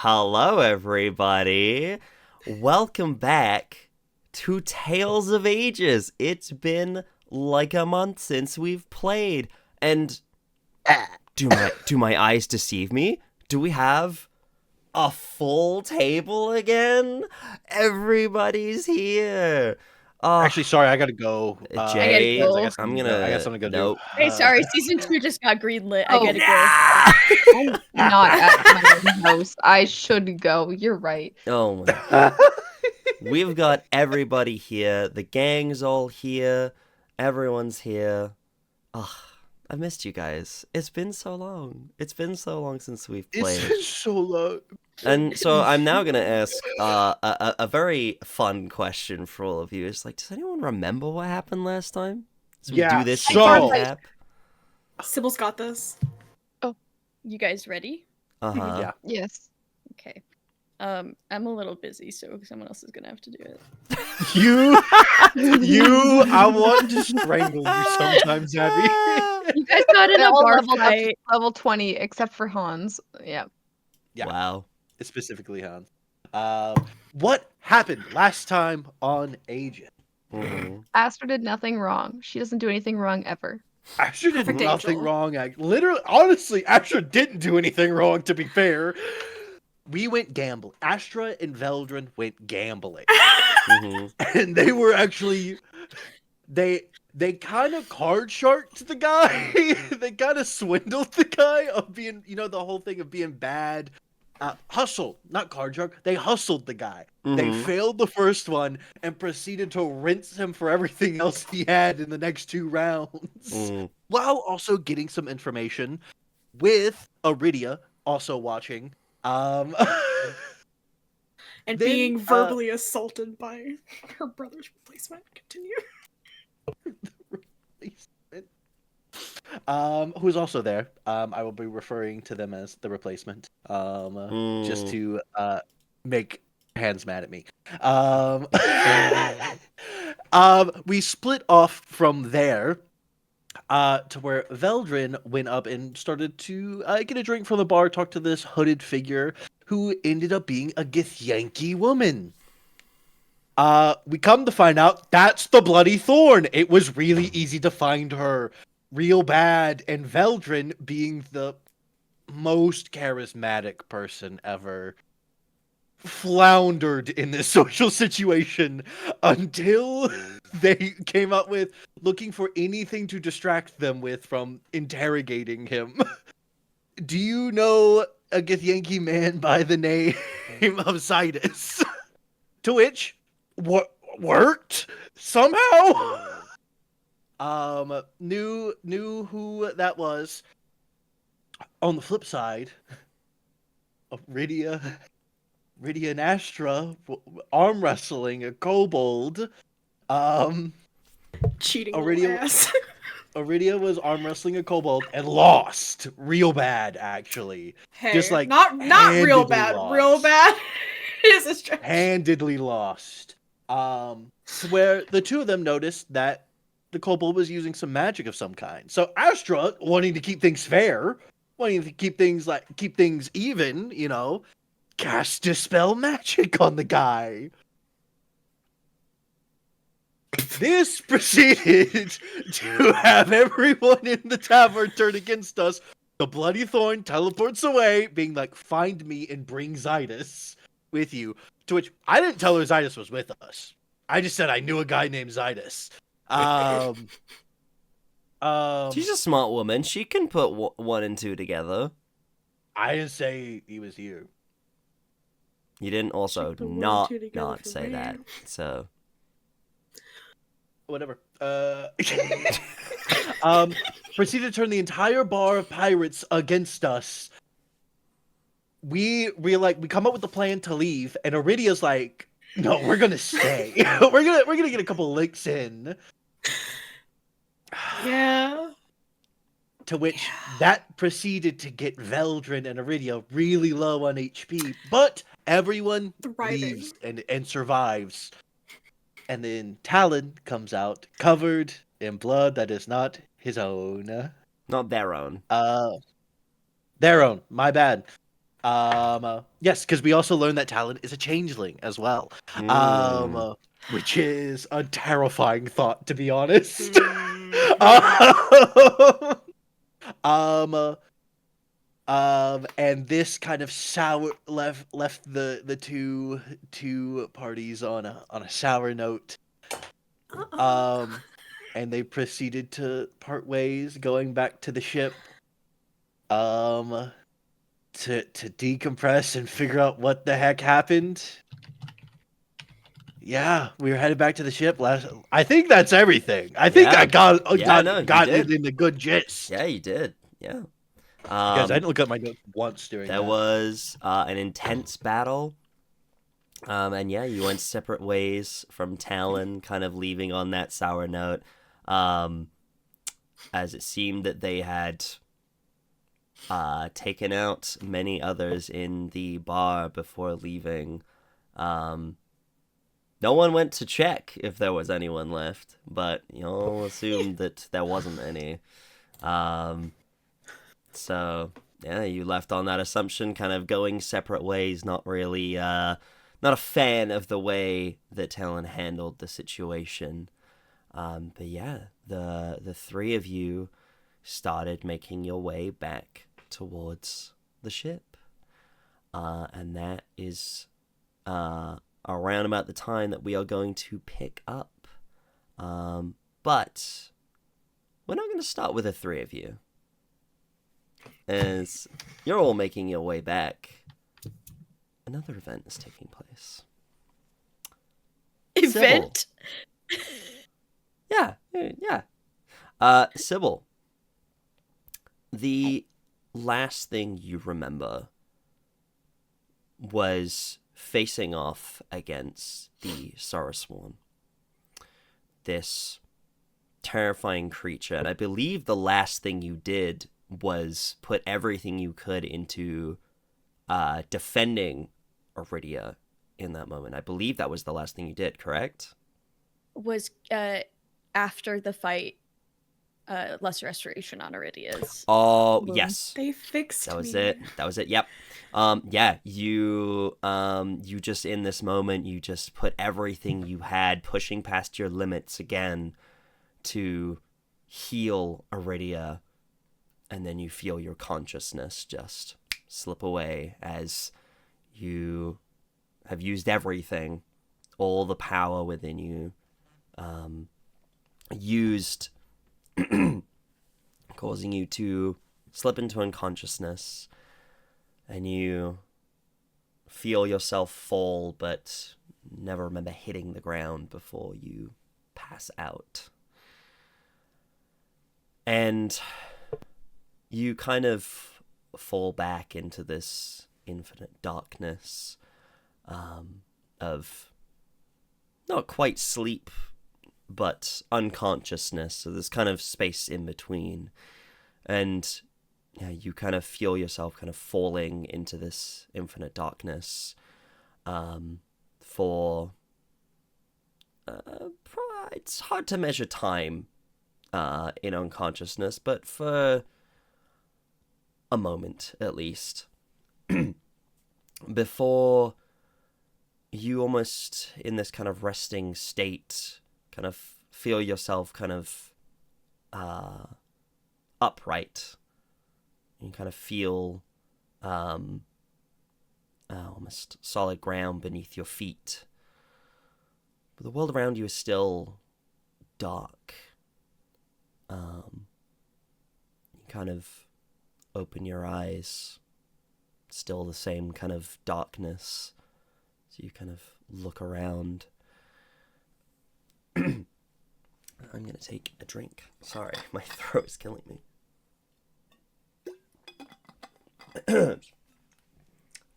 Hello, everybody. Welcome back to Tales of Agius. It's been like a month since we've played, and do my eyes deceive me? Do we have a full table again? Everybody's here. Actually, sorry, I gotta go. Jay, I gotta go. I got something to go nope. do. Hey, sorry, season 2 just got greenlit. I Oh, gotta Yeah! I'm not at my own house. I should go. You're right. Oh my. go. We've got everybody here. The gang's all here. Everyone's here. Ugh, I missed you guys. It's been so long. It's been so long since we've played. It's been so long. And so I'm now going to ask a very fun question for all of you. It's like, does anyone remember what happened last time? So we Yeah, do this so- recap. Sybil's got this. You guys ready? Uh-huh. Yeah. Yes. Okay. I'm a little busy, so someone else is gonna have to do it. I want to strangle you sometimes, Abby. You guys got in They a all bar leveled up to fight. level 20, except for Hans. Yeah. Yeah. Wow. Specifically, Hans. What happened last time on Aegis? Mhm. Astra did nothing wrong. She doesn't do anything wrong ever. Astra did Perfect nothing angel. wrong. Literally, honestly, Astra didn't do anything wrong, to be fair. We went gambling. Astra and Veldren went gambling. Mhm. And they were actually they kind of card sharked the guy. They kind of swindled the guy of being, the whole thing of being bad. Hustle, not card shark. They hustled the guy. They Mhm. failed the first one and proceeded to rinse him for everything else he had in the next 2 rounds. Mhm. While also getting some information with Aridia also watching. And Then, being verbally assaulted by her brother's replacement. Continue. Who's also there. I will be referring to them as the replacement. Just to make Hands mad at me. We split off from there. To where Veldren went up and started to get a drink from the bar, talk to this hooded figure who ended up being a Githyanki woman. We come to find out that's the Bloody Thorn. It was really easy to find her. Real bad. And Veldren, being the most charismatic person ever, floundered in this social situation until they came up with looking for anything to distract them with from interrogating him. Do you know a Githyanki man by the name of Zidus? To which, worked somehow. Knew who that was. On the flip side, Aridia and Astra arm wrestling a kobold. Cheating Aridia- ass. Aridia was arm wrestling a kobold and lost real bad, actually. Hey, Just like not real handedly bad. lost. Real bad is a stretch. Handedly lost. Where the two of them noticed that the kobold was using some magic of some kind. So Astra, wanting to keep things fair, wanting to keep things even, cast Dispel Magic on the guy. This proceeded to have everyone in the tavern turn against us. The Bloody Thorn teleports away, being like, find me and bring Zidus with you. To which I didn't tell her Zidus was with us. I just said I knew a guy named Zidus. She's a smart woman. She can put one and two together. I didn't say he was here. You didn't also She put one and not two together for say me. that. So Whatever. Proceeded to turn the entire bar of pirates against us. We come up with a plan to leave, and Aridia's like, "No, we're gonna stay. we're gonna get a couple licks in." Yeah. To which that proceeded to get Veldren and Aridia really low on HP, but everyone Thriving. leaves and survives. And then Talon comes out covered in blood that is not his own. not their own. Their own. My bad. Yes, because we also learned that Talon is a changeling as well. Mm. Which is a terrifying thought, to be honest. um, and this kind of sour left the two parties on a sour note. And they proceeded to part ways, going back to the ship. To decompress and figure out what the heck happened. Yeah, we were headed back to the ship last. I think that's everything. I think Yeah. I got No, you got did. it in the good gist. Yeah, you did. Yeah. Guys, I didn't look at my notes once during There that. was an intense battle. And yeah, you went separate ways from Talon, kind of leaving on that sour note. As it seemed that they had taken out many others in the bar before leaving. No one went to check if there was anyone left, but you'll assume that there wasn't any. So yeah, you left on that assumption, kind of going separate ways. Not really, not a fan of the way that Talon handled the situation. But yeah, the three of you started making your way back towards the ship, and that is around about the time that we are going to pick up. But we're not going to start with the three of you. As you're all making your way back, another event is taking place. Event? Yeah. Sybil, the last thing you remember was facing off against the Saraswan. This terrifying creature. And I believe the last thing you did was put everything you could into defending Aridia in that moment. I believe that was the last thing you did, correct? Was after the fight, lesser restoration on Aridia's. Oh, wound. yes. They fixed That was me. it. That was it. Yep. Yeah, you just in this moment, you just put everything you had, pushing past your limits again to heal Aridia, and then you feel your consciousness just slip away as you have used everything, all the power within you, used, causing you to slip into unconsciousness, and you feel yourself fall, but never remember hitting the ground before you pass out. And you kind of fall back into this infinite darkness of not quite sleep, but unconsciousness. So there's kind of space in between. And yeah, you kind of feel yourself kind of falling into this infinite darkness for... it's hard to measure time in unconsciousness, but for a moment at least. Before you almost in this kind of resting state kind of feel yourself kind of upright. You kind of feel almost solid ground beneath your feet. But the world around you is still dark. You kind of open your eyes, still the same kind of darkness. So you kind of look around. I'm going to take a drink. Sorry, my throat is killing me. But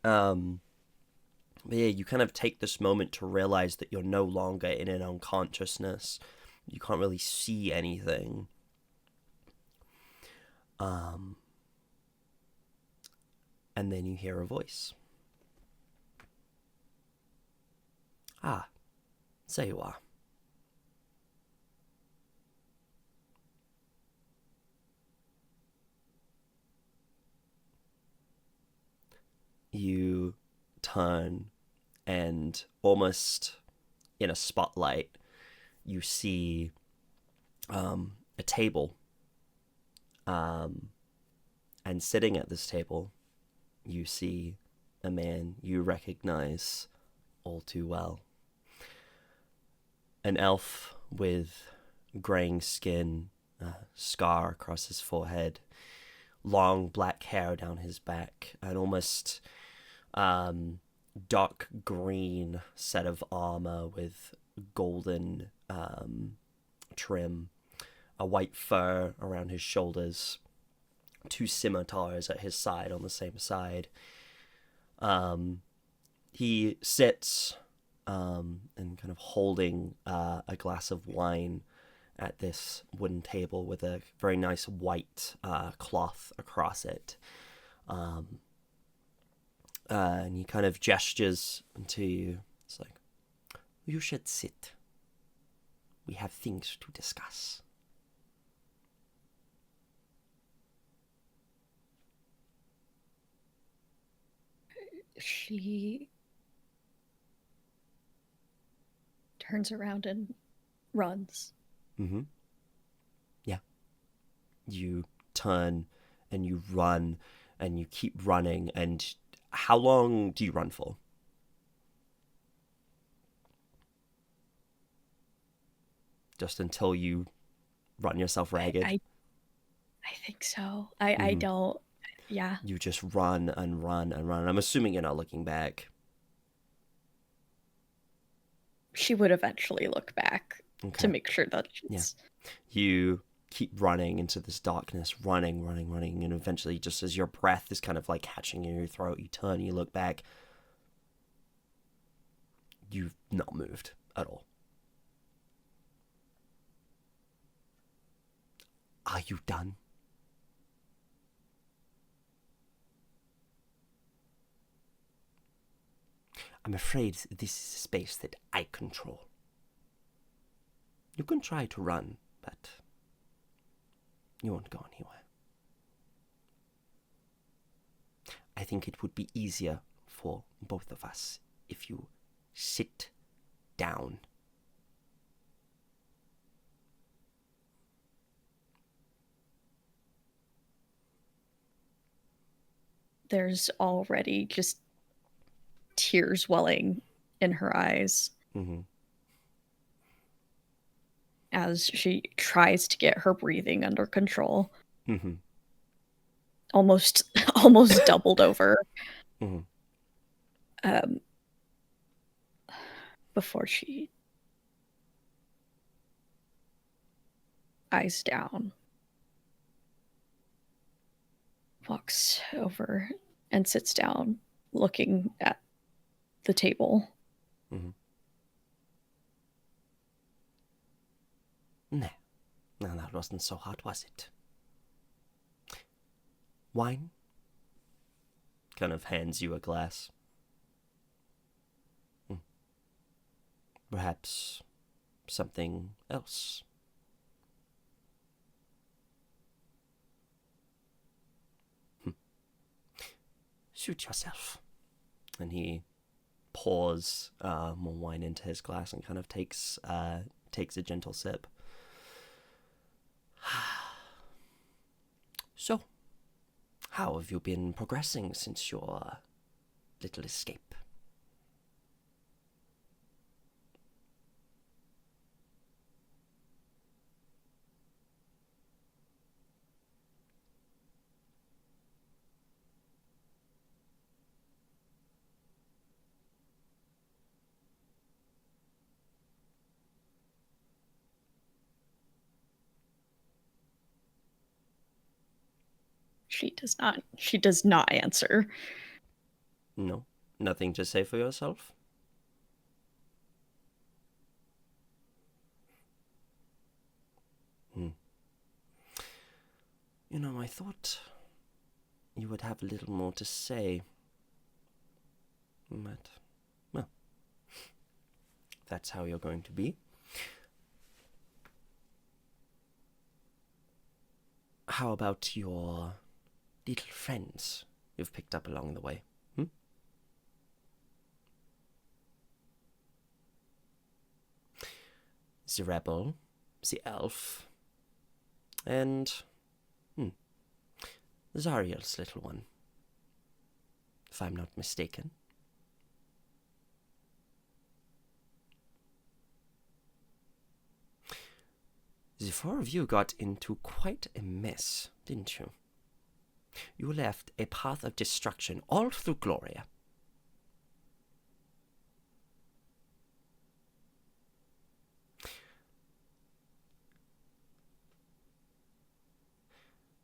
yeah, you kind of take this moment to realize that you're no longer in an unconsciousness. You can't really see anything. And then you hear a voice. Ah, so you are. turn, and almost in a spotlight, you see a table. And sitting at this table, you see a man you recognize all too well. An elf with graying skin, scar across his forehead, long black hair down his back, an almost dark green set of armor with golden trim, a white fur around his shoulders, 2 scimitars at his side on the same side. He sits and kind of holding a glass of wine at this wooden table with a very nice white cloth across it. And he kind of gestures to you. It's like, you should sit. We have things to discuss. She turns around and runs. Mm-hmm. Yeah. You turn and you run and you keep running. And how long do you run for? Just until you run yourself ragged? I think so. I don't. Yeah. You just run and run and run. I'm assuming you're not looking back. She would eventually look back Okay. to make sure that she's... You keep running into this darkness, running, and eventually, just as your breath is kind of like catching in your throat, you turn, you look back. You've not moved at all. Are you done? I'm afraid this is a space that I control. You can try to run, but you won't go anywhere. I think it would be easier for both of us if you sit down. There's already just tears welling in her eyes as she tries to get her breathing under control. Almost doubled over. Before she eyes down, walks over and sits down, looking at the table. No, that wasn't so hard, was it? Wine? Kind of hands you a glass. Perhaps something else. Suit yourself. And he pours more wine into his glass and kind of takes a gentle sip. So, how have you been progressing since your little escape? She does not answer. No? Nothing to say for yourself? You know, I thought you would have a little more to say. But, well, that's how you're going to be. How about your little friends you've picked up along the way? the rebel, the elf, and Zariel's little one, if I'm not mistaken. The four of you got into quite a mess, didn't you? You left a path of destruction all through Gloria.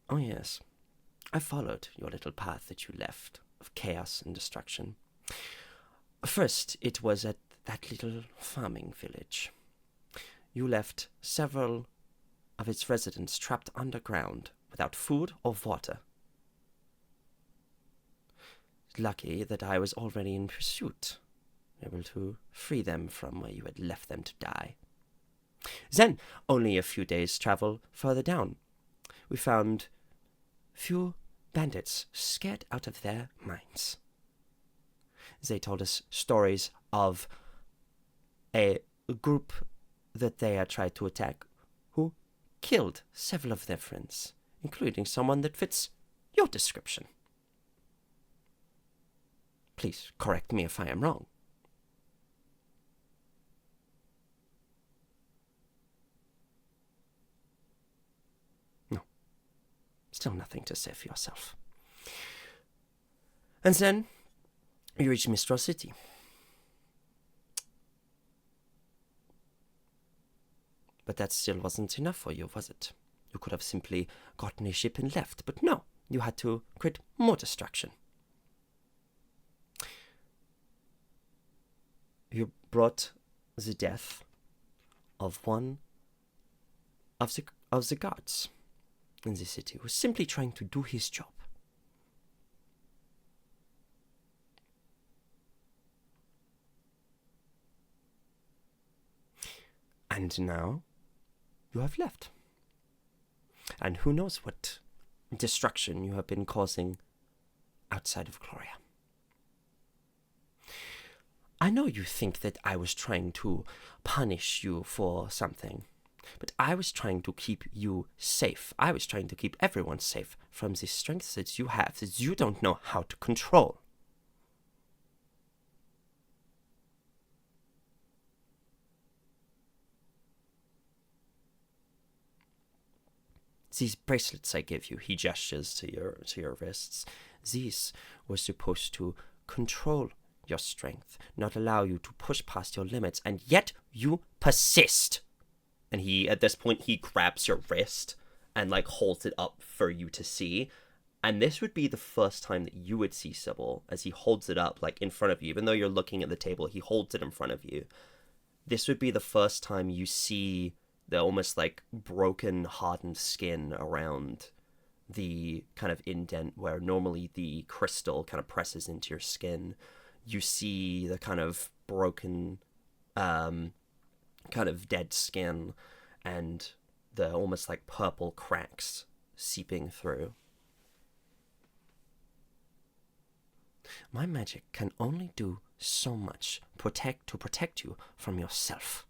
Oh yes, I followed your little path that you left of chaos and destruction. First, it was at that little farming village. You left several of its residents trapped underground without food or water. Lucky that I was already in pursuit, able to free them from where you had left them to die. Then, only a few days' travel further down, we found few bandits scared out of their minds. They told us stories of a group that they had tried to attack who killed several of their friends, including someone that fits your description. Please correct me if I am wrong. No. Still nothing to say for yourself. And then you reach Mistral City. But that still wasn't enough for you, was it? You could have simply gotten a ship and left, but no, you had to create more destruction. You brought the death of one of the guards in the city who was simply trying to do his job. And now you have left. And who knows what destruction you have been causing outside of Gloria. I know you think that I was trying to punish you for something, but I was trying to keep you safe. I was trying to keep everyone safe from the strengths that you have that you don't know how to control. These bracelets I give you, he gestures to your wrists, these were supposed to control your strength, not allow you to push past your limits, and yet you persist. And at this point, he grabs your wrist and, holds it up for you to see. And this would be the first time that you would see Sybil, as he holds it up, in front of you. Even though you're looking at the table, he holds it in front of you. This would be the first time you see the almost, broken, hardened skin around the kind of indent where normally the crystal kind of presses into your skin. You see the kind of broken, kind of dead skin and the almost purple cracks seeping through. My magic can only do so much to protect you from yourself.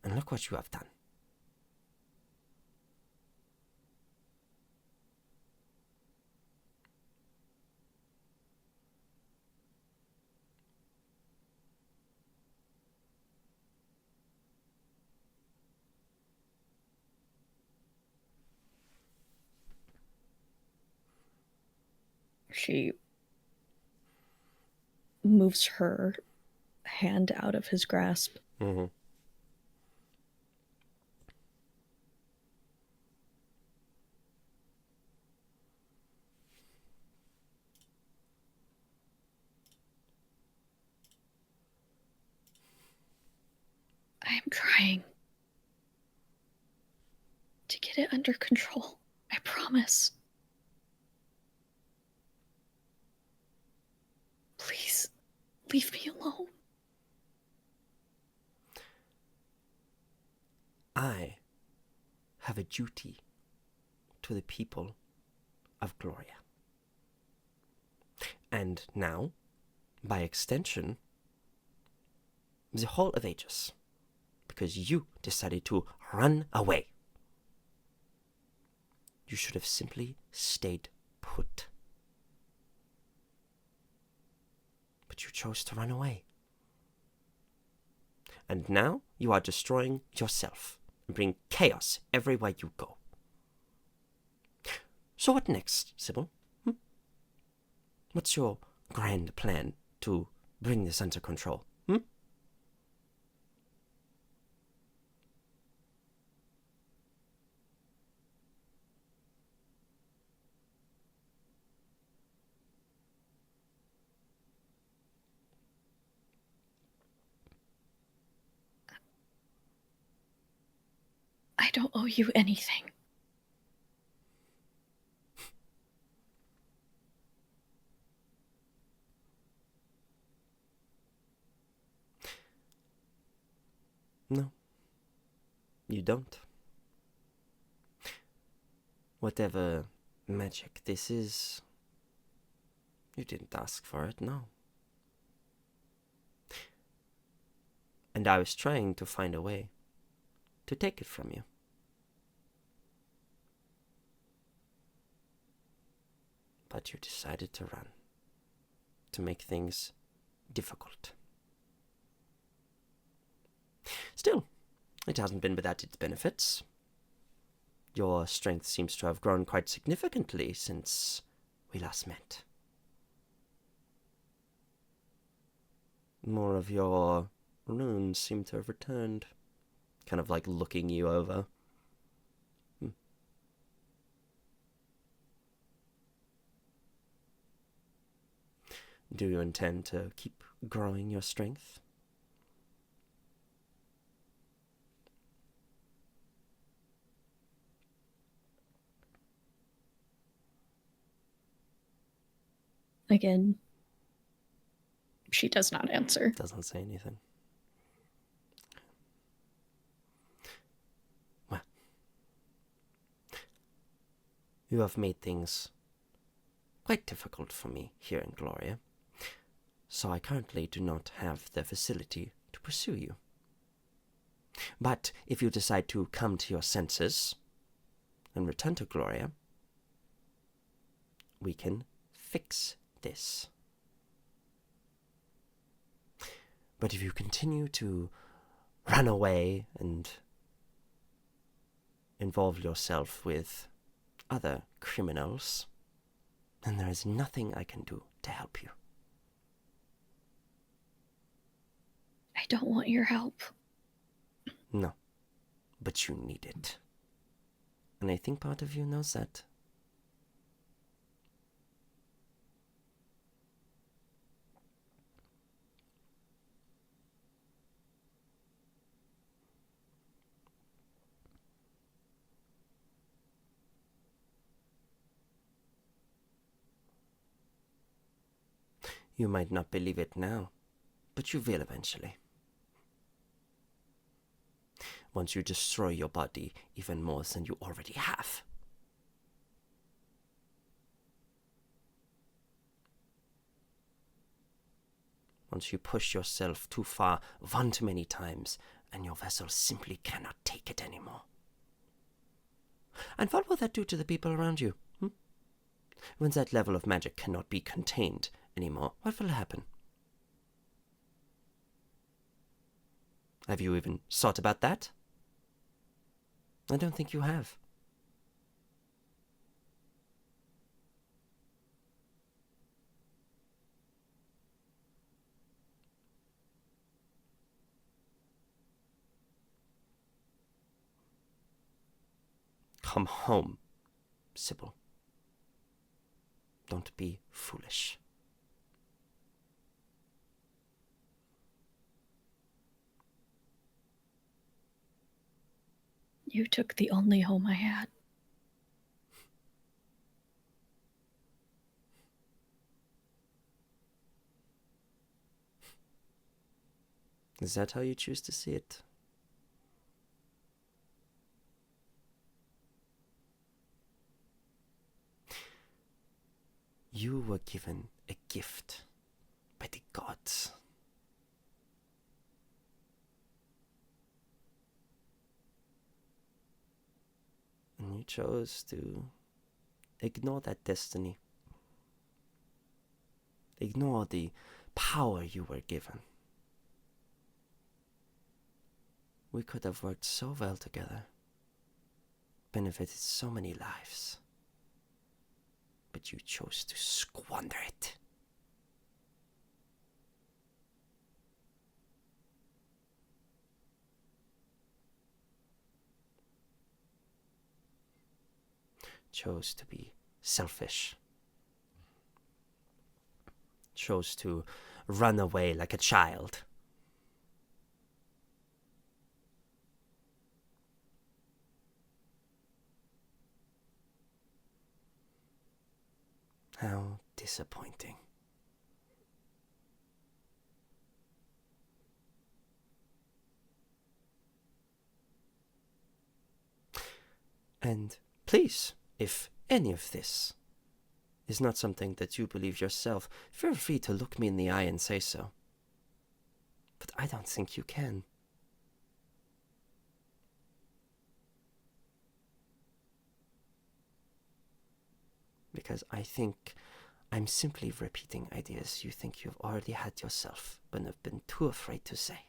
And look what you have done. She moves her hand out of his grasp. Mm-hmm. I am trying to get it under control. I promise. Please, leave me alone. I have a duty to the people of Gloria. And now, by extension, the whole of Aegis. because you decided to run away. You should have simply stayed put. But you chose to run away. And now you are destroying yourself and bring chaos everywhere you go. So what next, Sybil? What's your grand plan to bring this under control? I don't owe you anything. No, you don't. Whatever magic this is, you didn't ask for it, no. And I was trying to find a way to take it from you. But you decided to run, to make things difficult. Still, it hasn't been without its benefits. Your strength seems to have grown quite significantly since we last met. More of your runes seem to have returned, kind of like looking you over. Do you intend to keep growing your strength? Again, she does not answer. Doesn't say anything. Well, you have made things quite difficult for me here in Gloria, so I currently do not have the facility to pursue you. But if you decide to come to your senses and return to Gloria, we can fix this. But if you continue to run away and involve yourself with other criminals, then there is nothing I can do to help you. I don't want your help. No, but you need it. And I think part of you knows that. You might not believe it now, but you will eventually. Once you destroy your body even more than you already have. Once you push yourself too far one too many times, and your vessel simply cannot take it anymore. And what will that do to the people around you? When that level of magic cannot be contained anymore, what will happen? Have you even thought about that? I don't think you have. Come home, Sybil. Don't be foolish. You took the only home I had. Is that how you choose to see it? You were given a gift by the gods. You chose to ignore that destiny. Ignore the power you were given. We could have worked so well together, benefited so many lives, but you chose to squander it. Chose to be selfish. Chose to run away like a child. How disappointing. And please, if any of this is not something that you believe yourself, feel free to look me in the eye and say so. But I don't think you can. Because I think I'm simply repeating ideas you think you've already had yourself, but have been too afraid to say.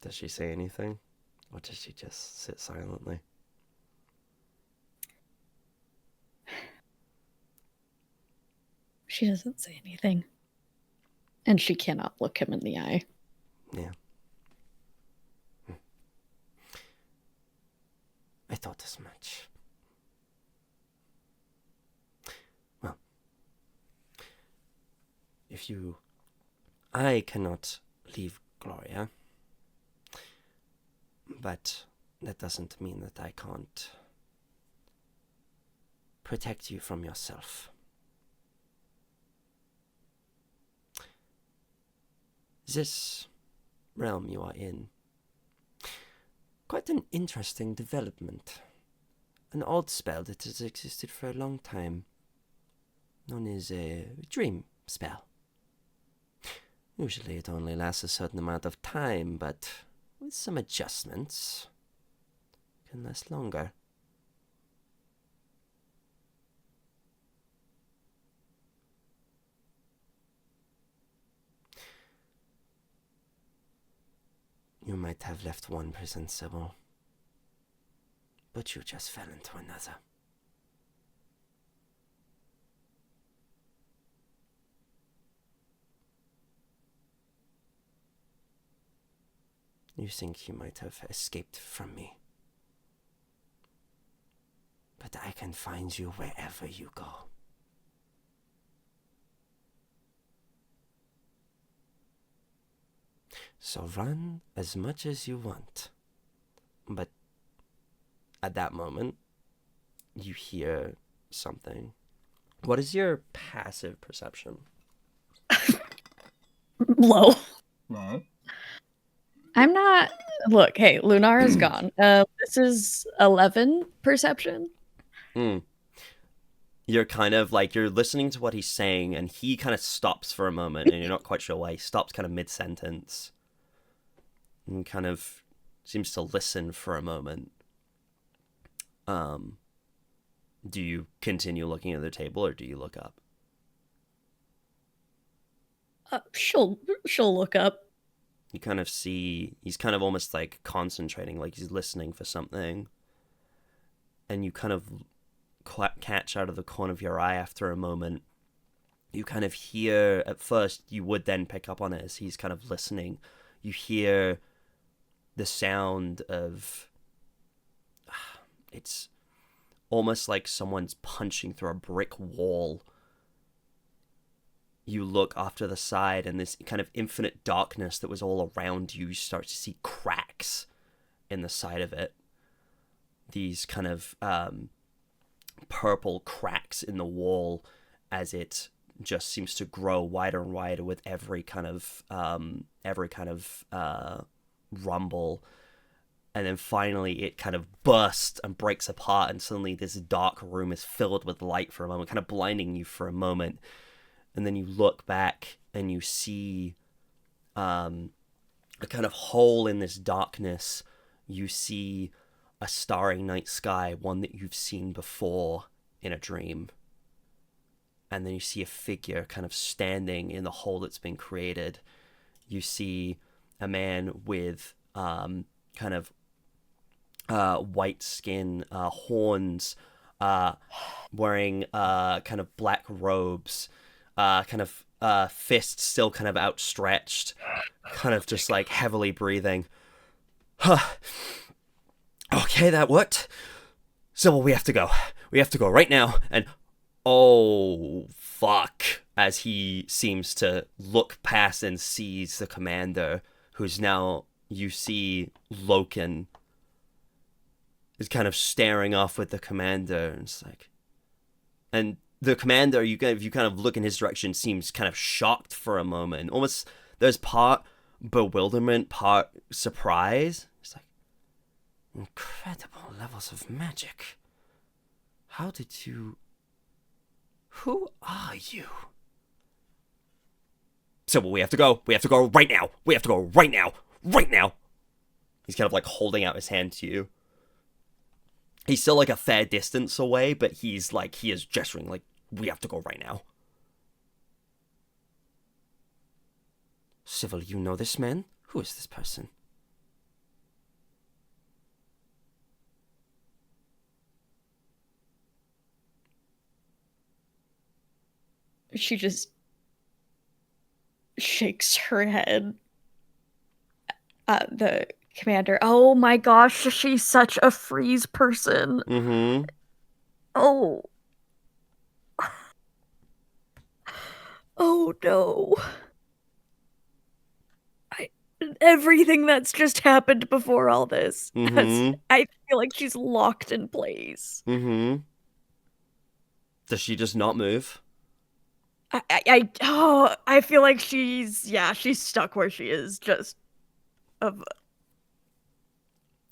Does she say anything? Or does she just sit silently? She doesn't say anything. And she cannot look him in the eye. Yeah. I thought as much. Well, I cannot leave Gloria, but that doesn't mean that I can't protect you from yourself. This realm you are in, quite an interesting development. An old spell that has existed for a long time, known as a dream spell. Usually it only lasts a certain amount of time, but with some adjustments, it can last longer. You might have left one prison, Sybil, but you just fell into another. You think you might have escaped from me, but I can find you wherever you go. So run as much as you want. But at that moment, you hear something. What is your passive perception? Low. No. I'm not. Look, hey, Lunar is gone. This is 11 perception. You're kind of like, you're listening to what he's saying, and he kind of stops for a moment, and you're not quite sure why. He stops kind of mid-sentence and kind of seems to listen for a moment. Do you continue looking at the table, or do you look up? She'll look up. You kind of see, he's kind of almost like concentrating, like he's listening for something. And you kind of catch out of the corner of your eye after a moment. You kind of hear, at first, you would then pick up on it as he's kind of listening. You hear the sound of, it's almost like someone's punching through a brick wall. You look off to the side, and this kind of infinite darkness that was all around you, you start to see cracks in the side of it. these kind of purple cracks in the wall as it just seems to grow wider and wider with every kind of rumble. And then finally it kind of bursts and breaks apart, and suddenly this dark room is filled with light for a moment, kind of blinding you for a moment. And then you look back and you see a kind of hole in this darkness. You see a starry night sky, one that you've seen before in a dream. And then you see a figure kind of standing in the hole that's been created. You see a man with kind of white skin, horns, wearing kind of black robes, kind of fists still kind of outstretched, kind of just like heavily breathing. Huh. Okay, that worked. Sybil, we have to go. We have to go right now. And oh, fuck. As he seems to look past and sees the commander, who's now, you see Loken is kind of staring off with the commander. And it's like, and the commander, if you kind of look in his direction, seems kind of shocked for a moment. Almost, there's part bewilderment, part surprise. It's like, incredible levels of magic. How did you... Who are you? So we have to go. We have to go right now. We have to go right now. Right now. He's kind of like holding out his hand to you. He's still like a fair distance away, but he is gesturing like, we have to go right now. Sybil, you know this man? Who is this person? She just shakes her head at the commander. Oh my gosh, she's such a freeze person. Mm-hmm. Oh. Oh no. Everything that's just happened before all this. Mm-hmm. I feel like she's locked in place. Mm-hmm. Does she just not move? I feel like she's stuck where she is, just of...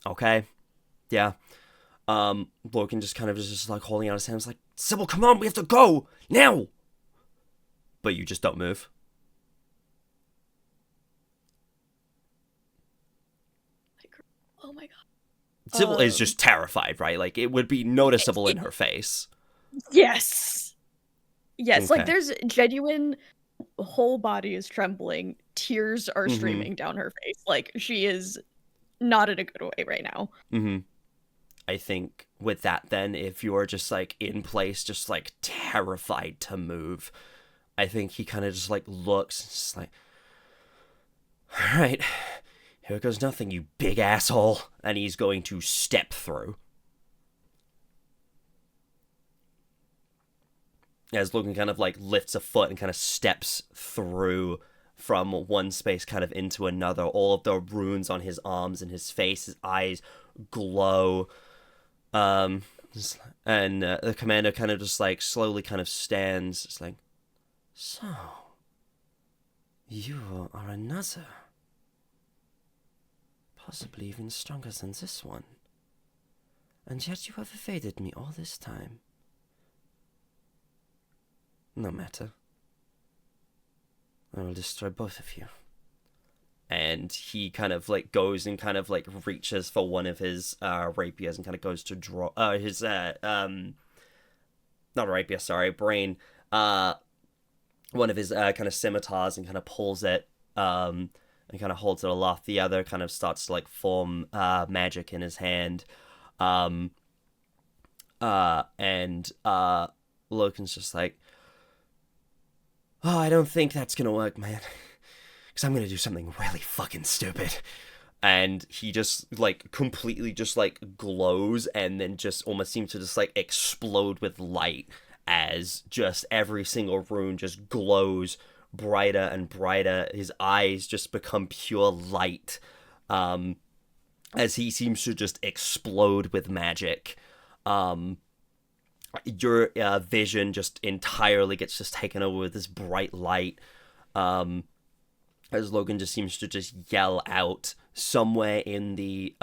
Okay. Yeah. Logan just kind of is just like holding out his hands like, Sybil, come on, we have to go! Now! But you just don't move. Oh my god. Sybil is just terrified, right? Like, it would be noticeable in her face. Yes. Yes, Okay. like there's genuine, whole body is trembling, tears are streaming down her face. Like, she is not in a good way right now. Mm-hmm. I think with that then, if you're just like in place, just like terrified to move, I think he kind of just like looks, just like, all right, here goes nothing, you big asshole. And he's going to step through. As Logan kind of like lifts a foot and kind of steps through from one space kind of into another. All of the runes on his arms and his face, his eyes glow. And the commander kind of just like slowly kind of stands. It's like, so, you are another. Possibly even stronger than this one. And yet you have evaded me all this time. No matter. I will destroy both of you. And he kind of like goes and kind of like reaches for one of his rapiers and kind of goes to draw his not a rapier, sorry, brain. One of his kind of scimitars and kind of pulls it and kind of holds it aloft. The other kind of starts to like form magic in his hand. And Logan's just like, oh, I don't think that's gonna work, man. Because I'm gonna do something really fucking stupid. And he just, like, completely just, like, glows and then just almost seems to just, like, explode with light as just every single rune just glows brighter and brighter. His eyes just become pure light. And as he seems to just explode with magic. Your vision just entirely gets just taken over with this bright light. As Logan just seems to just yell out somewhere in the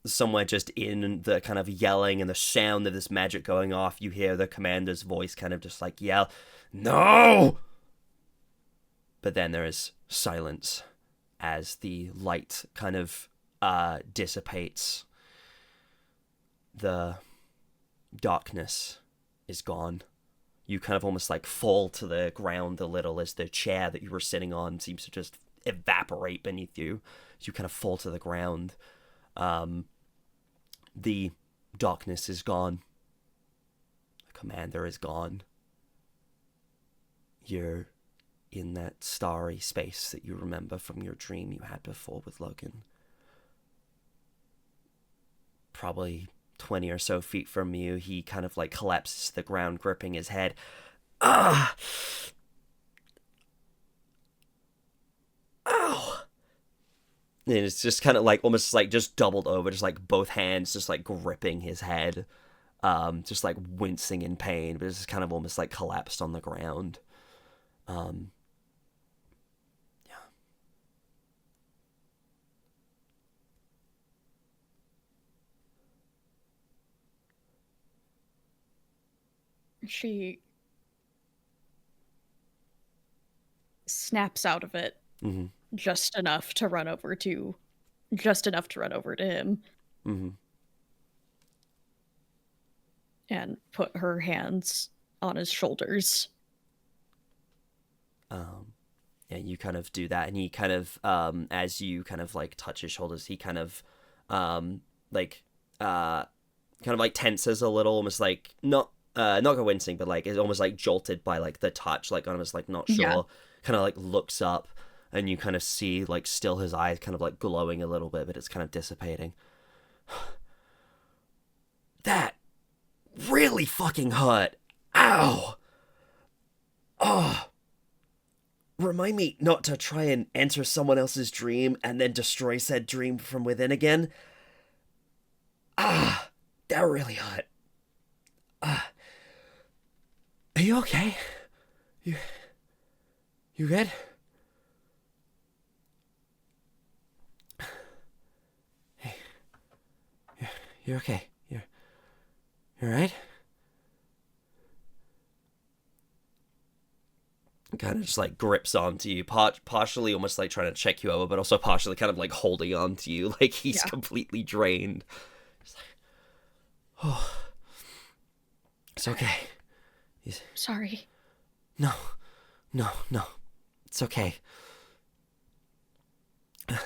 somewhere just in the kind of yelling and the sound of this magic going off, you hear the commander's voice kind of just like yell, "No!" But then there is silence as the light kind of dissipates. The darkness is gone. You kind of almost like fall to the ground a little as the chair that you were sitting on seems to just evaporate beneath you. As you kind of fall to the ground. The darkness is gone. The commander is gone. You're in that starry space that you remember from your dream you had before with Logan. Probably 20 or so feet from you, he kind of like collapses to the ground, gripping his head. Ah! Ow! And it's just kind of like almost like just doubled over, just like both hands just like gripping his head, just like wincing in pain, but it's just kind of almost like collapsed on the ground. Yeah. She snaps out of it just enough to run over to him and put her hands on his shoulders. Yeah, you kind of do that, and he kind of as you kind of like touch his shoulders, he kind of tenses a little, almost like not wincing, but like is almost like jolted by like the touch, like almost like not sure. Yeah. Kind of like looks up, and you kind of see like still his eyes kind of like glowing a little bit, but it's kind of dissipating. That really fucking hurt. Ow. Oh. Remind me not to try and enter someone else's dream and then destroy said dream from within again. Ah, that really hurt. Are you okay? You good? Hey, you're okay. You're right? Kind of just like grips onto you, partially almost like trying to check you over, but also partially kind of like holding on to you, like he's completely drained. He's like, oh, it's okay. Sorry. No, it's okay. I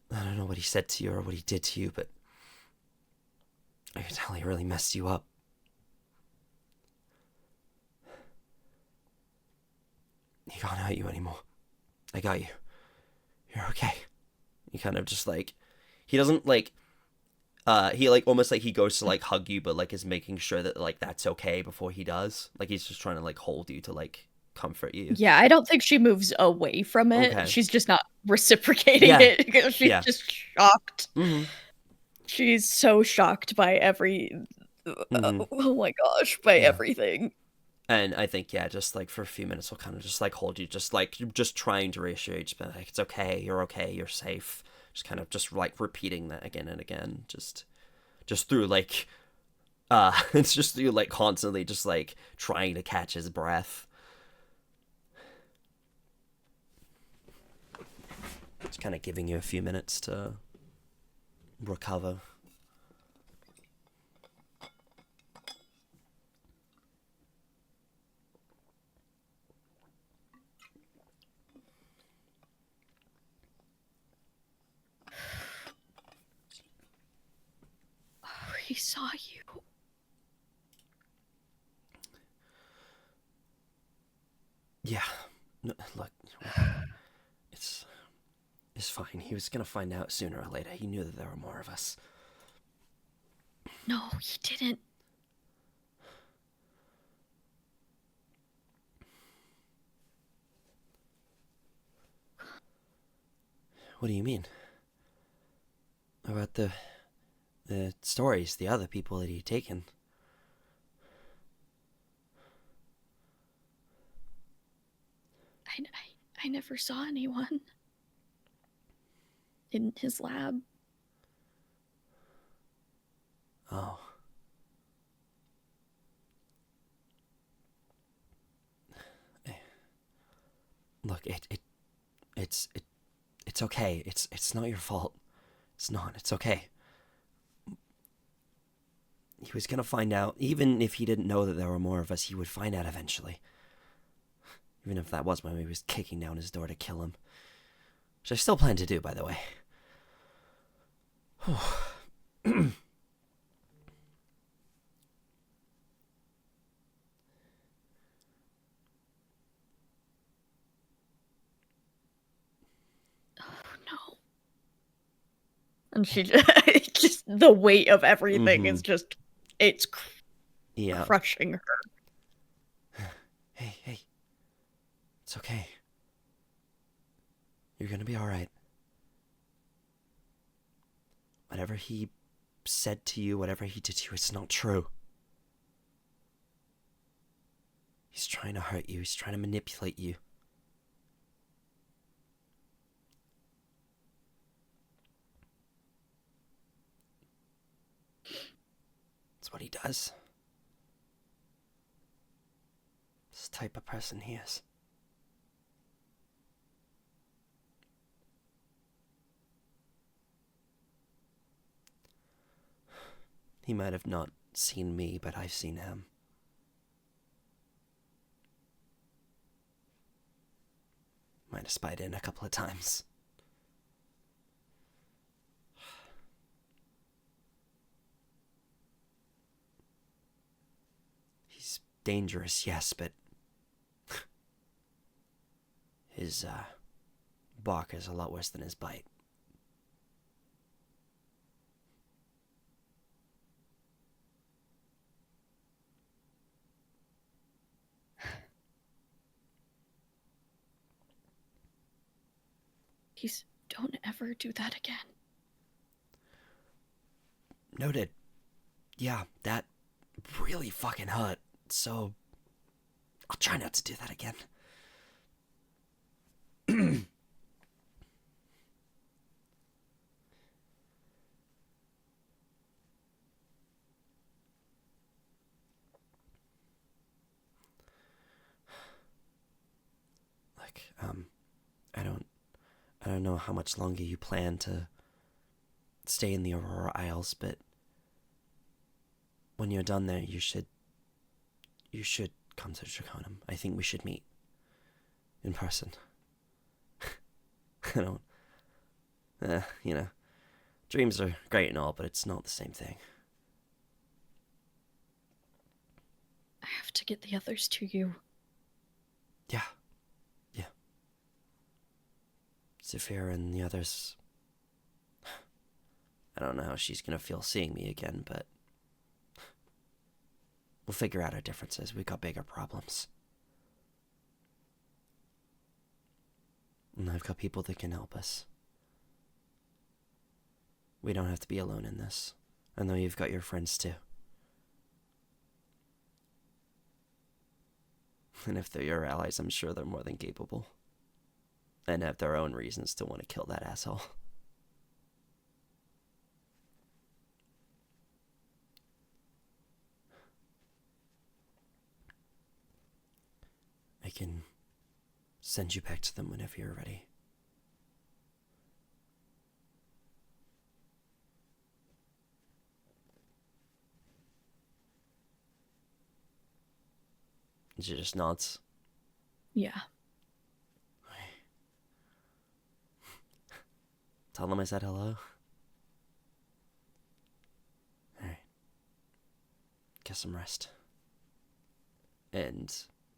don't know what he said to you or what he did to you, but I can tell he really messed you up. He can't hurt you anymore. I got you. You're okay. He kind of just like, he doesn't like, he like almost like he goes to like hug you, but like is making sure that like that's okay before he does. Like he's just trying to like hold you to like comfort you. Yeah, I don't think she moves away from it. Okay. She's just not reciprocating it because she's just shocked. She's so shocked by everything. And I think, just like for a few minutes, we'll kind of just like hold you, just trying to reassure you, just be like, it's okay, you're safe. Just kind of just like repeating that again and again, just through like, it's just through like constantly just like trying to catch his breath. Just kind of giving you a few minutes to recover. He saw you. Yeah. No, look, it's fine. He was gonna find out sooner or later. He knew that there were more of us. No, he didn't. What do you mean? About the stories, the other people that he'd taken. I never saw anyone in his lab. Oh. Look, it's okay. It's not your fault. It's not. It's okay. He was gonna find out. Even if he didn't know that there were more of us, he would find out eventually. Even if that was when he was kicking down his door to kill him. Which I still plan to do, by the way. No. And she just the weight of everything is just it's crushing her. Hey. It's okay. You're gonna be alright. Whatever he said to you, whatever he did to you, it's not true. He's trying to hurt you. He's trying to manipulate you. That's what he does. This type of person he is. He might have not seen me, but I've seen him. Might have spied in a couple of times. He's dangerous, yes, but his bark is a lot worse than his bite. Please don't ever do that again. Noted. Yeah, that really fucking hurt. So, I'll try not to do that again. Look, I don't know how much longer you plan to stay in the Aurora Isles, but when you're done there, you should come to Draconum. I think we should meet in person. I don't, dreams are great and all, but it's not the same thing. I have to get the others to you. Yeah. Zephyr and the others. I don't know how she's gonna feel seeing me again, but we'll figure out our differences. We got bigger problems. And I've got people that can help us. We don't have to be alone in this. I know you've got your friends too. And if they're your allies, I'm sure they're more than capable. And have their own reasons to want to kill that asshole. I can send you back to them whenever you're ready. She just nods. Yeah. Tell them I said hello. Alright. Get some rest. And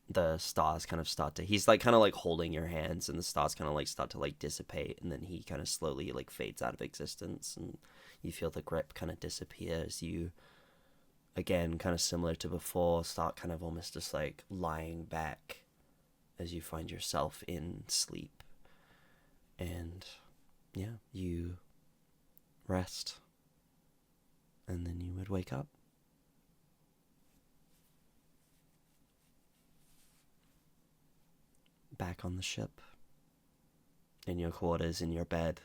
the stars kind of start to... He's like kind of like holding your hands, and the stars kind of like start to like dissipate, and then he kind of slowly like fades out of existence, and you feel the grip kind of disappear as you, again, kind of similar to before, start kind of almost just like lying back as you find yourself in sleep. And yeah, you rest. And then you would wake up. Back on the ship. In your quarters, in your bed.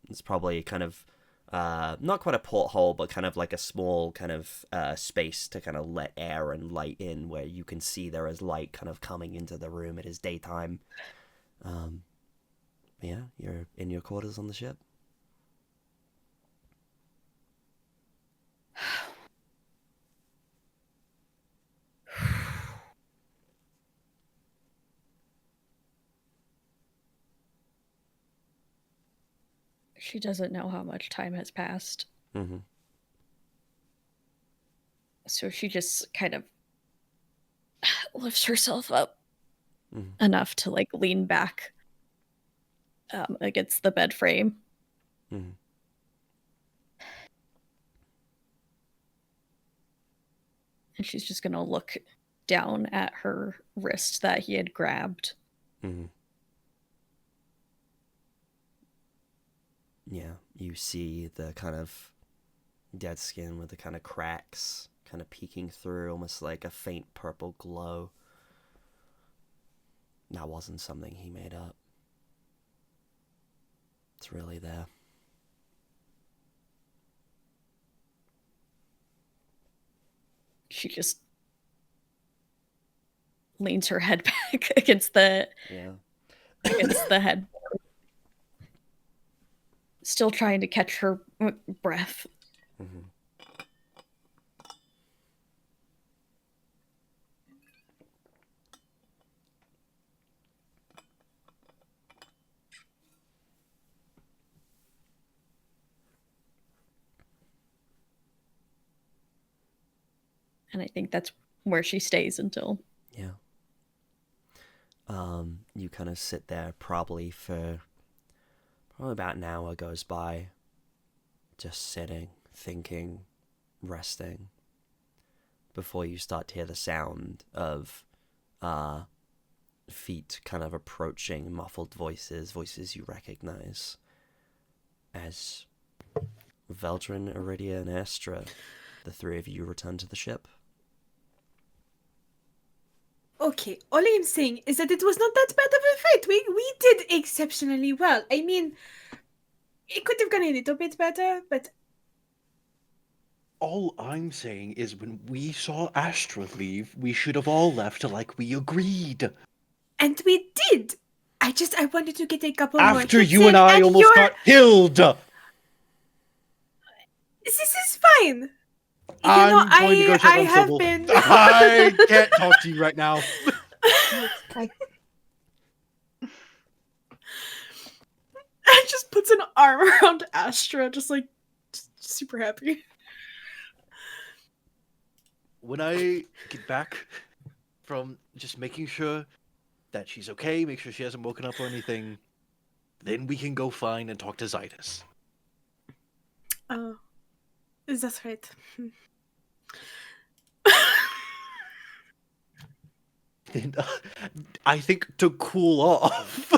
It's probably kind of not quite a porthole, but kind of like a small kind of space to kind of let air and light in, where you can see there is light kind of coming into the room. It is daytime. Yeah, you're in your quarters on the ship. She doesn't know how much time has passed. Mm-hmm. So she just kind of lifts herself up Mm-hmm. enough to like lean back against the bed frame. Mm-hmm. And she's just gonna look down at her wrist that he had grabbed. Mm-hmm. Yeah, you see the kind of dead skin with the kind of cracks kind of peeking through, almost like a faint purple glow. That wasn't something he made up. It's really there. She just leans her head back against the head, still trying to catch her breath. Mm-hmm. And I think that's where she stays until. Yeah. You kind of sit there probably about an hour goes by, just sitting, thinking, resting, before you start to hear the sound of feet kind of approaching, muffled voices you recognize as Veldren, Aridia, and Astra. The three of you return to the ship. Okay, all I'm saying is that it was not that bad of a fight. We did exceptionally well. I mean, it could have gone a little bit better, but All I'm saying is when we saw Astra leave, we should have all left like we agreed. and we did. I wanted to get a couple more After hits you in, and I almost you're... got killed! This is fine. I'm going to go check I on have Sybil. been... I can't talk to you right now. I just puts an arm around Astra, just super happy. When I get back from just making sure that she's okay, make sure she hasn't woken up or anything, then we can go find and talk to Zydus. Oh, is that right? And I think to cool off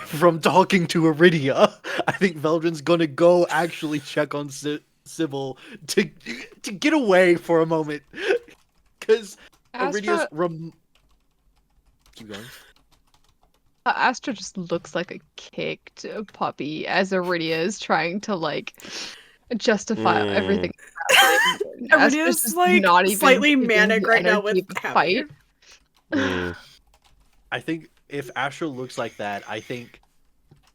from talking to Aridia, I think Veldren's gonna go actually check on Sybil to get away for a moment. Because Aridia's keep going. Astra just looks like a kicked puppy as Aridia is trying to like justify everything. Aridia's just like not even slightly giving manic the right now energy with of a happy. fight. I think if Astra looks like that, I think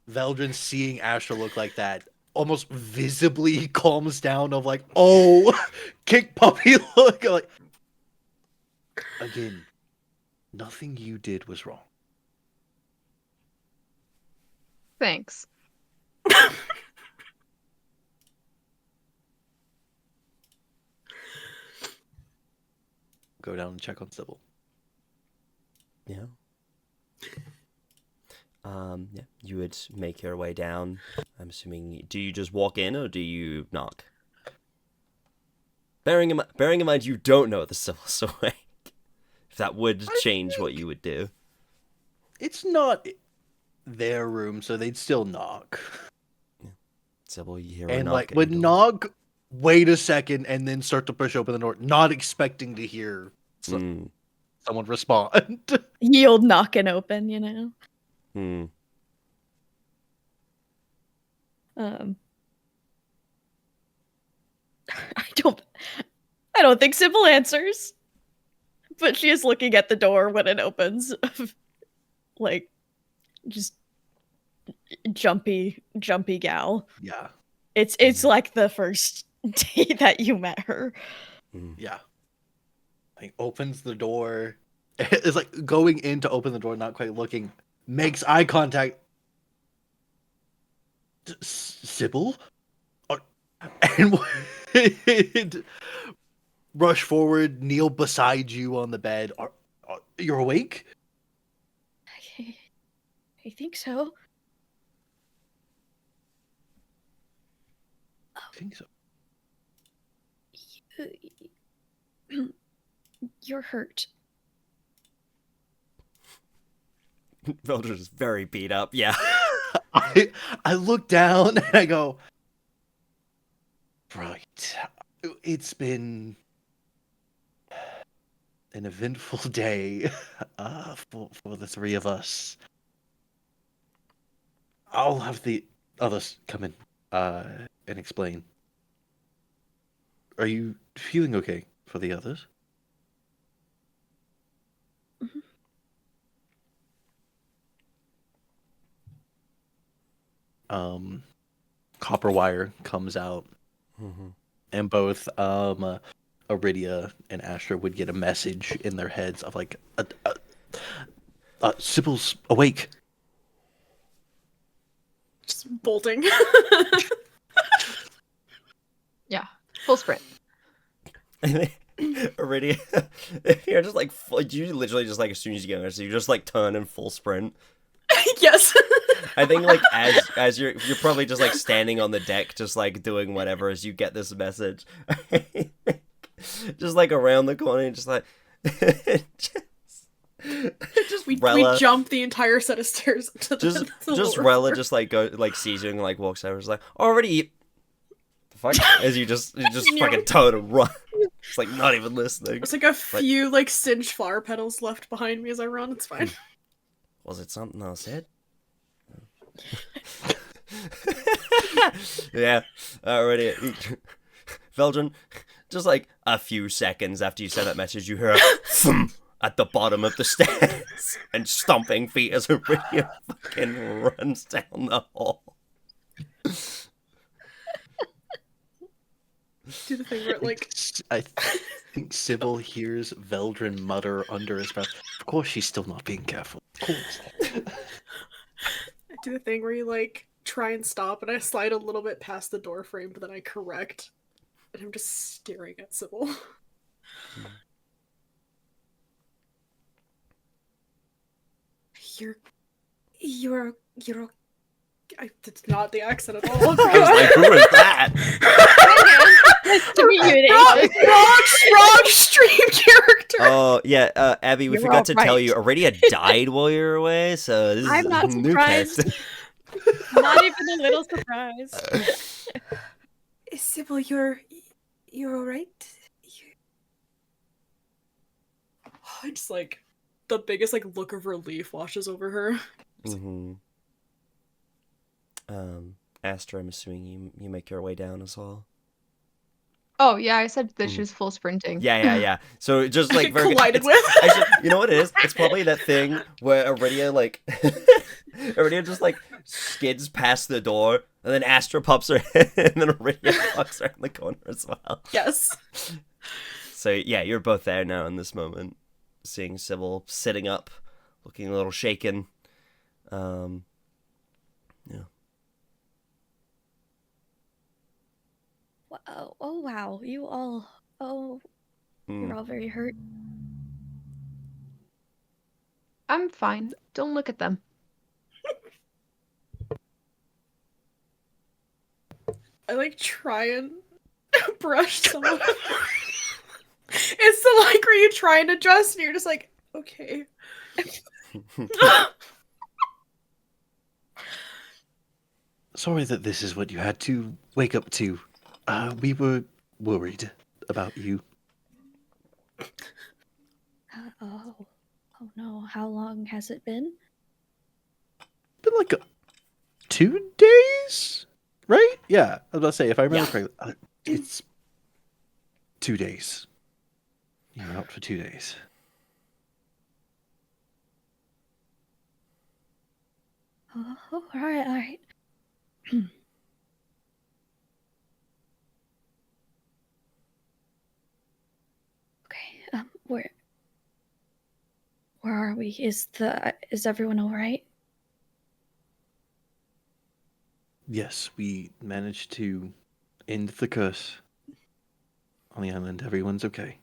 Veldren seeing Astra look like that almost visibly calms down of like, oh, kick puppy look. Like, again, nothing you did was wrong. Thanks. Go down and check on Sybil. Yeah. Yeah, you would make your way down. I'm assuming. Do you just walk in or do you knock? Bearing in mind, you don't know the Sybil's awake. If that would change what you would do. It's not their room, so they'd still knock. Sybil, you hear a And knock like at would your door. knock, wait a second, and then start to push open the door, not expecting to hear Hmm. someone respond. Yield knocking open, you know. Hmm. I don't think Sybil answers. But she is looking at the door when it opens. Like, just jumpy gal. Yeah, It's like the first day that you met her. yeah. Like opens the door. It's like going in to open the door, not quite looking. Makes eye contact. Sybil? And rush forward, kneel beside you on the bed. You're awake? I think so. I think so. You're hurt. Veldren is very beat up. Yeah. I look down and I go, right. It's been an eventful day for the three of us. I'll have the others come in and explain. Are you feeling okay for the others? Mm-hmm. Copper wire comes out, and both Aridia and Astra would get a message in their heads of like, Sybil's awake. Just bolting. Yeah, full sprint. Aridia, you're just like, you literally just like, as soon as you get there, so you just like turn in full sprint. Yes. I think like as you're probably just like standing on the deck, just like doing whatever as you get this message, just like around the corner, just like just we Rella, jump the entire set of stairs to just the just lower Rella floor. just like sees you and like walks over, just like already. The fuck? As you just fucking turn and run. It's like not even listening. There's like a few like singed flower petals left behind me as I run. It's fine. Was it something I said? Yeah, already. Veldren, just like a few seconds after you send that message, you hear a thump at the bottom of the stairs and stomping feet as Aridia fucking runs down the hall. Do the thing where it, like I think Sybil hears Veldren mutter under his breath, "Of course she's still not being careful. Of course." I do the thing where you like try and stop, and I slide a little bit past the door frame, but then I correct, and I'm just staring at Sybil. You're. It's not the accent at all. I was like, who is that? Nice to meet you, Wrong stream character. Oh, yeah, Abby, we You're forgot to all tell right. you, Aridia died while you were away, so this I'm is not a new surprised. character. Not even a little surprised. Sybil, you're all right. It's like the biggest like look of relief washes over her. Mm-hmm. Astra, I'm assuming you make your way down as well. Oh yeah, I said that she was full sprinting. Yeah. So just like very Collided it's- with. Actually, you know what it is? It's probably that thing where Aridia like Aridia just like skids past the door, and then Astra pops her head, and then Aridia walks around the corner as well. Yes. So yeah, you're both there now in this moment, seeing Sybil sitting up, looking a little shaken. Yeah. Oh wow, you all. Oh, you're all very hurt. I'm fine. Don't look at them. I like try and brush some of it. It's the like where you try and adjust and you're just like, okay. sorry that this is what you had to wake up to. We were worried about you. Oh no. How long has it been? Been like 2 days, right? Yeah, I was about to say, if I remember correctly, it's 2 days. You're out for 2 days. Oh, all right. Okay. Where are we? Is everyone all right? Yes, we managed to end the curse on the island. Everyone's okay.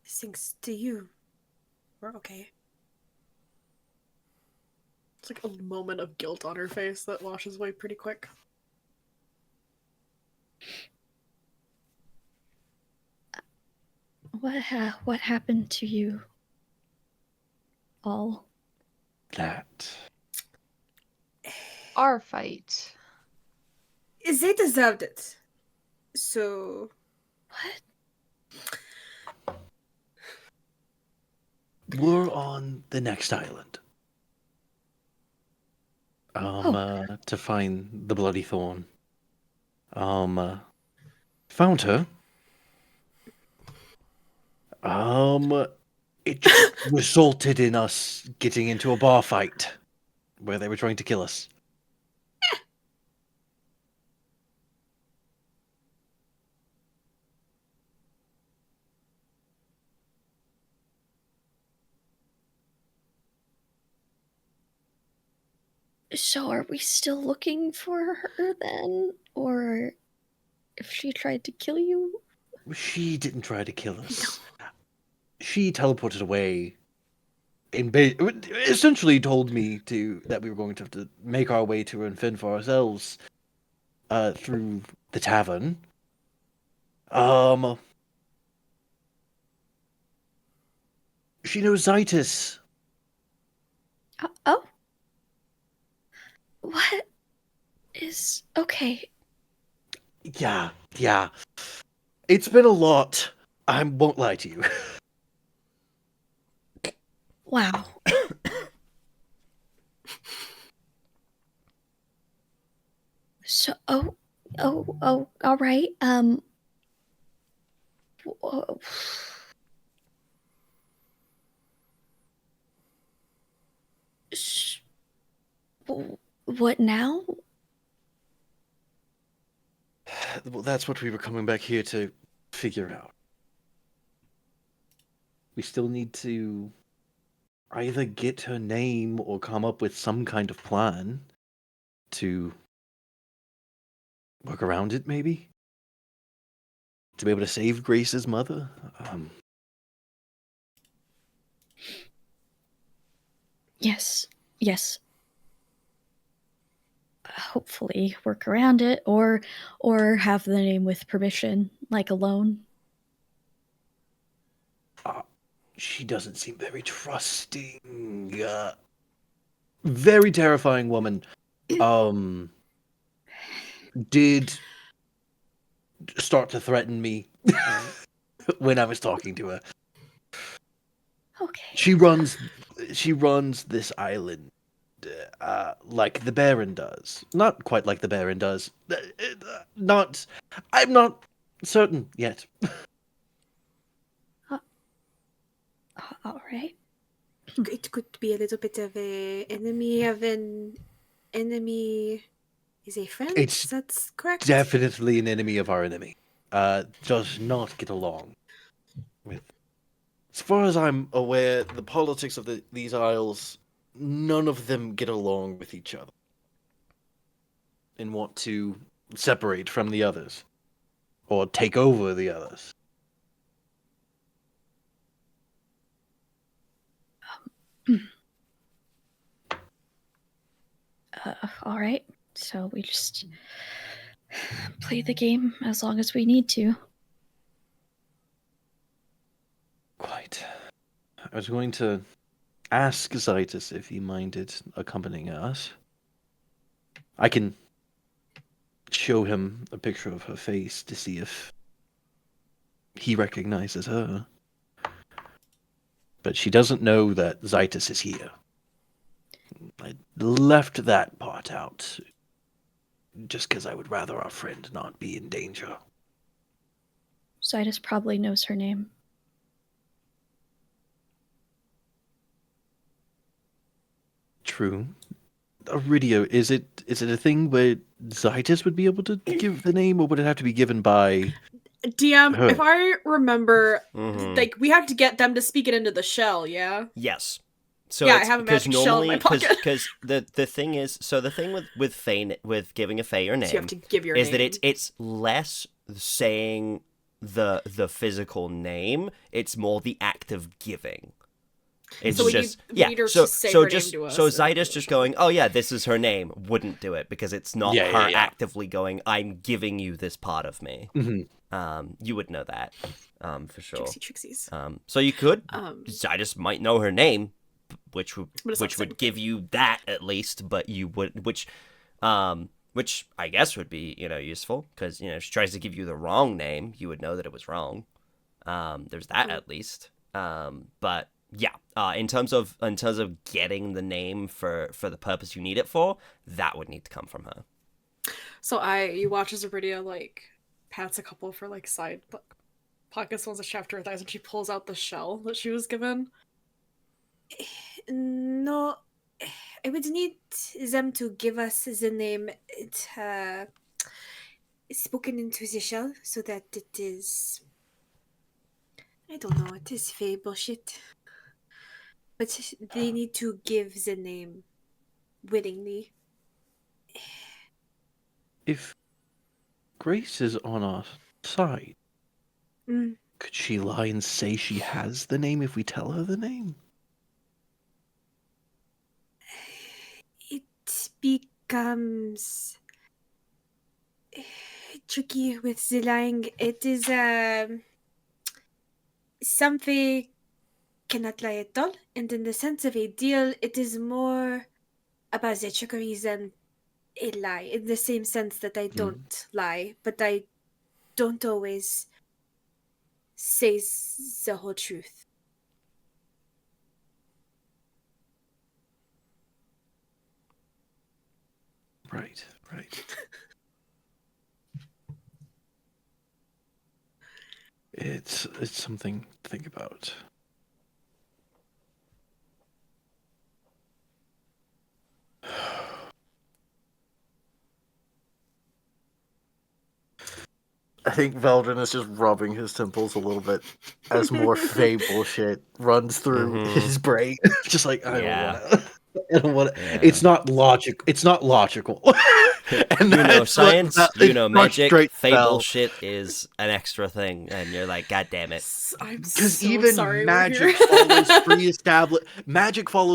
Thanks to you. We're okay. It's like a moment of guilt on her face that washes away pretty quick. What happened to you all? That. Our fight. They deserved it. So What? We're on the next island. To find the Bloody Thorn. Found her. It just resulted in us getting into a bar fight where they were trying to kill us. So are we still looking for her then? Or if she tried to kill you? She didn't try to kill us. She teleported away and essentially told me that we were going to have to make our way to her and fend for ourselves through the tavern. She knows Zitus. Oh? What is... Okay. Yeah. It's been a lot. I won't lie to you. Wow. So, all right. Whoa. What now? Well, that's what we were coming back here to figure out. We still need to either get her name or come up with some kind of plan to work around it, maybe? To be able to save Grace's mother? Yes. Hopefully work around it or have the name with permission, like a loan. She doesn't seem very trusting. Very terrifying woman. Did start to threaten me when I was talking to her. Okay. She runs this island like the Baron does. Not quite like the Baron does. I'm not certain yet. All right. it could be a little bit of a enemy of an enemy is a friend. It's That's correct. Definitely an enemy of our enemy. Does not get along with. As far as I'm aware, the politics of these isles, none of them get along with each other and want to separate from the others or take over the others. All right. So we just play the game as long as we need to. Quite. I was going to ask Zitus if he minded accompanying us. I can show him a picture of her face to see if he recognizes her. But she doesn't know that Zytus is here. I left that part out just because I would rather our friend not be in danger. Zydus probably knows her name. True. Aridia, is it a thing where Zytus would be able to give the name, or would it have to be given by DM, her? if I remember, Mhm. like we have to get them to speak it into the shell, yeah? Yes. So Yeah, I it's have a because magic shell in my normally pocket. because the thing is, so the thing with Fae, with giving a Fae your So you have name to give your is name. that it's less saying the physical name, it's more the act of giving. It's So we just need her to say her name to us so and Zydus the just shell. going, oh yeah, this is her name, wouldn't do it because it's not Yeah, her yeah. actively going, I'm giving you this part of me. Mhm. You would know that, for sure. Trixies. So you could, But Zydus might know her name, which it's not the would same give thing. you that at least, but you would, which I guess would be useful because if she tries to give you the wrong name, you would know that it was wrong. There's that at least. But yeah, in terms of getting the name for the purpose you need it for, that would need to come from her. So you watch as Aridia like pats a couple for like side pockets once a chapter thighs, and she pulls out the shell that she was given. No, I would need them to give us the name spoken into the shell so that it is. I don't know, it is fey bullshit. But they need to give the name willingly. If Grace is on our side, Mm. could she lie and say she has the name if we tell her the name? It becomes tricky with the lying. It is something cannot lie at all, and in the sense of a deal, it is more about the trickery than a lie. In the same sense that I don't lie, but I don't always say the whole truth. Right, right. It's something to think about. I think Veldren is just rubbing his temples a little bit as more Fey bullshit runs through his brain. Just like I don't want to. Yeah. It's not logic. It's not logical. And that's science, it's magic, frustrate fable Vel. shit is an extra thing, and you're like, God damn it. I'm Because so even sorry magic we're here. follows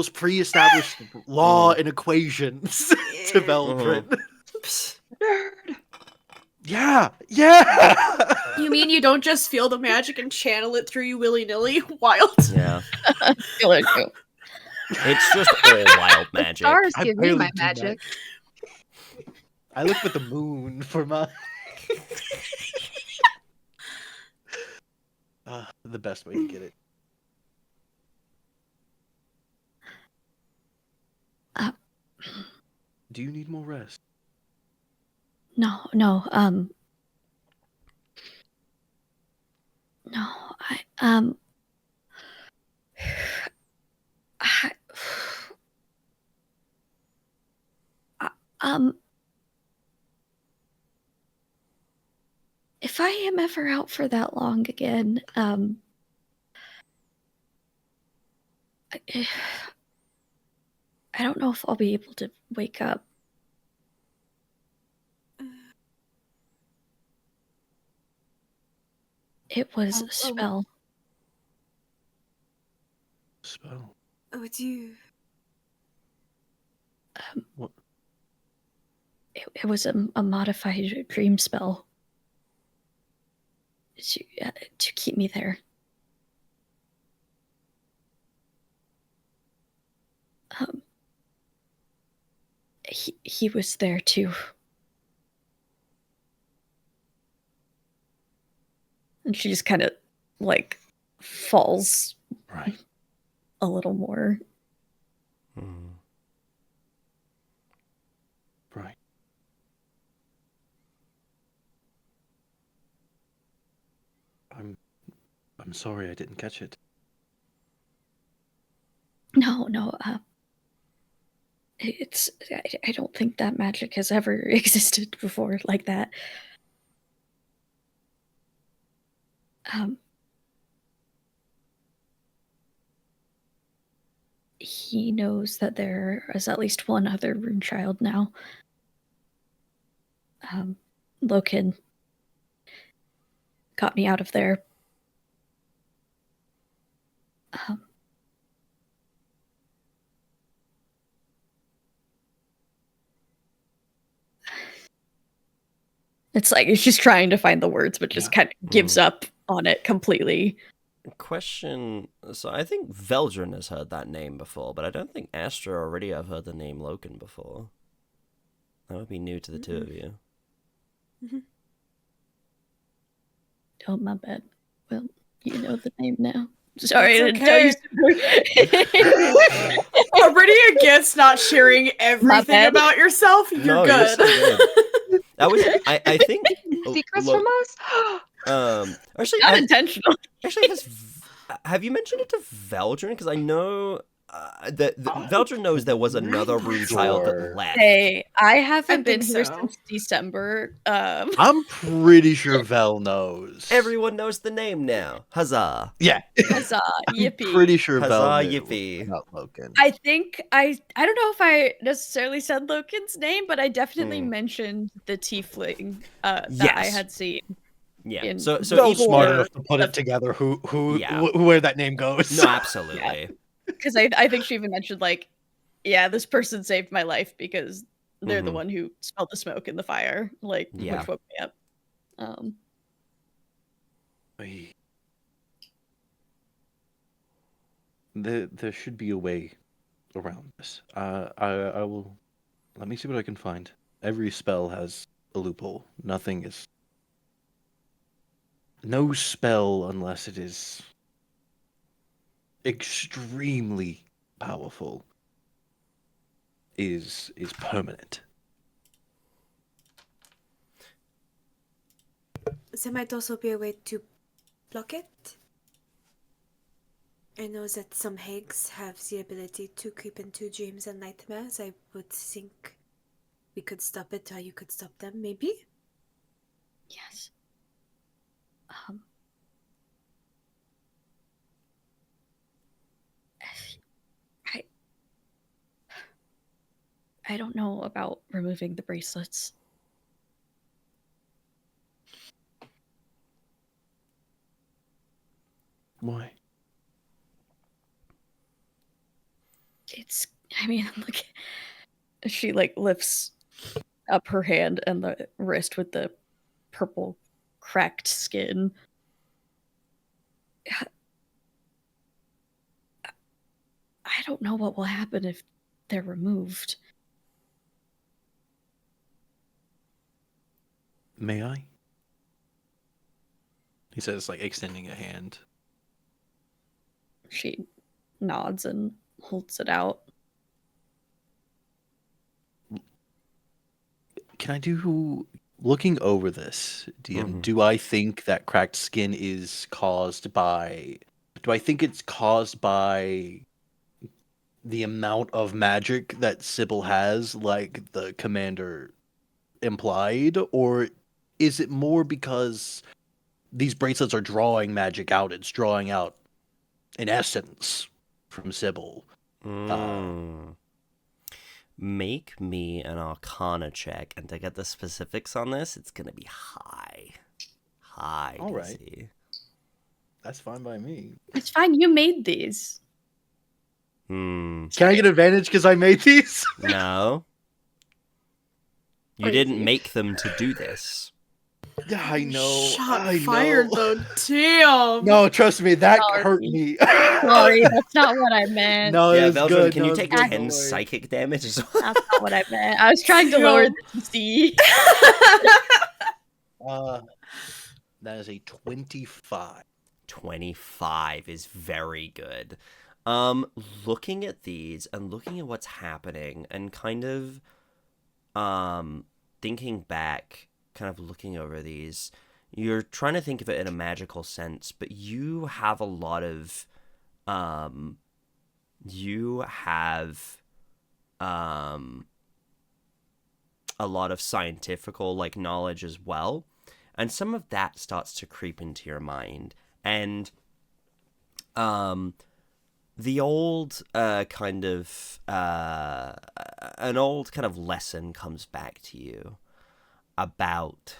pre-established law and equations to Veldren. Nerd. Yeah. You mean you don't just feel the magic and channel it through you willy-nilly? Wild. Yeah. Feel it too. It's just all wild magic. Stars I give me my barely do magic. I look at the moon for my the best way to get it. Do you need more rest? No, I, if I am ever out for that long again, I don't know if I'll be able to wake up. It was a spell. Spell. Oh, do you? What? It was a modified dream spell to keep me there. He was there too. And she just kind of like falls Right. a little more. Right. I'm sorry I didn't catch it. No, I don't think that magic has ever existed before like that. He knows that there is at least one other rune child now. Loken got me out of there. It's like she's trying to find the words, but just kind of gives up on it completely. Question. So I think Veldren has heard that name before, but I don't think Astra or Aridia have heard the name Loken before. That would be new to the two of you. Oh, my bad. Well, you know the name now. Sorry, I That's didn't tell you. Aridia gets not sharing everything bad. about yourself. You're No, you're good. so good. That was. I think. Secrets from us? Actually, Not intentional. Actually, have you mentioned it to Veldren? Because I know that Veldren knows there was another rune child that left. Hey, I haven't been think here so. since December. I'm pretty sure Vel knows. Everyone knows the name now. Huzzah! Yeah. Huzzah, yippee. Pretty sure Huzzah, Vel knew yippee. about Loken. I think I don't know if I necessarily said Loken's name, but I definitely mentioned the tiefling that I Yes. had seen. Yeah. So Vel's even smart the- enough to put it together. Yeah. Where that name goes. No, absolutely. Because I think she even mentioned like, yeah, this person saved my life because they're the one who smelled the smoke in the fire, like Yeah. which woke me up. There should be a way around this. I will. Let me see what I can find. Every spell has a loophole. Nothing is. No spell, unless it is extremely powerful, is permanent. There might also be a way to block it. I know that some hags have the ability to creep into dreams and nightmares. I would think we could stop it, or you could stop them, maybe? Yes. I don't know about removing the bracelets. Why? I mean, look, she like lifts up her hand and the wrist with the purple cracked skin. I don't know what will happen if they're removed. May I? He says, like, extending a hand. She nods and holds it out. Can I do... Looking over this, DM, do I think that cracked skin is caused by... Do I think it's caused by the amount of magic that Sybil has, like the commander implied? Or is it more because these bracelets are drawing magic out? It's drawing out an essence from Sybil. Make me an Arcana check, and to get the specifics on this, it's gonna be high. All DC. right. That's fine by me. It's fine, you made these. Can I get advantage because I made these? No. You didn't make them to do this. Yeah, I know. Shot I fired know. though. Damn. No, trust me, that Sorry. hurt me. Sorry, that's not what I meant. No, Yeah, it's Veldren, good. can No, you it's take good, 10 don't worry. psychic damage as well? That's not what I meant. I was trying to lower Damn. the DC. That is a 25. 25 is very good. Looking at these and looking at what's happening and kind of thinking back, kind of looking over these, you're trying to think of it in a magical sense, but you have a lot of a lot of scientifical like knowledge as well, and some of that starts to creep into your mind, and the old kind of an old kind of lesson comes back to you about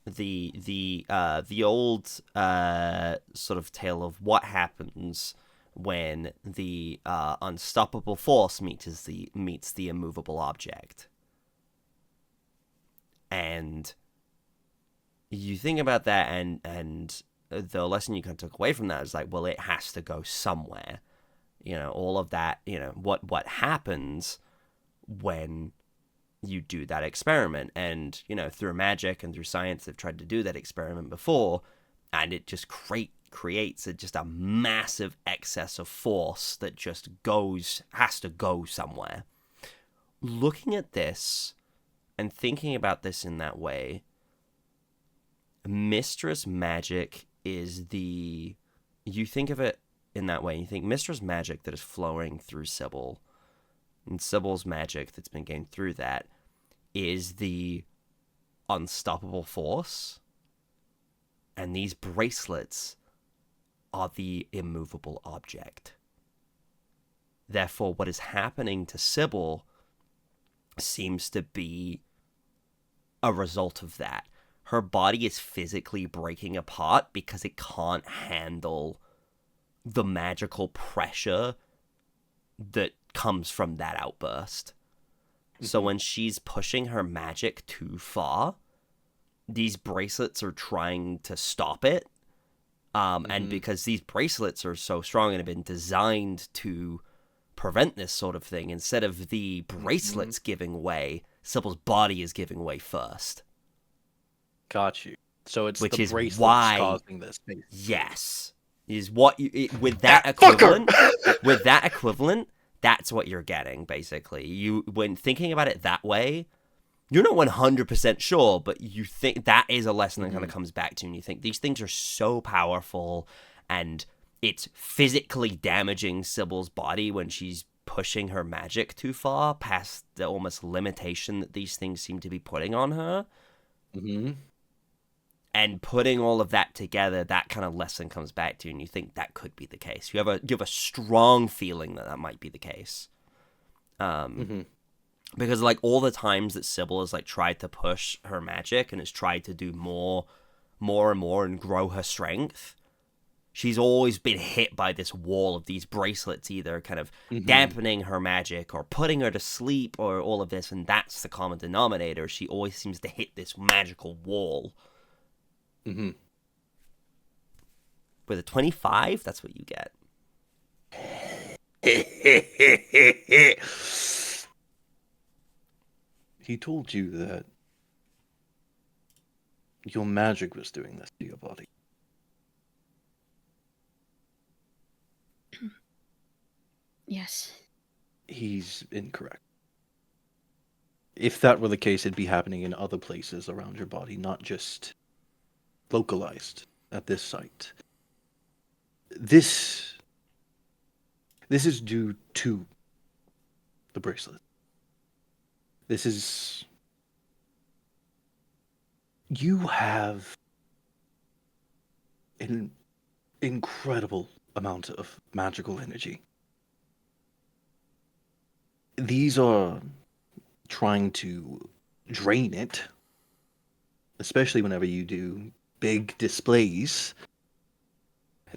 the old sort of tale of what happens when the unstoppable force meets the immovable object. And you think about that, and the lesson you kind of took away from that is like, well, it has to go somewhere. You know, all of that, you know, what happens when you do that experiment. And, you know, through magic and through science, they've tried to do that experiment before, and it just creates just a massive excess of force that just has to go somewhere. Looking at this and thinking about this in that way, Mistress Magic is you think of it in that way, you think Mistress Magic that is flowing through Sybil, and Sybil's magic that's been gained through that is the unstoppable force, and these bracelets are the immovable object. Therefore, what is happening to Sybil seems to be a result of that. Her body is physically breaking apart because it can't handle the magical pressure that comes from that outburst. Mm-hmm. So when she's pushing her magic too far, these bracelets are trying to stop it. And because these bracelets are so strong and have been designed to prevent this sort of thing, instead of the bracelets giving way, Sybil's body is giving way first. Got you. So it's which the is bracelets why, causing this. Yes, is what with that equivalent. With that equivalent, that's what you're getting basically. You, when thinking about it that way, you're not 100% sure, but you think that is a lesson that kind of comes back to you, and you think these things are so powerful, and it's physically damaging Sybil's body when she's pushing her magic too far past the almost limitation that these things seem to be putting on her. Mm-hmm. And putting all of that together, that kind of lesson comes back to you, and you think that could be the case. You have a strong feeling that might be the case. Because like all the times that Sybil has like tried to push her magic and has tried to do more and more and grow her strength, she's always been hit by this wall of these bracelets, either kind of dampening her magic or putting her to sleep or all of this, and that's the common denominator. She always seems to hit this magical wall. With a 25, that's what you get. He told you that your magic was doing this to your body. Yes. He's incorrect. If that were the case, it'd be happening in other places around your body, not just localized at this site. This is due to the bracelet. This is... You have an incredible amount of magical energy. These are trying to drain it, especially whenever you do big displays.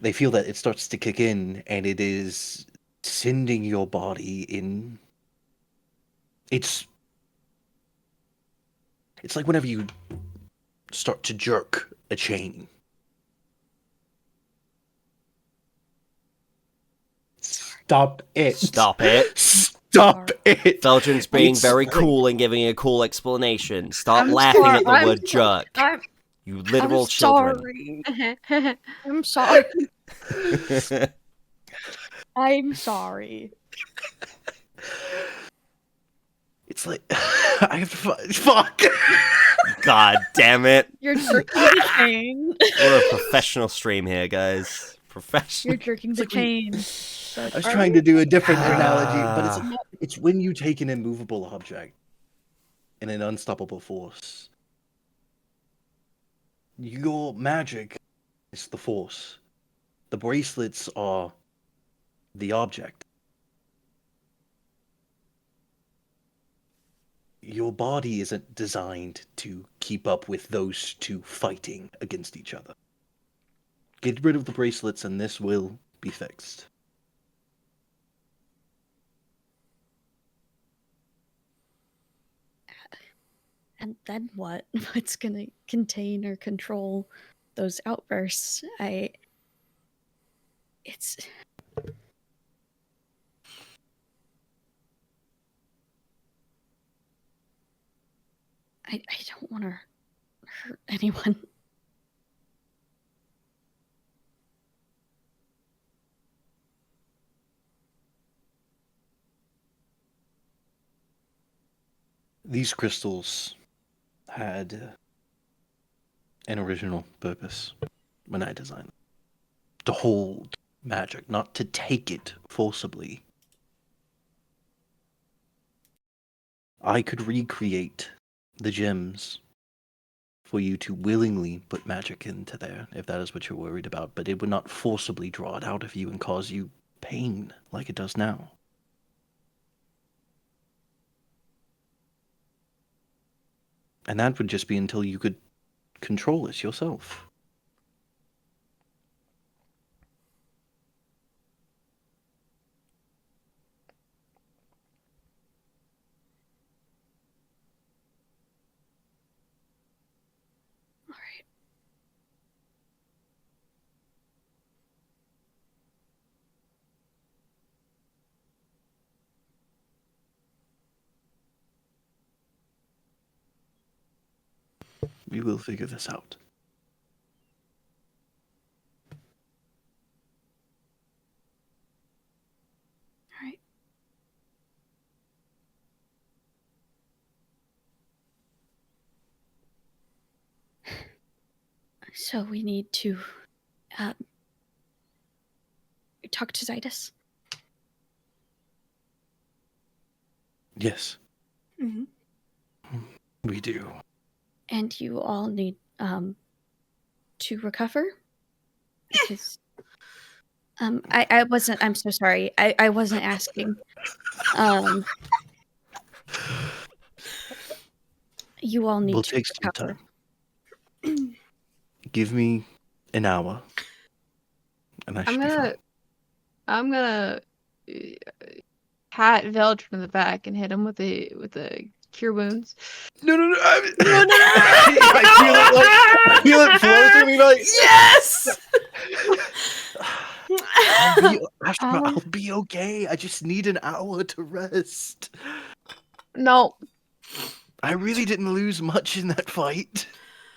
They feel that it starts to kick in, and it is sending your body in. It's It's like whenever you start to jerk a chain. Stop it. Stop it. Stop it. Veldren's being It's very like- cool and giving a cool explanation. Stop I'm laughing sorry, at the I'm word jerk. You literal I'm children. sorry. I'm sorry. I'm sorry. It's like I have to fuck. God damn it. You're jerking the chain. We're a professional stream here, guys. Professional. You're jerking the like we- chain. I was trying to do a different analogy, but Ah. it's when you take an immovable object and an unstoppable force. Your magic is the force. The bracelets are the object. Your body isn't designed to keep up with those two fighting against each other. Get rid of the bracelets and this will be fixed. And then what? What's gonna contain or control those outbursts? It's I don't want to hurt anyone. These crystals had an original purpose when I designed them. To hold magic, not to take it forcibly. I could recreate the gems for you to willingly put magic into there, if that is what you're worried about, but it would not forcibly draw it out of you and cause you pain like it does now. And that would just be until you could control it yourself. All right. We will figure this out. All right. So we need to talk to Zydus. Yes, Hmm. we do. And you all need to recover because I wasn't. I'm so sorry. I wasn't asking. You all need We'll to take some recover. time. Give me an hour. And I should be fine. I'm gonna pat Veldren in the back and hit him with the cure wounds. No. I feel it flow through me like Yes! Astra, I'll be okay. I just need an hour to rest. No, I really didn't lose much in that fight.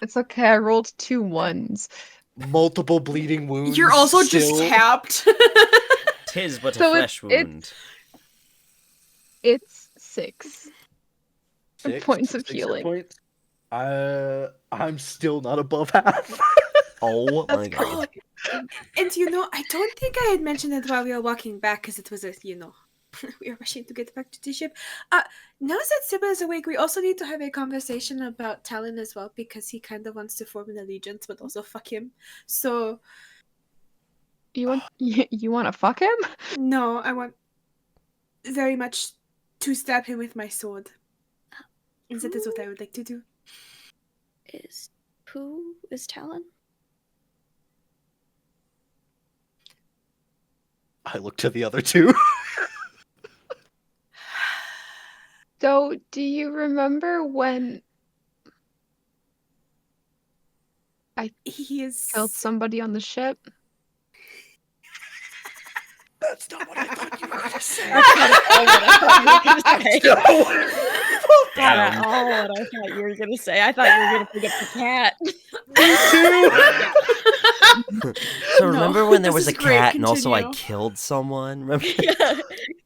it's okay. I rolled 2 1s. Multiple bleeding wounds. You're also just still. tapped. Tis but a So flesh wound. It's 6 Six- points of 6 hit healing. points. I'm still not above half. Oh my god. And I don't think I had mentioned it while we were walking back because it was we were rushing to get back to the ship. Now that Sybil is awake, we also need to have a conversation about Talon as well because he kind of wants to form an allegiance, but also fuck him. So You want to fuck him? no, I want very much to stab him with my sword. And that is what I would like to do. Who is Talon? I look to the other two. So, do you remember when He is killed somebody on the ship. That's not what I thought you were gonna say. That's not at all what I thought you were gonna say. Not at Damn. all what I thought you were gonna say. I thought you were gonna pick up the cat. So No, remember when there this was a is great, cat and also I continue. killed someone? Remember?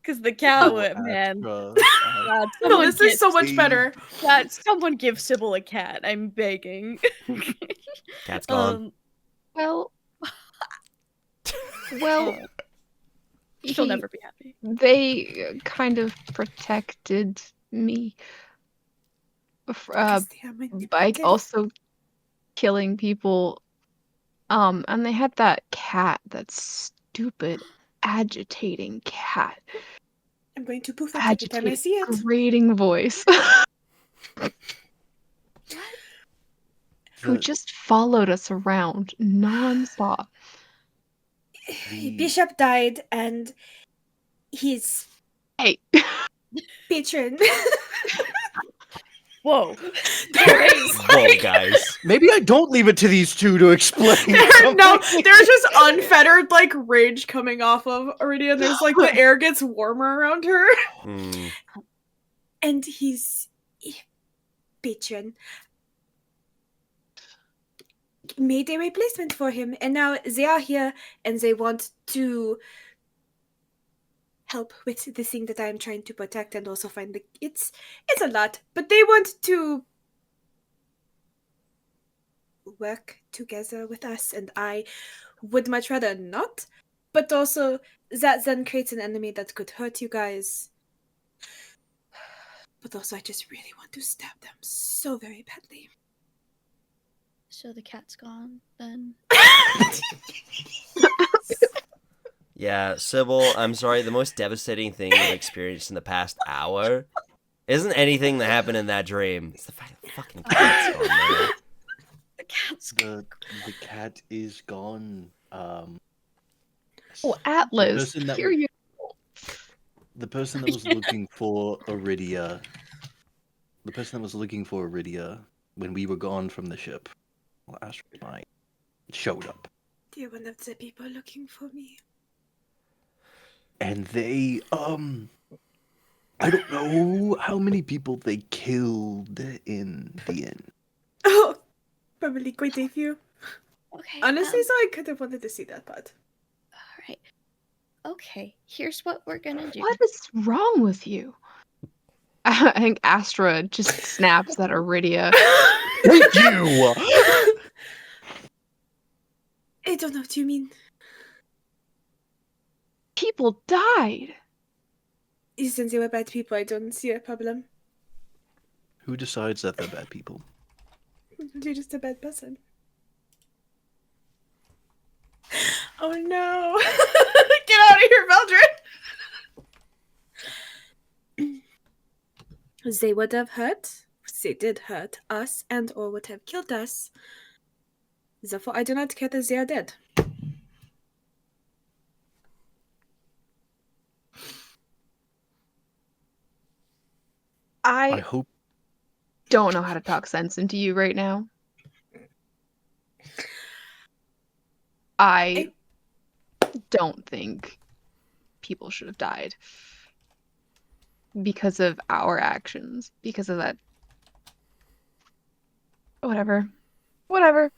Because the cat would, man. God, No, someone this is get- so much better. God, someone give Sybil a cat. I'm begging. Cat's gone. Well, She'll he- never be happy. they kind of protected me Because they are by manipulative. also killing people. And they had that cat, that stupid, agitating cat, I'm going to poof it every time I see it. grating voice, who The- just followed us around nonstop. Bishop died, and his Hey, patron. Whoa. Whoa, guys. Maybe I don't leave it to these two to explain. No, something. there's just unfettered like rage coming off of Aridia. There's like the air gets warmer around her. Hmm. And his patron made a replacement for him, and now they are here and they want to help with the thing that I am trying to protect and also find the it's a lot, but they want to work together with us, and I would much rather not, but also that then creates an enemy that could hurt you guys. But also I just really want to stab them so very badly. So the cat's gone then. Yeah, Sybil, I'm sorry, the most devastating thing you've experienced in the past hour isn't anything that happened in that dream. It's the fact that the fucking cat's gone, man. The cat's gone. The cat is gone. oh Atlas, person that here w- you. The person that was looking for Aridia. The person that was looking for Aridia when we were gone from the ship. Well, Astra and I showed up. They're one of the people looking for me. And they, I don't know how many people they killed in the end. Oh, probably quite a few. Okay. Honestly, so I could have wanted to see that part. All right. Okay, here's what we're gonna do. What is wrong with you? I think Astra just snaps at Aridia. Thank you! I don't know what you mean. People died. Since they were bad people, I don't see a problem. Who decides that they're bad people? You're just a bad person. Oh no! Get out of here, Veldren! They would have hurt. They did hurt us, and or would have killed us. Therefore, I do not care that they are dead. I I hope don't know how to talk sense into you right now. I don't think people should have died because of our actions, because of that. Whatever. Whatever.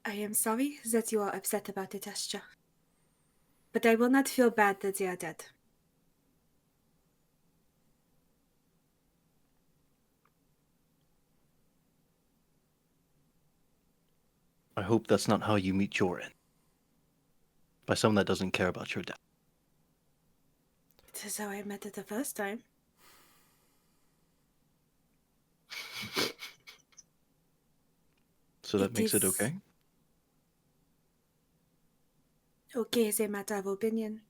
I am sorry that you are upset about it, Astra. But I will not feel bad that they are dead. I hope that's not how you meet your end. By someone that doesn't care about your death. It is how I met it the first time. So that It makes it is- okay? Okay is a matter of opinion.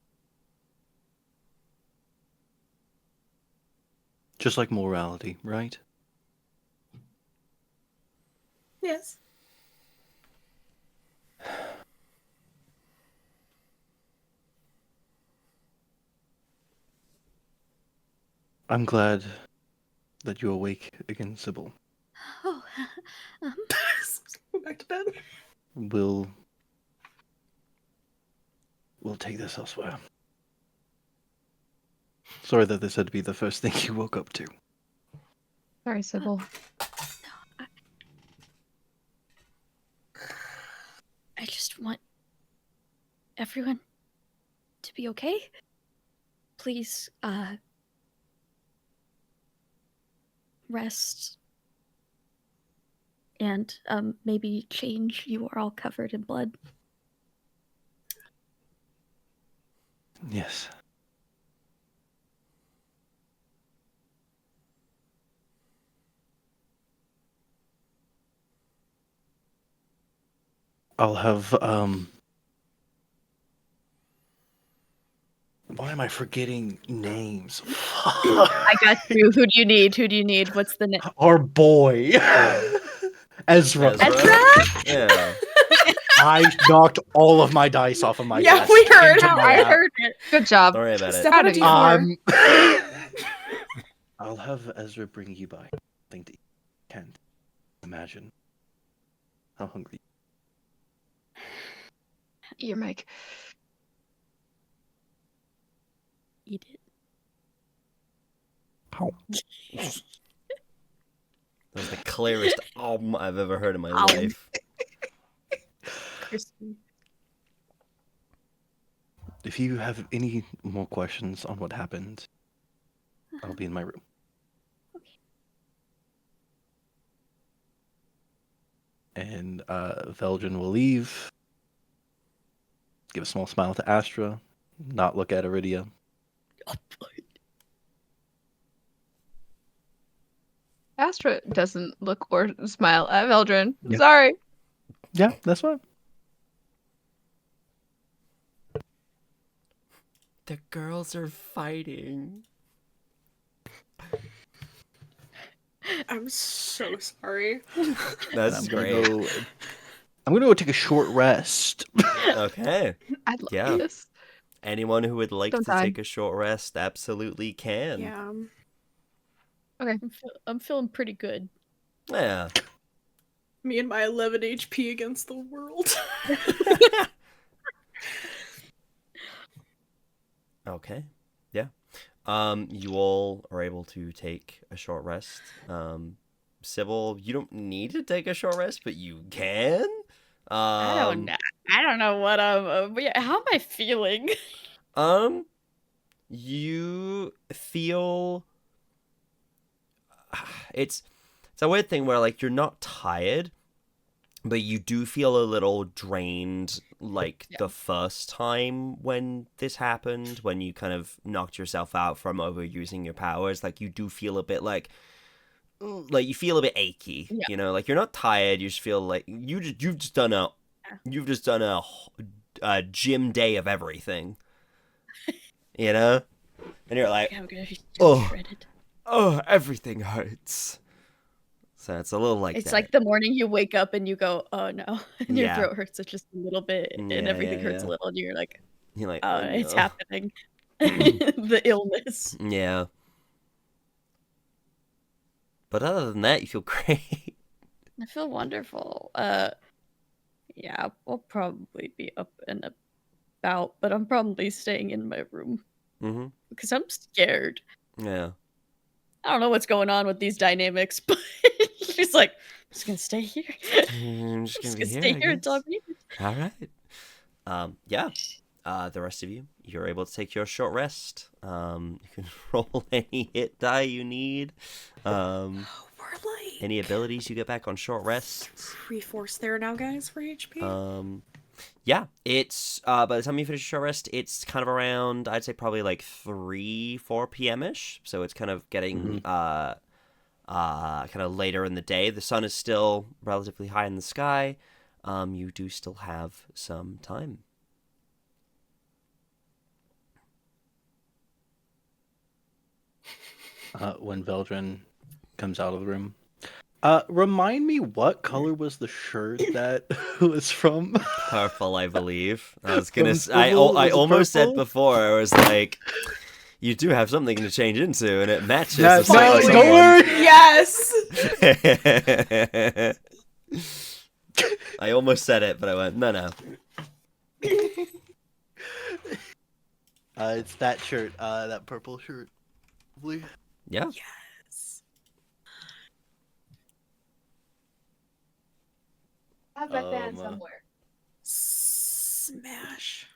Just like morality, right? Yes. I'm glad that you awake again, Sybil. Oh, Go back to bed. We'll take this elsewhere. Sorry that this had to be the first thing you woke up to. Sorry, Sybil. I just want everyone to be okay. Please, rest. And, maybe change. You are all covered in blood. Yes. I'll have, why am I forgetting names? I got you. Who do you need? Who do you need? What's the name? Our boy. Ezra. Ezra? Yeah. I knocked all of my dice off of my Yeah, desk we heard. into my I lap. heard it. Good job. Don't worry about it. Step Proud on a of you. D4. I'll have Ezra bring you by something that you can't imagine how hungry. Your mic. Eat it. How? That was the clearest I've ever heard in my Om. life. Crispy. If you have any more questions on what happened, I'll be in my room. And Veldren will leave. Give a small smile to Astra. Not look at Aridia. Astra doesn't look or smile at Veldren. Yeah. Sorry. Yeah, that's fine. The girls are fighting. I'm so sorry. That's I'm great. I'm gonna go take a short rest. Okay. I love Yeah. this. Anyone who would like Don't to die. take a short rest absolutely can. Yeah. Okay. I'm feeling pretty good. Yeah. Me and my 11 HP against the world. Okay. Yeah. You all are able to take a short rest. Sybil, you don't need to take a short rest, but you can. I don't know. I don't know what but yeah, how am I feeling? You feel it's a weird thing where like you're not tired, but you do feel a little drained like the first time when this happened, when you kind of knocked yourself out from overusing your powers. Like you do feel a bit like you feel a bit achy, Yeah. you know, like you're not tired, you just feel like you've just done a gym day of everything. You know? And you're like, I'm gonna be Oh. shredded. oh, everything hurts. So it's a little like It's that. like the morning you wake up and you go, oh no, and your Yeah. throat hurts just a little bit, and Yeah, everything yeah, hurts yeah. a little, and you're like, You're like, oh, oh, it's no. happening. The illness. Yeah. But other than that, you feel great. I feel wonderful. Yeah, I'll probably be up and about, but I'm probably staying in my room Mm-hmm. because I'm scared. Yeah. I don't know what's going on with these dynamics, but she's like, I'm just gonna stay here. I'm just gonna be here, stay I here until I'm guess. needed. All right. Yeah. The rest of you, you're able to take your short rest. You can roll any hit die you need. We're like Any abilities you get back on short rests. 3/4 there now, guys, for HP. Yeah, it's by the time you finish your short rest, it's kind of around, I'd say probably like 3-4 p.m. ish. So it's kind of getting kind of later in the day. The sun is still relatively high in the sky. You do still have some time. When Veldren comes out of the room, remind me what color was the shirt that was from? Purple, I believe. I was gonna. From Sybil, I was it almost said purple? before. I was like, you do have something to change into, and it matches. No, the size of don't worry. Yes. someone. I almost said it, but I went, no. It's that shirt, that purple shirt. Yeah. Yes. I have that band Um, somewhere. Smash.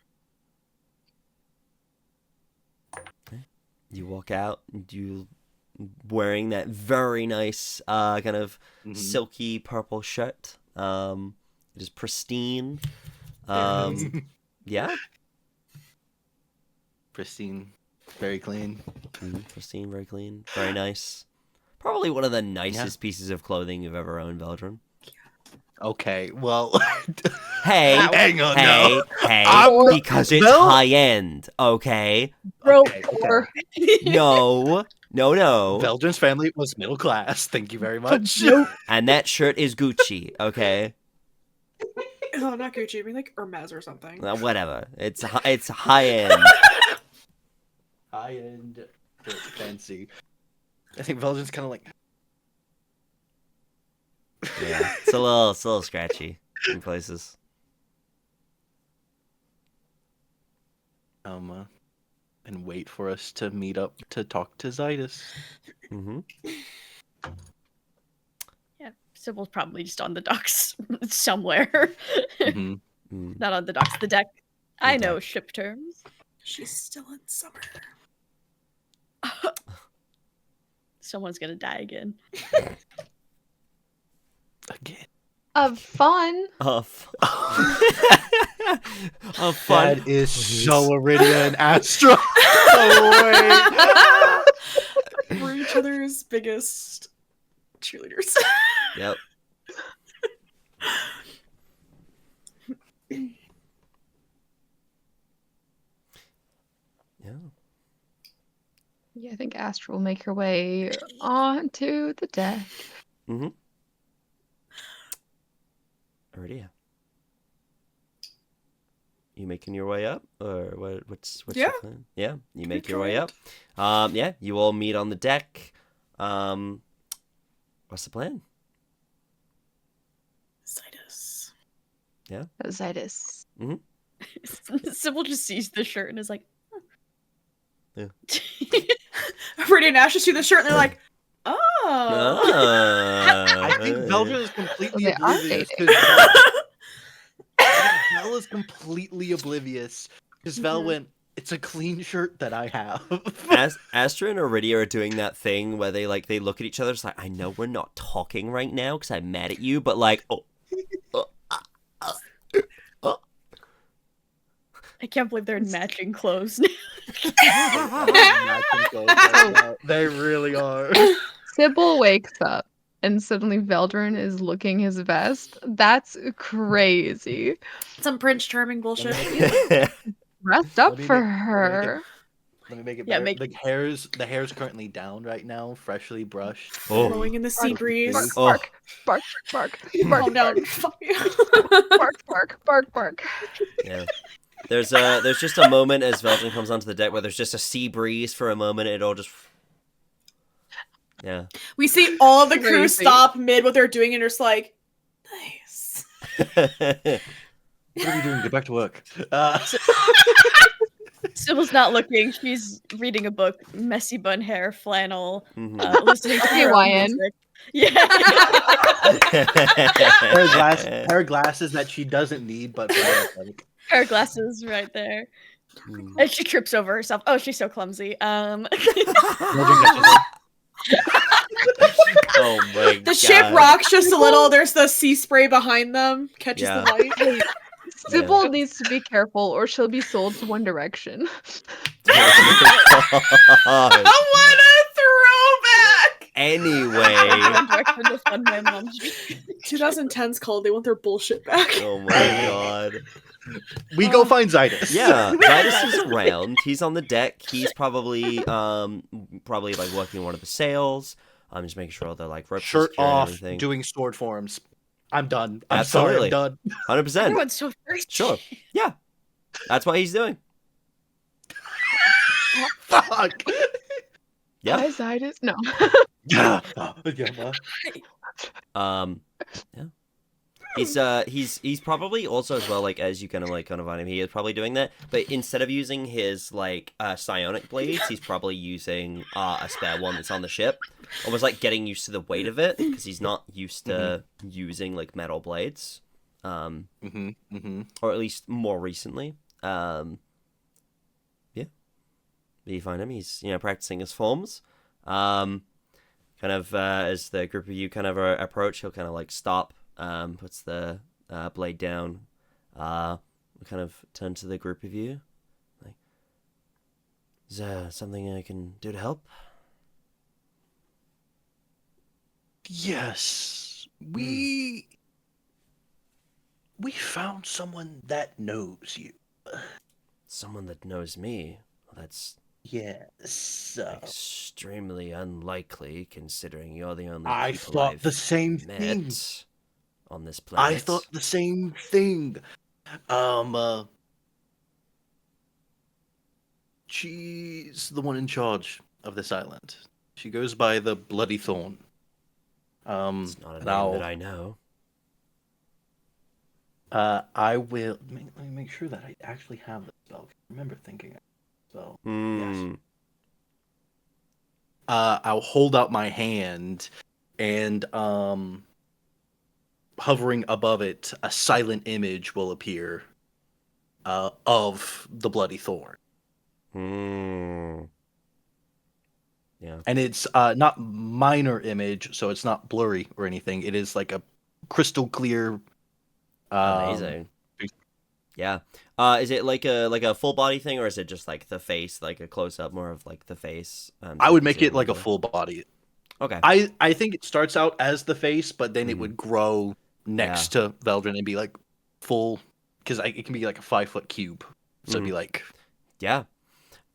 You walk out, you wearing that very nice, kind of silky purple shirt. It is pristine. Yeah. Pristine, very clean. Pristine, very clean, very nice. Probably one of the nicest pieces of clothing you've ever owned, Veldren. Okay, well, Hey, hang on now. hey, because it's high end, okay? Bro, Okay. No. Veldren's family was middle class. Thank you very much. And that shirt is Gucci, okay? Oh, not Gucci. I mean, like Hermes or something. Whatever. It's high end. High end, fancy. I think Veldren's kind of like. Yeah, it's a little scratchy in places. And wait for us to meet up to talk to Zydus. Yeah, Sybil's probably just on the docks somewhere. Not on the docks, the deck. I know ship terms. She's still in summer. Someone's gonna die again. Again. Of fun. Of fun. That is so Aridia and Astra. We're each other's biggest cheerleaders. Yep. Yeah. Yeah, I think Astra will make her way onto the deck. Aridia. You making your way up, or what's Yeah. your plan? Yeah, you make your way up. Yeah, you all meet on the deck. What's the plan? Zydus. Yeah. Zydus. Sybil just sees the shirt and is like, Yeah. Pretty and Ash just see the shirt and they're like, oh. I think Veldren is completely They are oblivious. dating. Vel is completely oblivious because Vel went, it's a clean shirt that I have. Astra and Aridia are doing that thing where they look at each other. It's like, I know we're not talking right now because I'm mad at you, but like, I can't believe they're in matching clothes. They really are. Sybil wakes up and suddenly Veldren is looking his best. That's crazy. Some Prince Charming bullshit. Dressed up Let me for make- her. Let me make it Yeah, better. The hair's currently down right now, freshly brushed. Blowing in the sea breeze. Bark, Bark, bark, bark, Oh bark, no, bark, fuck you. bark, bark, bark, bark. Yeah. There's just a moment as Veldren comes onto the deck where there's just a sea breeze for a moment. It all just. Yeah. We see all of the crew Crazy. stop mid what they're doing and just like, nice. What are we doing? Get back to work. Sybil's not looking. She's reading a book. Messy bun hair, flannel, Mhm. listening to her own Hawaiian. music. Yeah. Pair of glasses that she doesn't need, but Her glasses right there. And she trips over herself. Oh, she's so clumsy. Oh my god. The ship rocks just a little. There's the sea spray behind them. Catches Yeah. the light. Hey, Sybil needs to be careful or she'll be sold to One Direction. God. What a throwback! Anyway. One Direction to fund my mom's 2010's called. They want their bullshit back. Oh my god. we go find Zydus. Yeah, Zydus is around. He's on the deck. He's probably like working one of the sails. I'm just making sure all the like ropes are Shirt secure and off, everything. doing sword forms. I'm done. I'm sorry, Absolutely. I'm done. 100%. Everyone's so thirsty. Sure. Yeah. That's what he's doing. Fuck. Yeah. Hi, Zidus. No. Yeah. Yeah. He's probably also as well, like, as you kind of on him, he is probably doing that, but instead of using his like psionic blades, he's probably using a spare one that's on the ship, almost like getting used to the weight of it because he's not used to using like metal blades, or at least more recently. Yeah, you find him. He's practicing his forms. Kind of as the group of you kind of approach, he'll kind of like stop. Puts the blade down. We kind of turn to the group of you. Like, is there something I can do to help? Yes, we found someone that knows you. Someone that knows me? Well, that's Yes. extremely unlikely, considering you're the only I people thought I've the same met thing. on this planet. I thought the same thing. She's the one in charge of this island. She goes by the Bloody Thorn. It's not a and name that I know. I will. Let me make sure that I actually have the spell. I remember thinking of the spell. Yes. I'll hold out my hand, and hovering above it, a silent image will appear of the Bloody Thorn. Yeah. And it's not minor image, so it's not blurry or anything. It is like a crystal clear. Amazing. Yeah. Is it like a full body thing, or is it just like the face, like a close up, more of like the face? I would make it like a full body. Okay. I think it starts out as the face, but then it would grow next to Veldren and be like full, because it can be like a 5-foot cube. So it'd be like, yeah.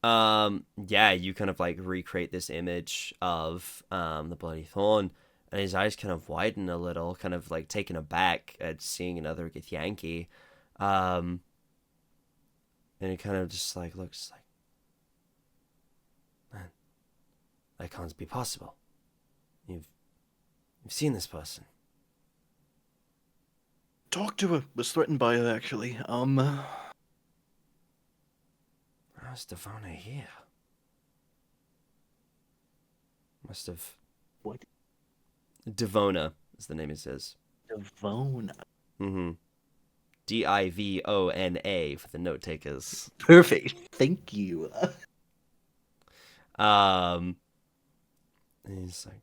Yeah, you kind of like recreate this image of the Bloody Thorn, and his eyes kind of widen a little, kind of like taken aback at seeing another Githyanki. And he kind of just like looks like, man, that can't be possible. You've seen this person. talked to her, was threatened by her actually. How's Devona here? Must have. What? Devona is the name it says. Devona. Divona for the note takers. Perfect. Thank you. And he's like,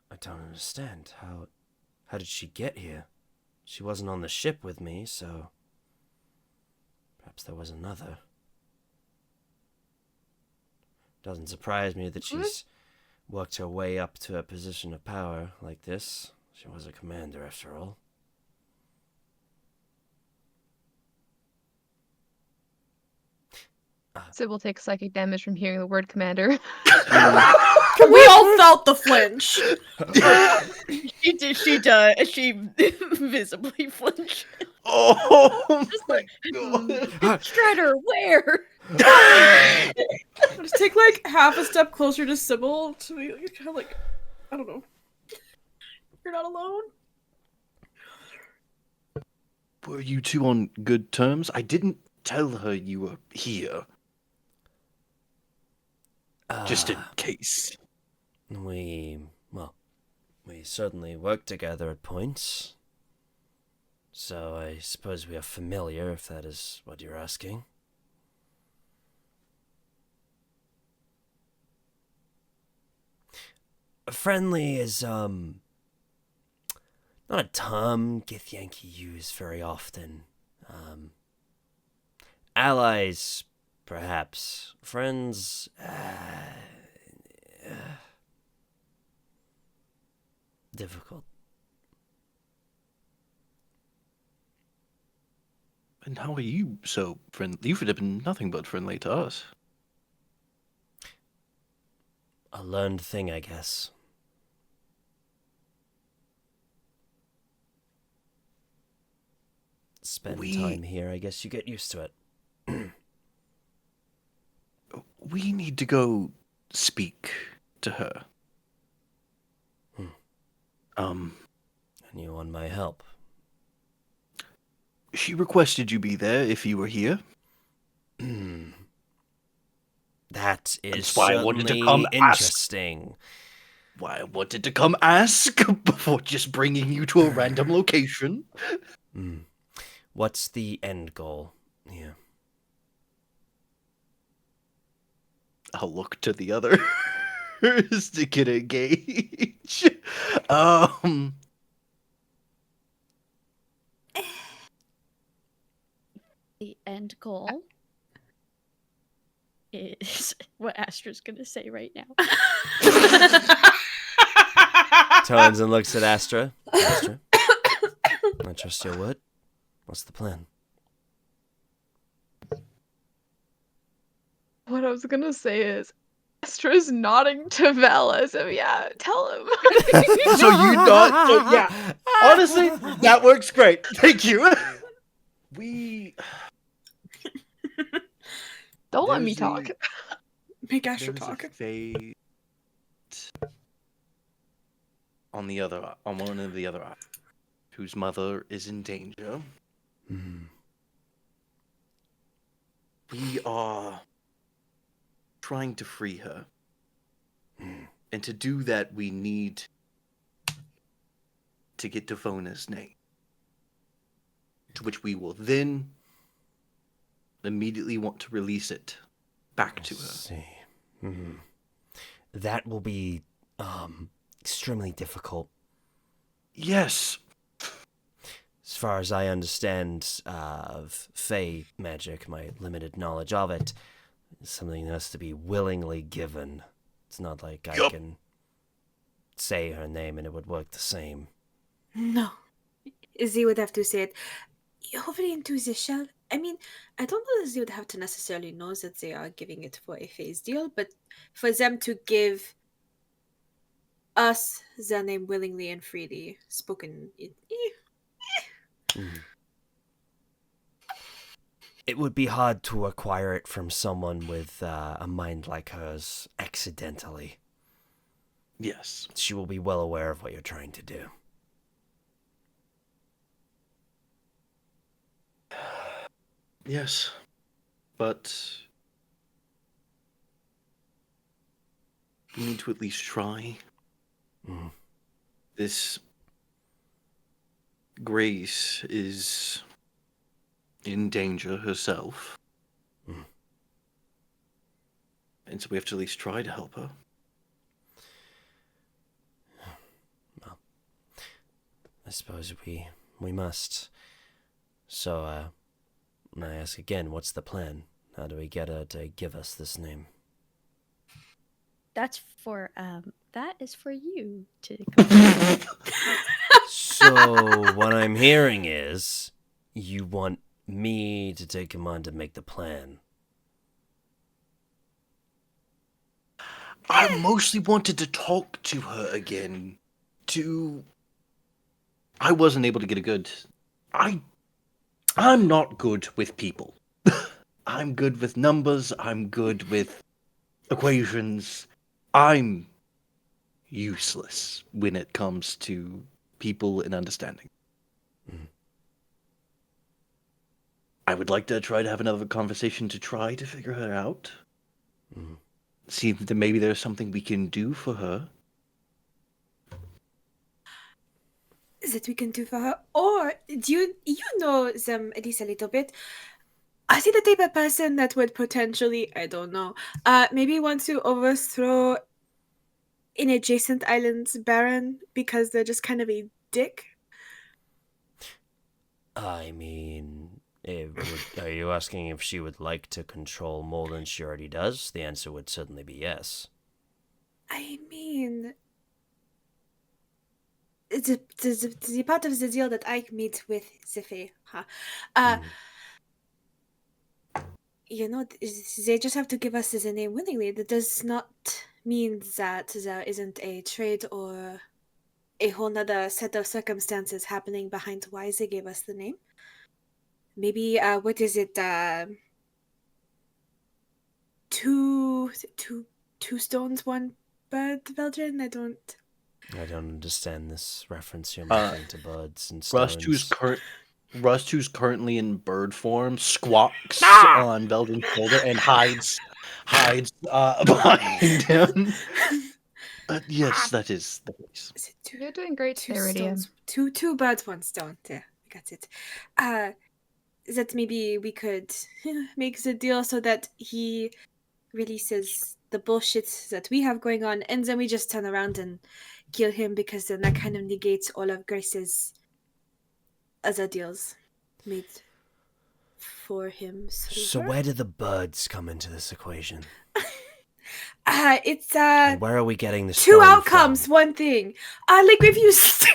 I don't understand. How did she get here? She wasn't on the ship with me, so perhaps there was another. Doesn't surprise me that she's worked her way up to a position of power like this. She was a commander, after all. Sybil takes psychic damage from hearing the word commander. We all felt the flinch. She does. She visibly flinched. Oh my god. Shredder, where? Just take like half a step closer to Sybil to be kind of like, I don't know. You're not alone. Were you two on good terms? I didn't tell her you were here. Just in case. We certainly work together at points. So I suppose we are familiar, if that is what you're asking. Friendly is, not a term Githyanki use very often. Allies, perhaps. Friends, difficult. And how are you so friendly? You would have been nothing but friendly to us. A learned thing, I guess. Spend time here, I guess you get used to it. We need to go speak to her. And you want my help? She requested you be there if you were here. That is That's why I wanted to certainly come ask. interesting. Why I wanted to come ask before just bringing you to a random location. What's the end goal here? I'll look to the other to get a gauge. The end goal is what Astra's gonna say right now. Turns and looks at Astra. Astra, I trust your word. What's the plan? What I was gonna say is, Astra's nodding to Vala, so yeah, tell him. So you thought, so yeah. Honestly, that works great. Thank you. Don't let me There's talk. Make Astra There's talk. a fate on one of the other islands, whose mother is in danger. We are trying to free her. And to do that, we need to get Devona's name. To which we will then immediately want to release it back to her. See. That will be extremely difficult. Yes. As far as I understand of Fey magic, my limited knowledge of it, is something that has to be willingly given. It's not like I can say her name and it would work the same. No. They would have to say it over into the shell. I mean, I don't know that they would have to necessarily know that they are giving it for a phase deal, but for them to give us their name willingly and freely spoken. It would be hard to acquire it from someone with a mind like hers accidentally. Yes. She will be well aware of what you're trying to do. Yes. But we need to at least try. This Grace is in danger herself. And so we have to at least try to help her. Well, I suppose we must. So, I ask again, what's the plan? How do we get her to give us this name? That is for you to come. So, what I'm hearing is, you want me to take command and make the plan. I mostly wanted to talk to her again. I wasn't able to get a good... I'm not good with people. I'm good with numbers. I'm good with equations. I'm useless when it comes to people and understanding. I would like to try to have another conversation to try to figure her out. See if maybe there's something we can do for her. That we can do for her, or do you know them at least a little bit? Are they the type of person that would potentially, I don't know, maybe want to overthrow an adjacent island's baron because they're just kind of a dick? I mean, are you asking if she would like to control more than she already does? The answer would certainly be yes. I mean, the part of the deal that I meet with Zife, you know, they just have to give us the name willingly. That does not mean that there isn't a trade or a whole nother set of circumstances happening behind why they gave us the name. Maybe, what is it, two stones, one bird, Veldren? I don't understand this reference you're Uh, making to birds and stones. Rust, who's currently in bird form, squawks Ah! on Veldren's shoulder and hides behind him. Yes, that is the case. Is it two? You're doing great, Two Aridia. stones, two birds, one stone. There, I got it. That maybe we could make the deal so that he releases the bullshit that we have going on, and then we just turn around and kill him, because then that kind of negates all of Grace's other deals made for him. So where do the birds come into this equation? It's And where are we getting the two stone outcomes, from? one thing. Like if you stab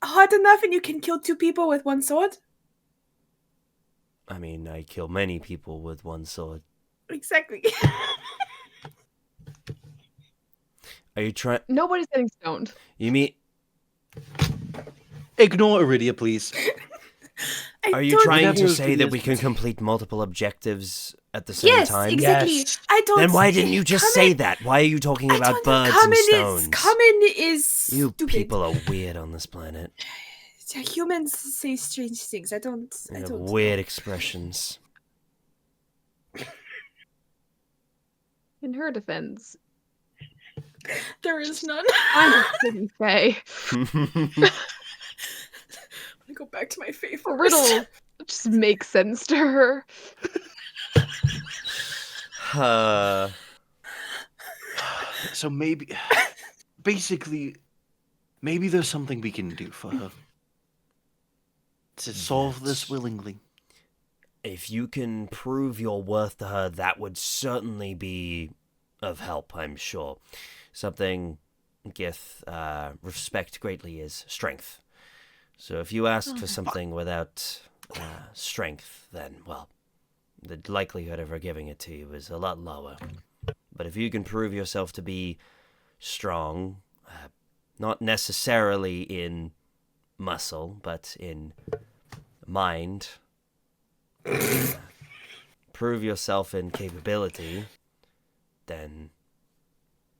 hard enough and you can kill two people with one sword. I mean, I kill many people with one sword. Exactly. Are you trying? Nobody's getting stoned. You mean? Ignore Aridia, please. Are you don't- trying Never to say that is- we can complete multiple objectives at the same Yes, time? exactly. Yes. I don't. Then why didn't you just say common- that? Why are you talking I about don't know. birds and stones? Common is You stupid. people are weird on this planet. Humans say strange things. I don't. You I have don't. weird expressions. In her defense, There is none. I'm a pretty Faye. I'm gonna go back to my faith. A riddle just makes sense to her. So maybe there's something we can do for her. To solve this willingly. If you can prove your worth to her, that would certainly be of help, I'm sure. Something Gith respect greatly is strength. So if you ask for something without strength, then, well, the likelihood of her giving it to you is a lot lower. But if you can prove yourself to be strong, not necessarily in muscle, but in mind, prove yourself in capability, then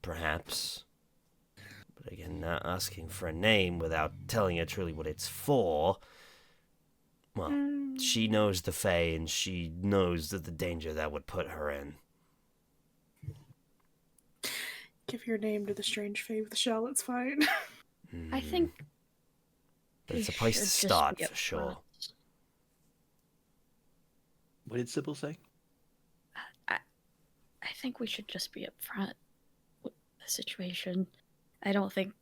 perhaps. But again, not asking for a name without telling her truly what it's for. Well, she knows the Fae, and she knows that the danger that would put her in. Give your name to the strange fae with the shell. It's fine. I think But it's a we place to should just start, be for sure. upfront. What did Sybil say? I think we should just be upfront with the situation. I don't think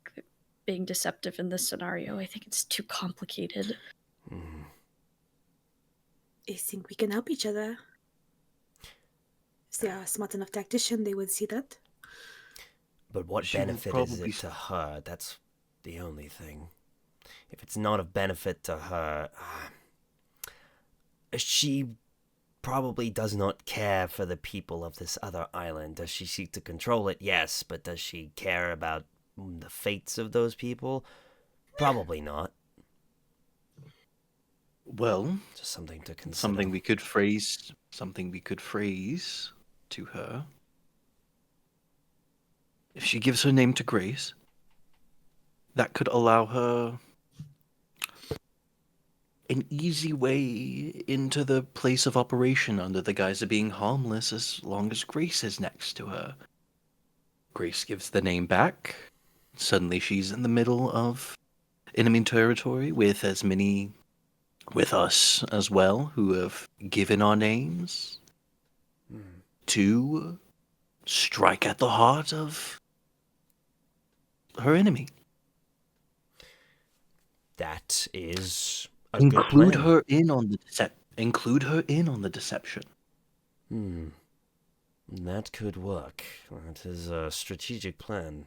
being deceptive in this scenario, I think it's too complicated. Mhm. I think we can help each other. If they are a smart enough tactician, they would see that. But what She will benefit is probably it to her? That's the only thing. If it's not of benefit to her, she probably does not care for the people of this other island. Does she seek to control it? Yes, but does she care about the fates of those people? Probably not. Well, Just something to consider. something we could phrase to her. If she gives her name to Grace, that could allow her an easy way into the place of operation under the guise of being harmless as long as Grace is next to her. Grace gives the name back. Suddenly she's in the middle of enemy territory with us as well, who have given our names to strike at the heart of her enemy. That is a Include good plan. her in on the deception. That could work. That is a strategic plan.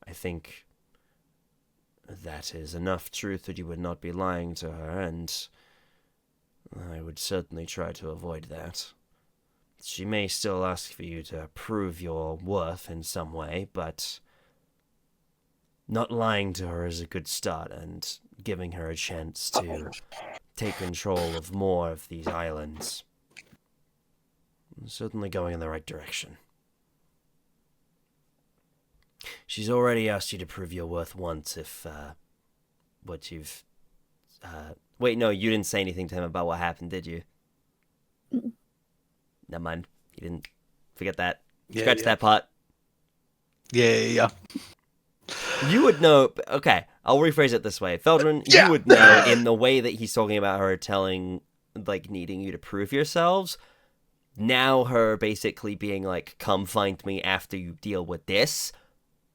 I think that is enough truth that you would not be lying to her, and I would certainly try to avoid that. She may still ask for you to prove your worth in some way, but not lying to her is a good start, and giving her a chance to take control of more of these islands. certainly going in the right direction. She's already asked you to prove your worth once if, what you've... wait, no, you didn't say anything to him about what happened, did you? Mm. Never mind. You didn't. Forget that. Yeah, Scratch yeah. that part. Yeah. You would know... Okay, I'll rephrase it this way. Veldren, Yeah. you would know in the way that he's talking about her telling, like, needing you to prove yourselves. Now her basically being like, come find me after you deal with this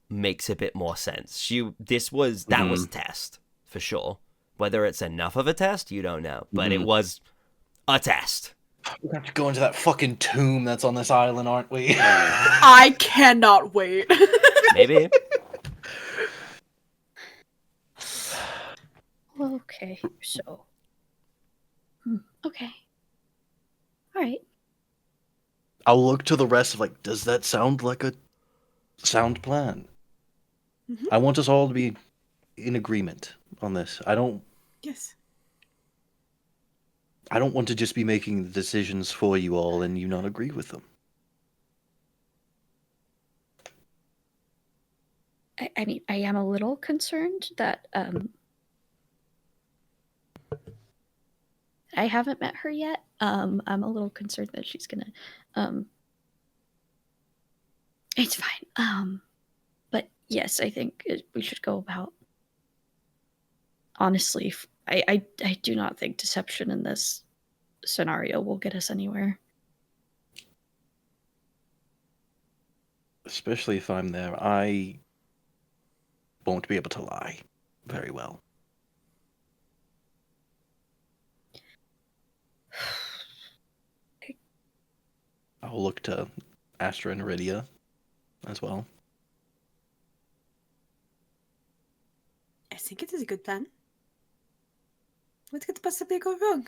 makes a bit more sense. That was a test, for sure. Whether it's enough of a test, you don't know. But it was a test. We're gonna have to go into that fucking tomb that's on this island, aren't we? I cannot wait. Maybe. Okay, so. Okay. Alright. I'll look to the rest of like, does that sound like a sound plan? Mhm. I want us all to be in agreement on this. I don't Yes. want to just be making the decisions for you all and you not agree with them. I mean, I am a little concerned that I haven't met her yet. I'm a little concerned that she's gonna it's fine. But yes, I think we should go about honestly, I do not think deception in this scenario will get us anywhere. Especially if I'm there, I won't be able to lie very well. I'll look to Astra and Aridia as well. I think it is a good plan. What could possibly go wrong?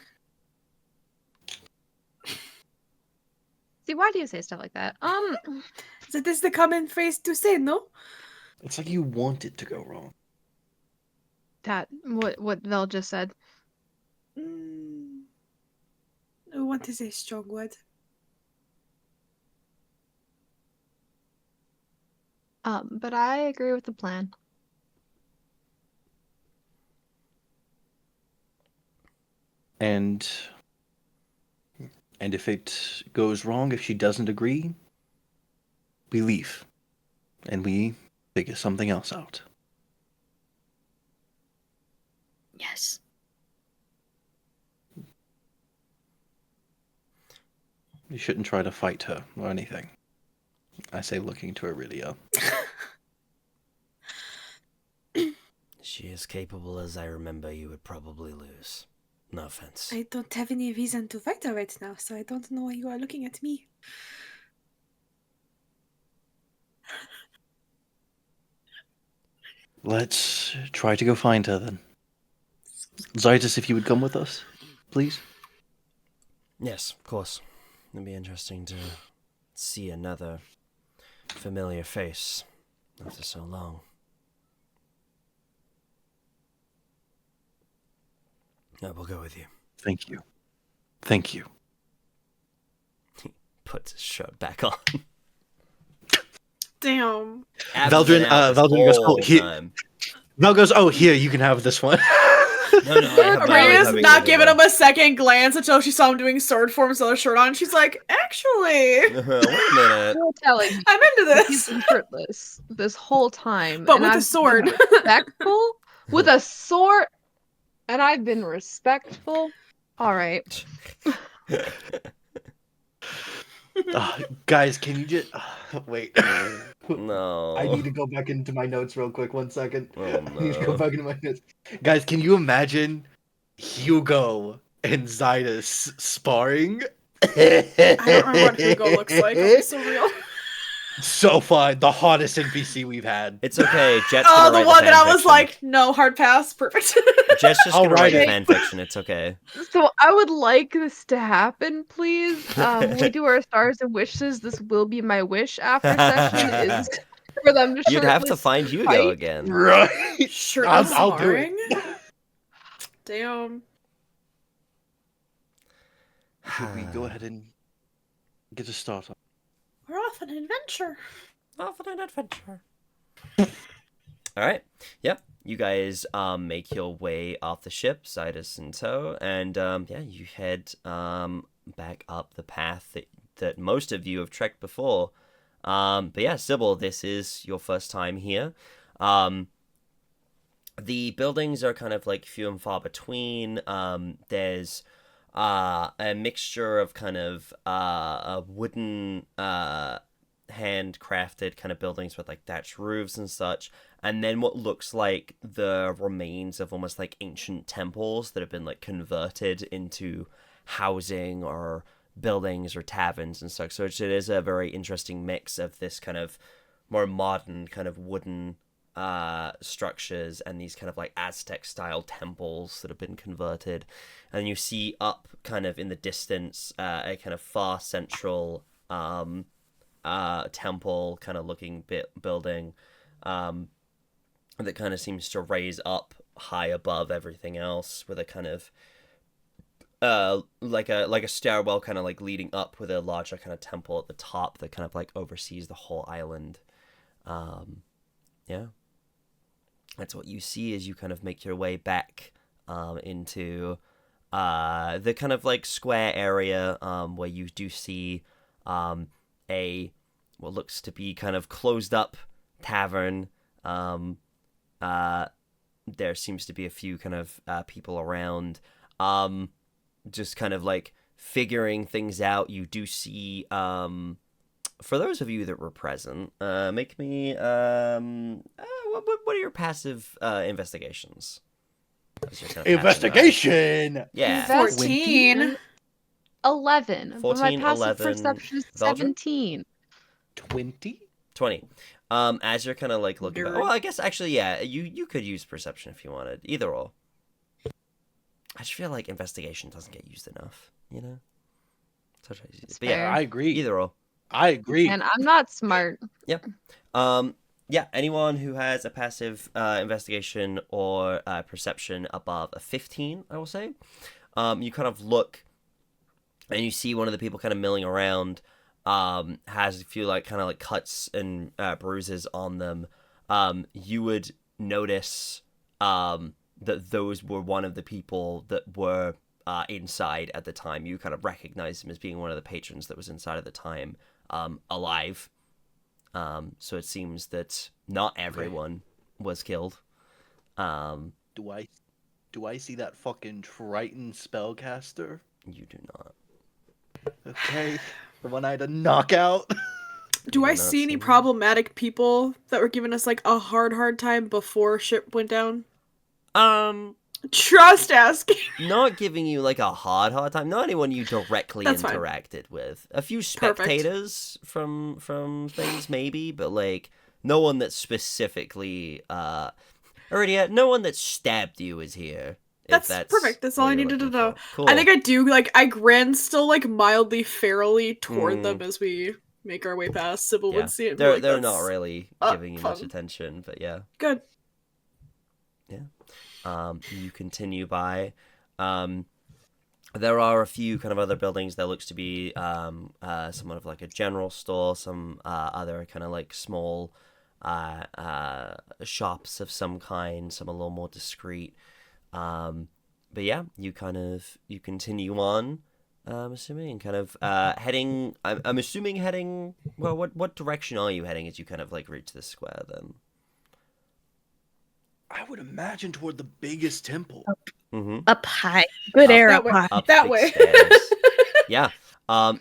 See, why do you say stuff like that? That is the common phrase to say, no? It's like you want it to go wrong. That what Vel just said. Want is a strong word. But I agree with the plan. And if it goes wrong, if she doesn't agree, we leave. And we figure something else out. Yes. You shouldn't try to fight her or anything. I say looking to Aridia. She is capable as I remember you would probably lose. No offense. I don't have any reason to fight her right now, so I don't know why you are looking at me. Let's try to go find her then. Zytus, if you would come with us, please. Yes, of course. It'd be interesting to see another familiar face after so long. I will go with you. Thank you. Thank you. Puts his shirt back on. Damn. Veldren goes, oh, here. Vel goes, oh, here, you can have this one. No, I have my Maria's own not having giving it. him a second glance until she saw him doing sword forms with a shirt on. She's like, actually, Wait a minute. You're telling me I'm into he's this. been shirtless this whole time, But and with a I've sword. been respectful with a sword, and I've been respectful. All right. Guys, can you just wait? No. I need to go back into my notes real quick. 1 second. Oh, I need to go no. back into my notes. Guys, can you imagine Hugo and Zytus sparring? I don't remember what Hugo looks like. I'll be so real. So fun. The hottest NPC we've had. It's okay. Jet's Oh, gonna the write one that I fan was fiction. like, no, hard pass. Perfect. Jet's just I'll gonna write write it. fan fiction. It's okay. So I would like this to happen, please. We do our stars and wishes. This will be my wish after session is for them to You'd have to shirtless find Hugo fight. again. Right. Shirtless I'll do sparring? it. Damn. Should we go ahead and get a start on. We're off on an adventure. Off on an adventure. All right. Yep. You guys make your way off the ship, Sidus in tow, and yeah, you head back up the path that most of you have trekked before. But yeah, Sybil, this is your first time here. The buildings are kind of like few and far between. There's a mixture of kind of a wooden handcrafted kind of buildings with like thatched roofs and such, and then what looks like the remains of almost like ancient temples that have been like converted into housing or buildings or taverns and such. So it is a very interesting mix of this kind of more modern kind of wooden structures and these kind of like Aztec style temples that have been converted. And you see up kind of in the distance a kind of far central temple kind of looking building that kind of seems to raise up high above everything else with a kind of like a stairwell kind of like leading up with a larger kind of temple at the top that kind of like oversees the whole island. Yeah, that's what you see as you kind of make your way back into the kind of like square area where you do see a what looks to be kind of closed up tavern. There seems to be a few kind of people around just kind of like figuring things out. You do see for those of you that were present, make me what are your passive investigations? Kind of Investigation. Yeah. 14. 11. But 14, my passive 11. perception is Veldren? 17. 20. 20. As you're kind of like looking back, Weird. well, I guess actually, yeah, you could use perception if you wanted, either or. I just feel like investigation doesn't get used enough, you know. So It's but yeah, fair. I agree. either or. I agree. And I'm not smart. Yeah, anyone who has a passive investigation or perception above a 15, I will say, you kind of look and you see one of the people kind of milling around has a few like kind of like cuts and bruises on them. You would notice that those were one of the people that were inside at the time. You kind of recognize him as being one of the patrons that was inside at the time, alive. So it seems that not everyone was killed. Do I see that fucking Triton spellcaster? You do not. Okay. The one I had to knock out. Do You I do not see any see- problematic people that were giving us like a hard time before ship went down? Trust asking. Not giving you like a hard time. Not anyone you directly That's fine. interacted with. A few Perfect. spectators from things maybe, but like no one that specifically Aridia, no one that stabbed you is here. if That's perfect. That's all what I you're needed to looking know. for. Cool. I think I do, like, I grin still, like, mildly ferally toward Mm. them as we make our way past. Sybil yeah. would see it and be They're like, they're not "That's really uh, giving you much fun." attention, but yeah. Good. You continue by. There are a few kind of other buildings that looks to be somewhat of like a general store, some other kind of like small shops of some kind, some a little more discreet. But yeah, you continue on. I'm assuming kind of heading. I'm assuming heading. Well, what direction are you heading as you kind of like reach this square then? I would imagine toward the biggest temple. Mm-hmm. Up high. Good air that up way. high. Up That big way. stairs. Yeah.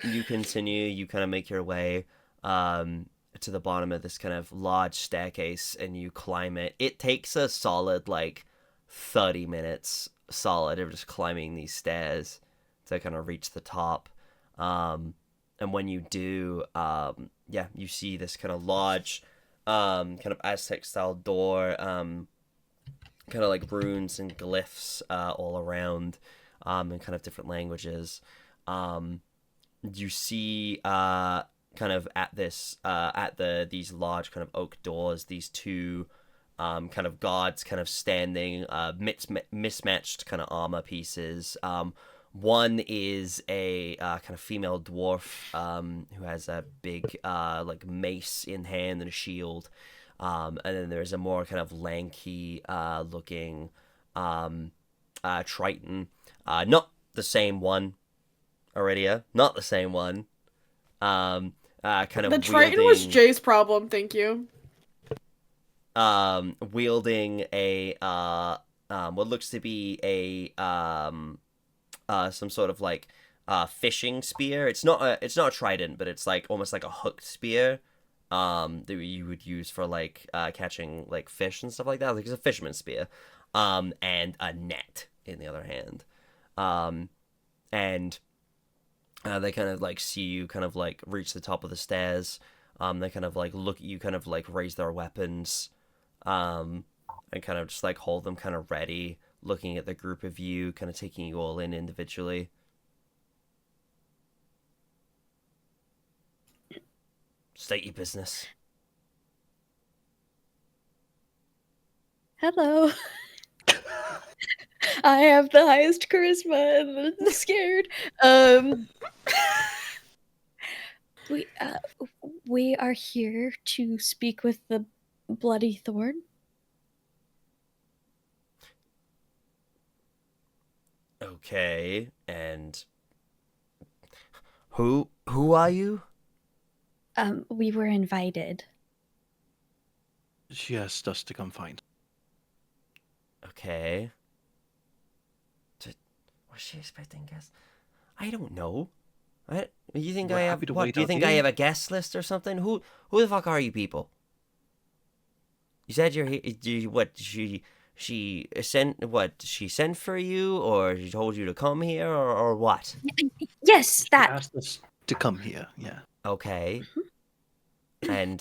You continue. You kind of make your way to the bottom of this kind of large staircase, and you climb it. It takes a solid like 30 minutes solid of just climbing these stairs to kind of reach the top. And when you do, yeah, you see this kind of large, kind of Aztec style door, kind of like runes and glyphs all around, in kind of different languages. You see kind of at this these large kind of oak doors, these two kind of guards kind of standing, mismatched kind of armor pieces. One is a kind of female dwarf who has a big like mace in hand and a shield. And then there's a more kind of lanky looking Triton. Not the same one, Aridia. Not the same one. Kind of The Triton was wielding, Jay's problem, thank you. wielding a what looks to be a some sort of like fishing spear. It's not a trident, but it's like almost like a hooked spear that you would use for like catching like fish and stuff like that. Like it's a fisherman's spear. And a net in the other hand. And they kind of like see you kind of like reach the top of the stairs. They kind of like look at you, kind of like raise their weapons, and kind of just like hold them kind of ready, looking at the group of you, kind of taking you all in individually. State your business. Hello. I have the highest charisma and I'm scared. We are here to speak with the Bloody Thorn. Okay, and who are you? We were invited. She asked us to come find. Okay. Was she expecting guests? I don't know. You think We're I have happy to what? wait Do you out think I here. have a guest list or something? Who the fuck are you people? You said you're here. What? She sent what? She sent for you, or she told you to come here, or what? Yes, She that. asked us to come here. Yeah. Okay. And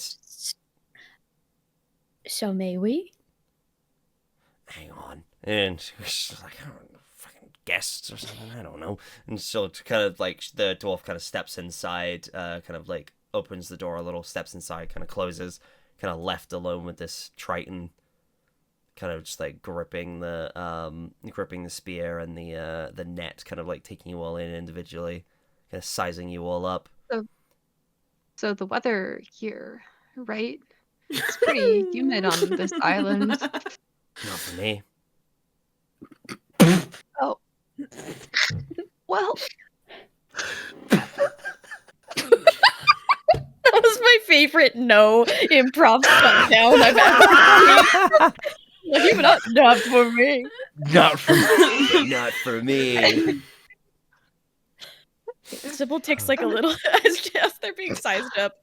So may we? hang on. And she's like, I don't know, fucking guests or something. I don't know. And so it's kind of like the dwarf kind of steps inside, kind of like opens the door a little, steps inside, kind of closes, kind of left alone with this Triton, kind of just like gripping the spear and the net, kind of like taking you all in individually, kind of sizing you all up. So the weather here, right? It's pretty humid on this island. Not for me. Oh. Well, That was my favorite no improv shutdown I've ever seen. Like, not for me. Not from. Not for me. Sybil takes like a little, as they're being sized up,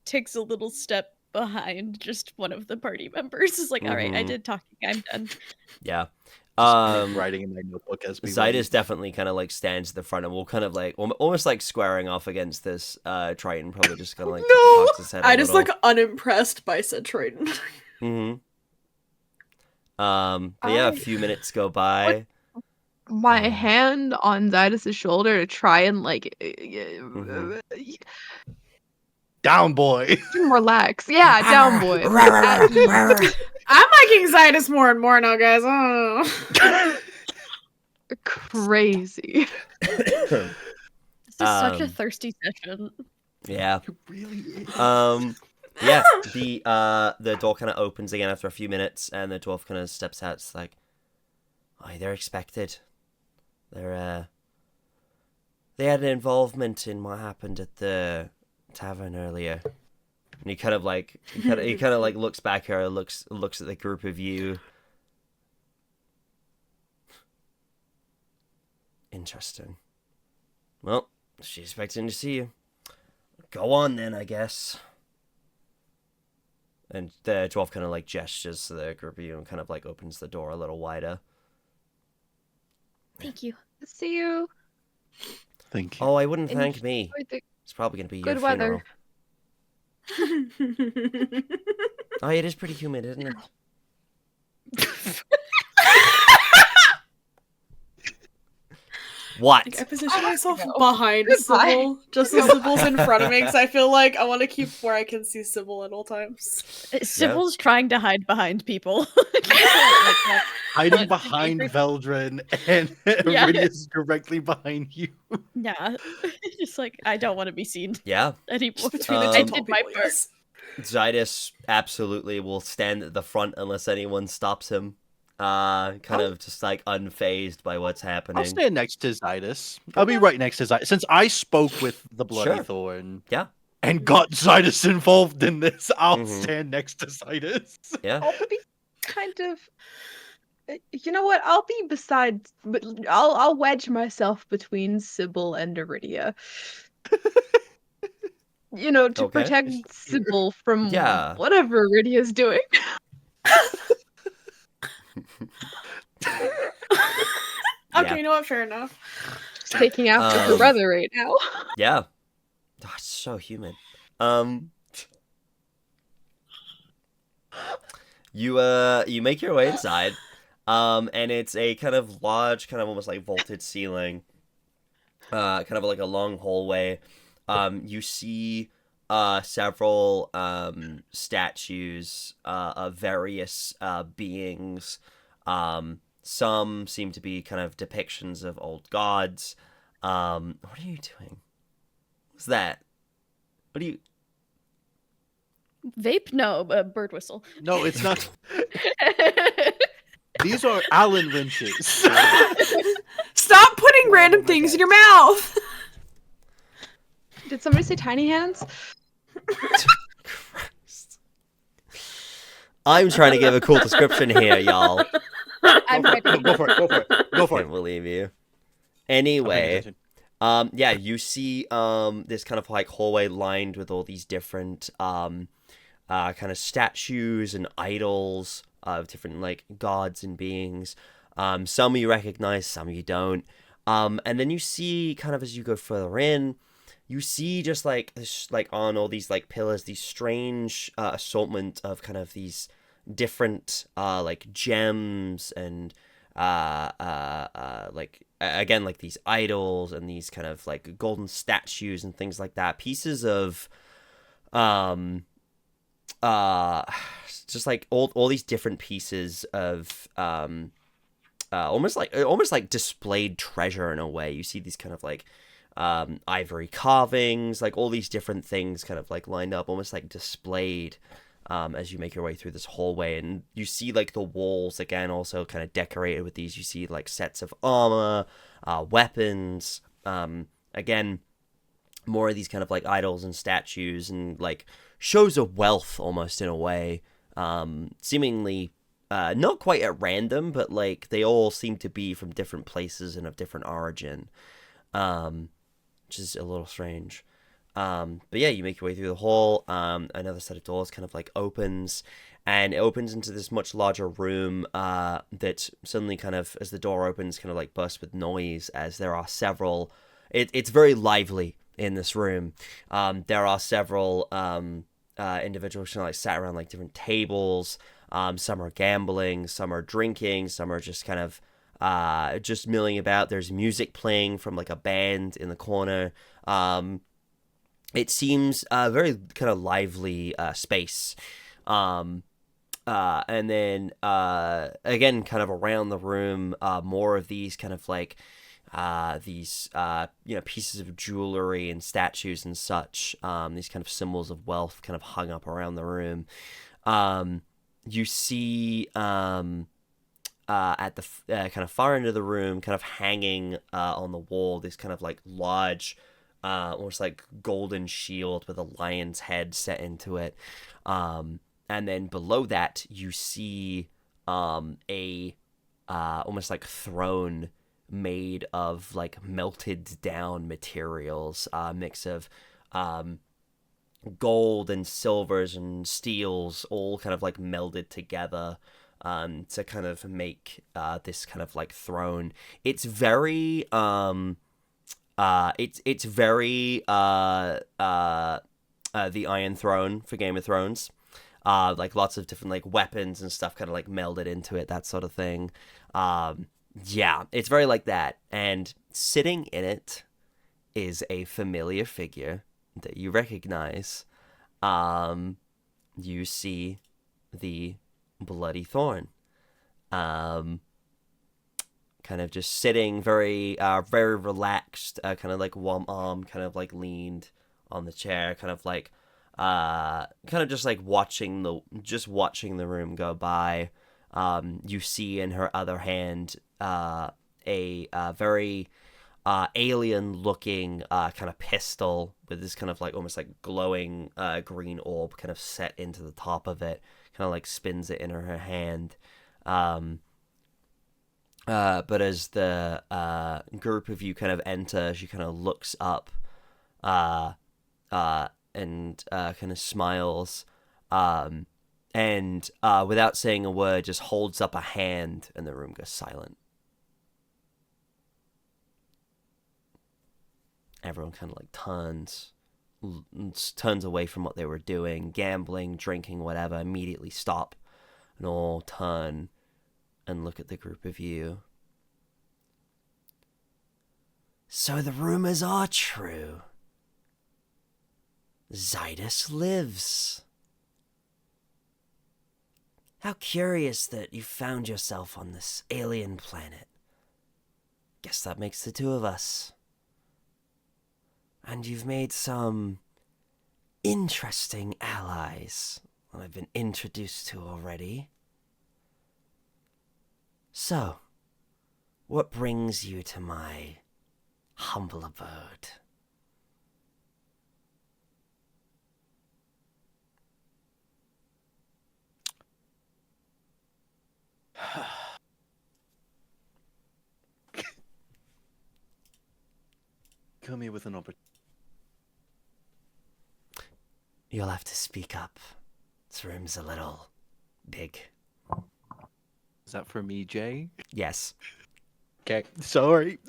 takes a little step behind just one of the party members. Is like, all right, I Mhm. did talking, I'm done. Yeah. Writing in my notebook as we wait. Zydus definitely kind of like stands at the front and will kind of like almost like squaring off against this Triton, probably just kind of like No! cocks his head a I just little. look unimpressed by said Triton. Mm-hmm. But yeah, a few minutes go by. my hand on Zydus' shoulder to try and like Down, boy. relax. Yeah, down boy. At ease. I'm liking Zydus more and more now, guys. I don't know. Crazy. This is such a Um, thirsty session. Yeah. It really is. Yeah. The door kind of opens again after a few minutes, and the dwarf kind of steps out. It's like, oh, they're expected. They had an involvement in what happened at the tavern earlier. And he kind of like looks back here, looks at the group of you. Interesting. Well, she's expecting to see you. Go on then, I guess. And the dwarf kind of like gestures to the group of you and kind of like opens the door a little wider. Thank you. See you. Thank you. Oh, I wouldn't And thank me. enjoy the It's probably gonna be good your weather. funeral. Oh, it is pretty humid, isn't it? What? Like, I position myself No. behind Goodbye. Sybil, just so Sybil's in front of me, because I feel like I want to keep where I can see Sybil at all times. Sybil's trying to hide behind people. Hiding behind Veldren, and Yeah. Aridia's directly behind you. Yeah. Just like, I don't want to be seen Yeah. anymore. Just between the Um, two I tall did my people, part. yes. Zydus absolutely will stand at the front unless anyone stops him. Kind of just like unfazed by what's happening. I'll stand next to Zydus. I'll be right next to Zydus. Since I spoke with the Bloody Sure. Thorn Yeah. and got Zydus involved in this, I'll Mhm. stand next to Zydus. Yeah. I'll be kind of. You know what? I'll be beside. But I'll wedge myself between Sybil and Aridia. You know, to Okay. protect Sybil from Yeah. whatever Aridia's doing. Okay, you know what? Fair enough. Taking after her Um, brother right now. Yeah. Oh, it's so human. You make your way inside. And it's a kind of large, kind of almost like vaulted ceiling. Kind of like a long hallway. You see several statues of various beings. Some seem to be kind of depictions of old gods. What are you doing? What's that? What do you... Vape? No, bird whistle. No, it's not. These are Allen wrenches. Stop putting random things in your mouth! Did somebody say tiny hands? Christ. I'm trying to give a cool description here, y'all. I'm ready. Go for it. Go for it. Go for it. Can't believe you. I'm paying Anyway, attention. yeah, you see this kind of like hallway lined with all these different kind of statues and idols of different like gods and beings. Some you recognize, some you don't. And then you see kind of as you go further in, you see just like this, like on all these like pillars, these strange assortment of kind of these different like gems and like again like these idols and these kind of like golden statues and things like that, pieces of just like all these different pieces of almost like displayed treasure in a way. You see these kind of like ivory carvings, like all these different things kind of like lined up, almost like displayed as you make your way through this hallway. And you see like the walls again also kind of decorated with these. You see like sets of armor, weapons, again more of these kind of like idols and statues and like shows of wealth almost in a way, seemingly not quite at random, but like they all seem to be from different places and of different origin, which is a little strange. But yeah, you make your way through the hall. Another set of doors kind of like opens, and it opens into this much larger room that suddenly kind of, as the door opens, kind of like bursts with noise as there are several... It's very lively in this room. There are several individuals kind of like sat around like different tables. Some are gambling, some are drinking, some are just kind of just milling about. There's music playing from like a band in the corner. It seems a very kind of lively space. And then again, kind of around the room, more of these kind of like these pieces of jewelry and statues and such. These kind of symbols of wealth kind of hung up around the room. You see at the kind of far end of the room, kind of hanging on the wall, this kind of like large, almost like golden shield with a lion's head set into it. And then below that, you see a almost like throne made of like melted down materials, mix of gold and silvers and steels, all kind of like melded together to kind of make this kind of like throne. It's very it's very the Iron Throne for Game of Thrones. Like lots of different like weapons and stuff kind of like melded into it, that sort of thing. Yeah, it's very like that. And sitting in it is a familiar figure that you recognize. You see the bloody thorn. Kind of just sitting very relaxed, kind of like one arm kind of like leaned on the chair, kind of like kind of just like watching the room go by. You see in her other hand a very alien looking kind of pistol with this kind of like almost like glowing green orb kind of set into the top of it, kind of like spins it in her hand. But as the group of you kind of enter, she kind of looks up and kind of smiles, and without saying a word, just holds up a hand, and the room goes silent. Everyone kind of like turns away from what they were doing, gambling, drinking, whatever, immediately stop and all turn and look at the group of you. So the rumors are true. Zydus lives. How curious that you found yourself on this alien planet. Guess that makes the two of us. And you've made some interesting allies that I've been introduced to already. So, what brings you to my humble abode? Come here with an opportunity. You'll have to speak up. This room's a little big. Is that for me, Jay? Yes. Okay, sorry.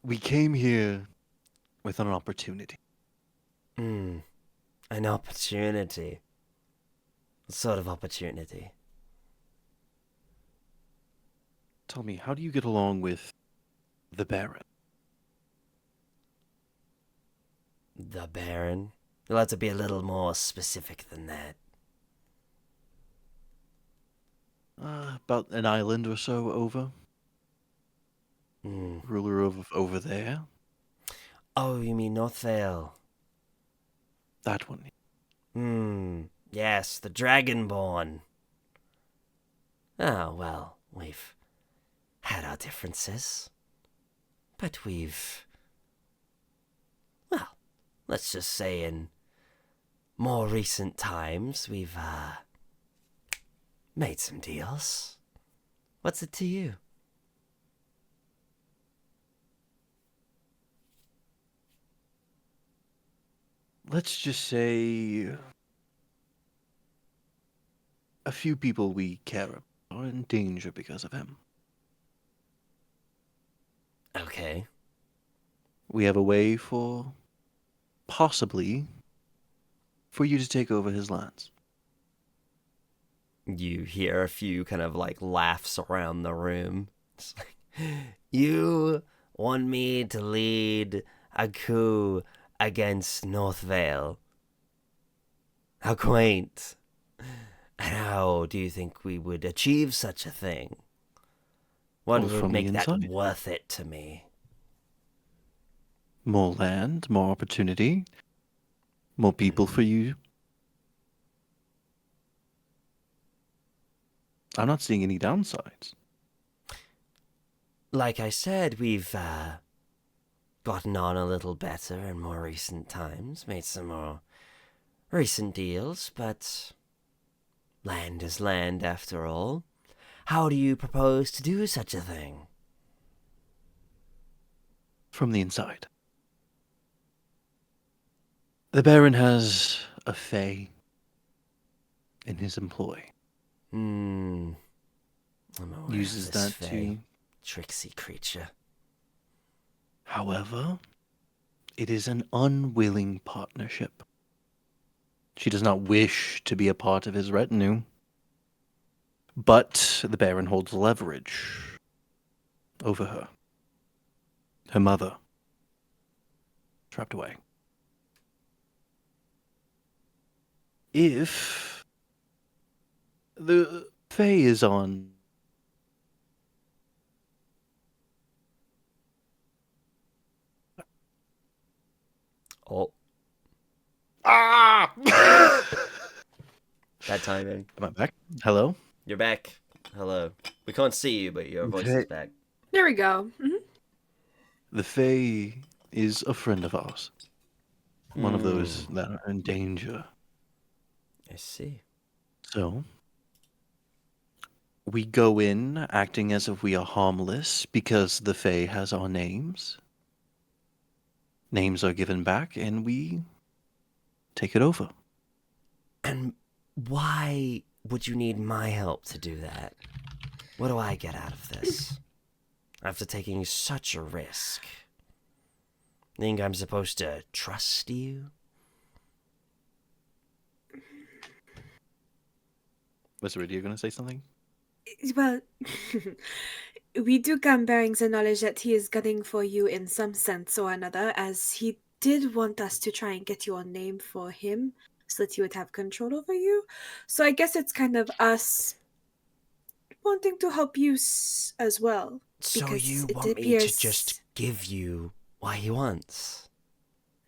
We came here with an opportunity. An opportunity. What sort of opportunity? Tell me, how do you get along with the Baron? The Baron? You'll have to be a little more specific than that. About an island or so over. Ruler of over there. Oh, you mean Northvale? That one. Yes, the Dragonborn. Oh, well, we've had our differences. But well, let's just say in more recent times, we've, made some deals. What's it to you? Let's just say a few people we care about are in danger because of him. Okay. We have a way possibly, for you to take over his lands. You hear a few kind of like laughs around the room. It's like, you want me to lead a coup against Northvale? How quaint. And how do you think we would achieve such a thing? What Well, would from the make that inside. worth it to me? More land, more opportunity, more people for you. I'm not seeing any downsides. Like I said, we've gotten on a little better in more recent times, made some more recent deals, but land is land after all. How do you propose to do such a thing? From the inside. The Baron has a Fae in his employ. I'm aware Uses of this that Fae. to... Tricksy creature. However, it is an unwilling partnership. She does not wish to be a part of his retinue. But the Baron holds leverage over her. Her mother. Trapped away. If the Fae is on Oh, Ah! bad timing. Am I back? Hello? You're back. Hello. We can't see you, but your voice is Okay. back. There we go. The Fae is a friend of ours. One of those Hmm, that are in danger. I see. So, we go in acting as if we are harmless because the Fae has our names. Names are given back, and we take it over. And why would you need my help to do that? What do I get out of this? After taking such a risk. Think I'm supposed to trust you? Was Aridia going to say something? Well, we do come bearing the knowledge that he is gunning for you in some sense or another, as he did want us to try and get your name for him so that he would have control over you. So I guess it's kind of us wanting to help you as well. So Because you it want me to appears- just give you what he wants?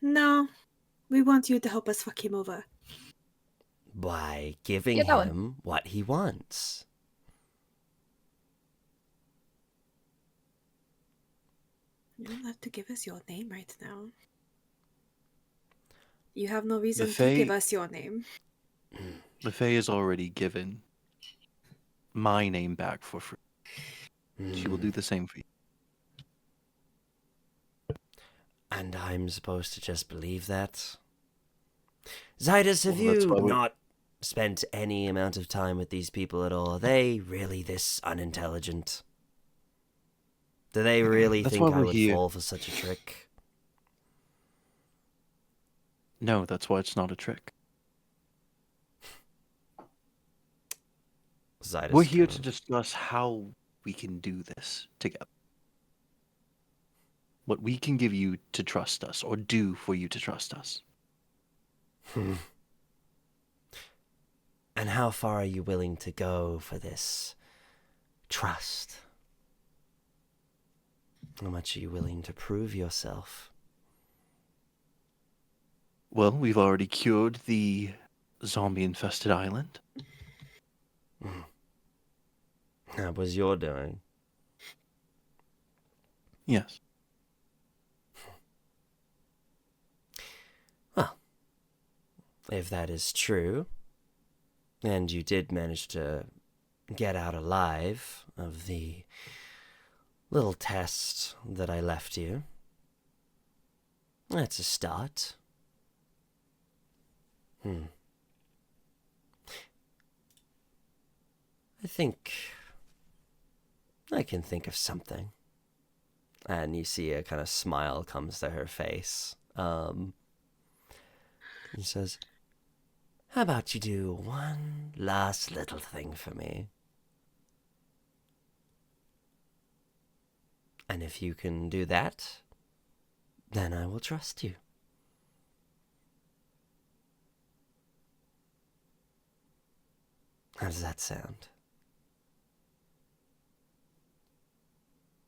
No, we want you to help us fuck him over. By giving Get that one. him what he wants. You don't have to give us your name right now. You have no reason to Fae- give us your name. The Fae has already given my name back for free. She will do the same for you. And I'm supposed to just believe that? Zydus, have Well, that's you why we- not spent any amount of time with these people at all? Are they really this unintelligent? Do they really That's think why I we're would here. fall for such a trick? No, that's why it's not a trick. Zydus We're here kind to of- discuss how we can do this together. What we can give you to trust us, or do for you to trust us. And how far are you willing to go for this trust? How much are you willing to prove yourself? Well, we've already cured the zombie-infested island. That was your doing. Yes. Well, if that is true, and you did manage to get out alive of the little test that I left you, that's a start. I think I can think of something. And you see a kind of smile comes to her face. He says, how about you do one last little thing for me? And if you can do that, then I will trust you. How does that sound?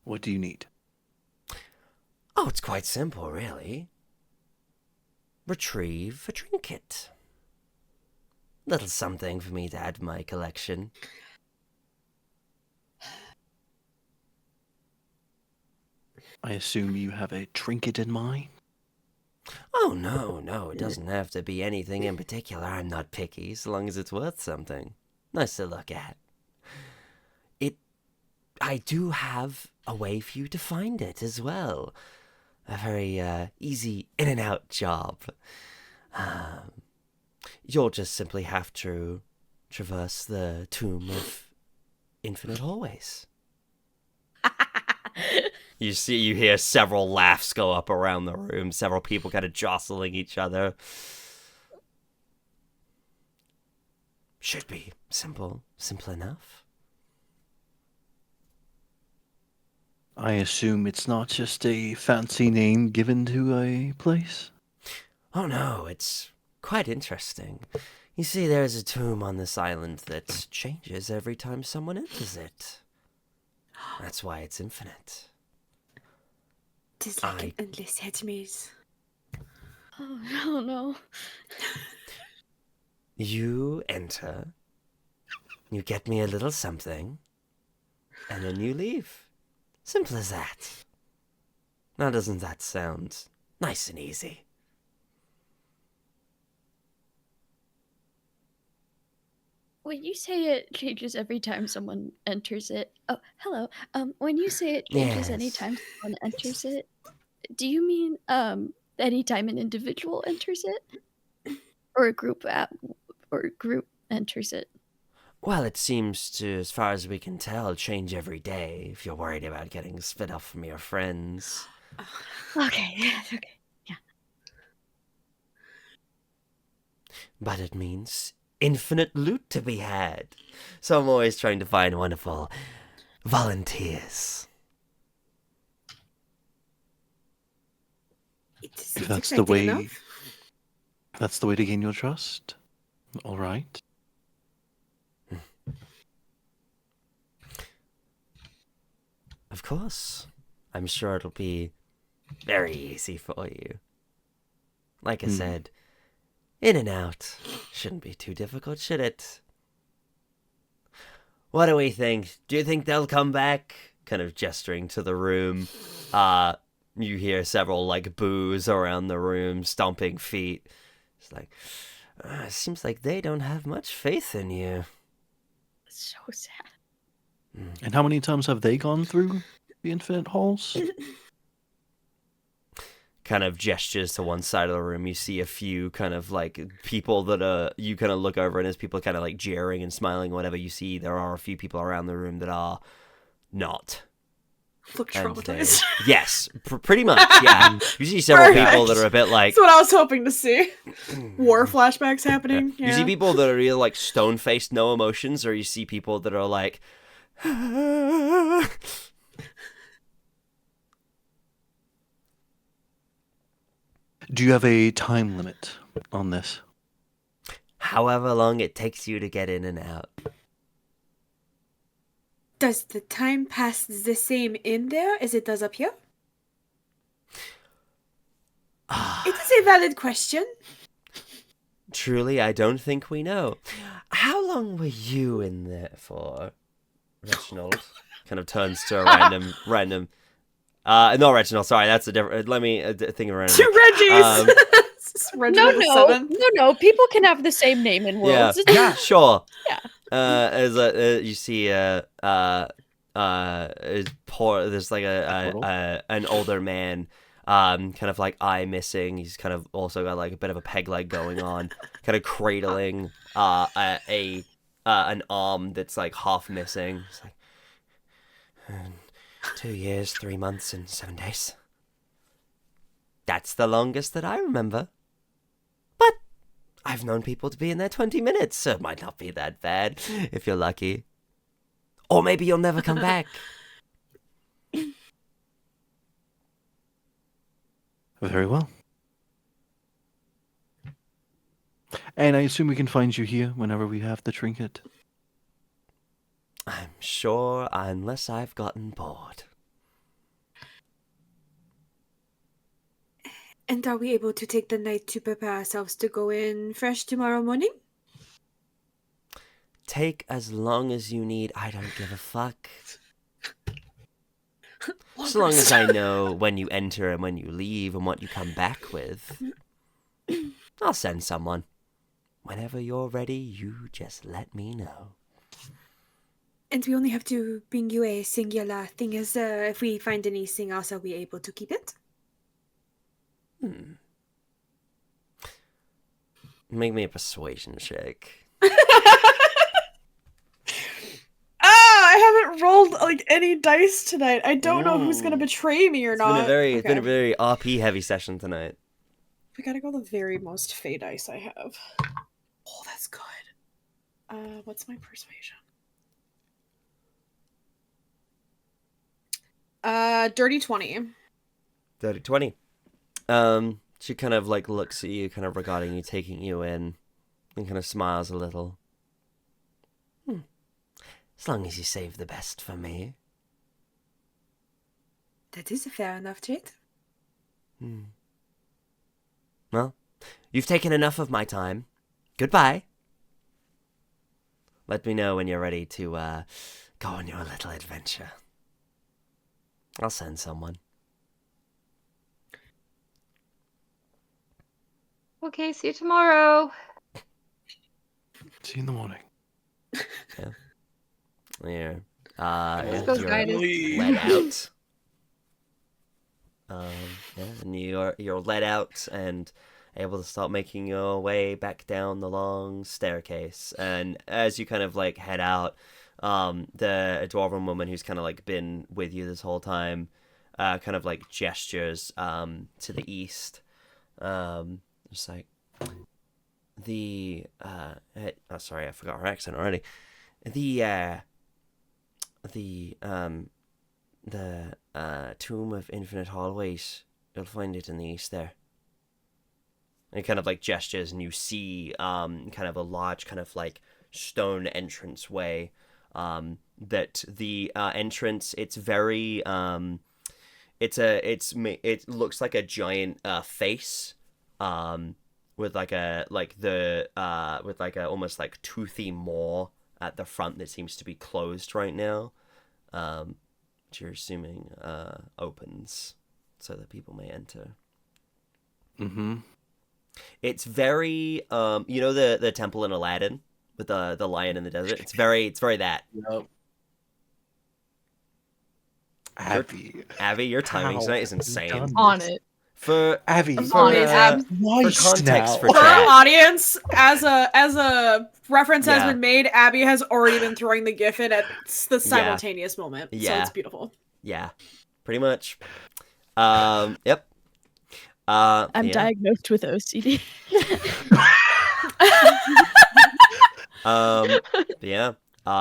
What do you need? Oh, it's quite simple, really. Retrieve a trinket. Little something for me to add to my collection. I assume you have a trinket in mind? Oh, no, it doesn't have to be anything in particular. I'm not picky, so long as it's worth something. Nice to look at. I do have a way for you to find it as well. A very easy in and out job. You'll just simply have to traverse the tomb of infinite hallways. You hear several laughs go up around the room, several people kind of jostling each other. Should be simple enough. I assume it's not just a fancy name given to a place? Oh no, it's quite interesting. You see, there's a tomb on this island that changes every time someone enters it. That's why it's infinite. It is like an endless hedge maze. Oh no. You enter, you get me a little something, and then you leave. Simple as that. Now doesn't that sound nice and easy? When you say it changes every time someone enters it. Oh, hello. When you say it changes Yes. anytime someone enters it, do you mean anytime an individual enters it? Or a group enters it? Well, it seems to, as far as we can tell, change every day if you're worried about getting split off from your friends. Okay, yes, okay. But it means infinite loot to be had. So I'm always trying to find wonderful volunteers. It If seems that's the exciting way, enough. if that's the way to gain your trust. All right. Of course. I'm sure it'll be very easy for you. Like I said, in and out. Shouldn't be too difficult, should it? What do we think? Do you think they'll come back? Kind of gesturing to the room. You hear several, like, boos around the room, stomping feet. It's like, it seems like they don't have much faith in you. So sad. And how many times have they gone through the infinite halls? Kind of gestures to one side of the room. You see a few kind of like people that you kind of look over, and as people kind of like jeering and smiling, whatever, you see there are a few people around the room that are not. Look And traumatized. yes, pretty much, yeah. You see several people that are a bit like... That's what I was hoping to see. War flashbacks happening. Yeah. You see people that are either like stone-faced, no emotions, or you see people that are like... Do you have a time limit on this? However long it takes you to get in and out. Does the time pass the same in there as it does up here? It is a valid question. Truly, I don't think we know. How long were you in there for, Reginald? Kind of turns to a random. No, Reginald. Sorry, that's a different. Let me think of random. Two Reggies. No. People can have the same name in worlds. It's- Yeah, sure. Yeah. You see, there's like an older man, kind of like eye missing. He's kind of also got like a bit of a peg leg going on, kind of cradling an arm that's like half missing. It's like 2 years, 3 months, and 7 days. That's the longest that I remember. But I've known people to be in there 20 minutes, so it might not be that bad, if you're lucky. Or maybe you'll never come back. Very well. And I assume we can find you here whenever we have the trinket. I'm sure, unless I've gotten bored. And are we able to take the night to prepare ourselves to go in fresh tomorrow morning? Take as long as you need. I don't give a fuck. As long as I know when you enter and when you leave and what you come back with, I'll send someone. Whenever you're ready, you just let me know. And we only have to bring you a singular thing as if we find anything else, are we able to keep it? Make me a persuasion check. I haven't rolled like any dice tonight. I don't know who's gonna betray me or It's not. It's been a very RP heavy session tonight. We gotta go the very most fey dice I have. Oh, that's good. What's my persuasion? Dirty 20. Dirty 20. She kind of like looks at you, kind of regarding you, taking you in, and kind of smiles a little. As long as you save the best for me. That is a fair enough trade. Well, you've taken enough of my time. Goodbye. Let me know when you're ready to go on your little adventure. I'll send someone. Okay, see you tomorrow. See you in the morning. Yeah. Let's go, You're guidance. let out. Yeah, and you're let out and able to start making your way back down the long staircase. And as you kind of like head out, the dwarven woman who's kind of like been with you this whole time, kind of like gestures to the east. Just like sorry, I forgot her accent already. The Tomb of Infinite Hallways, you'll find it in the east there. And it kind of like gestures, and you see kind of a large kind of like stone entrance way. That the entrance, it's very it looks like a giant face with like a almost like toothy maw at the front that seems to be closed right now, which you're assuming opens so that people may enter. It's very you know the temple in Aladdin with the lion in the desert. It's very that. Yep. Abby, your timing How tonight is have you insane. done On this? it. For Abby, I'm for, on it, Abs. for context for For our chat. audience, as a reference has Yeah. been made, Abby has already been throwing the gif in at the simultaneous moment. So Yeah. it's beautiful. Yeah, pretty much. Yep. I'm yeah. diagnosed with OCD. Yeah.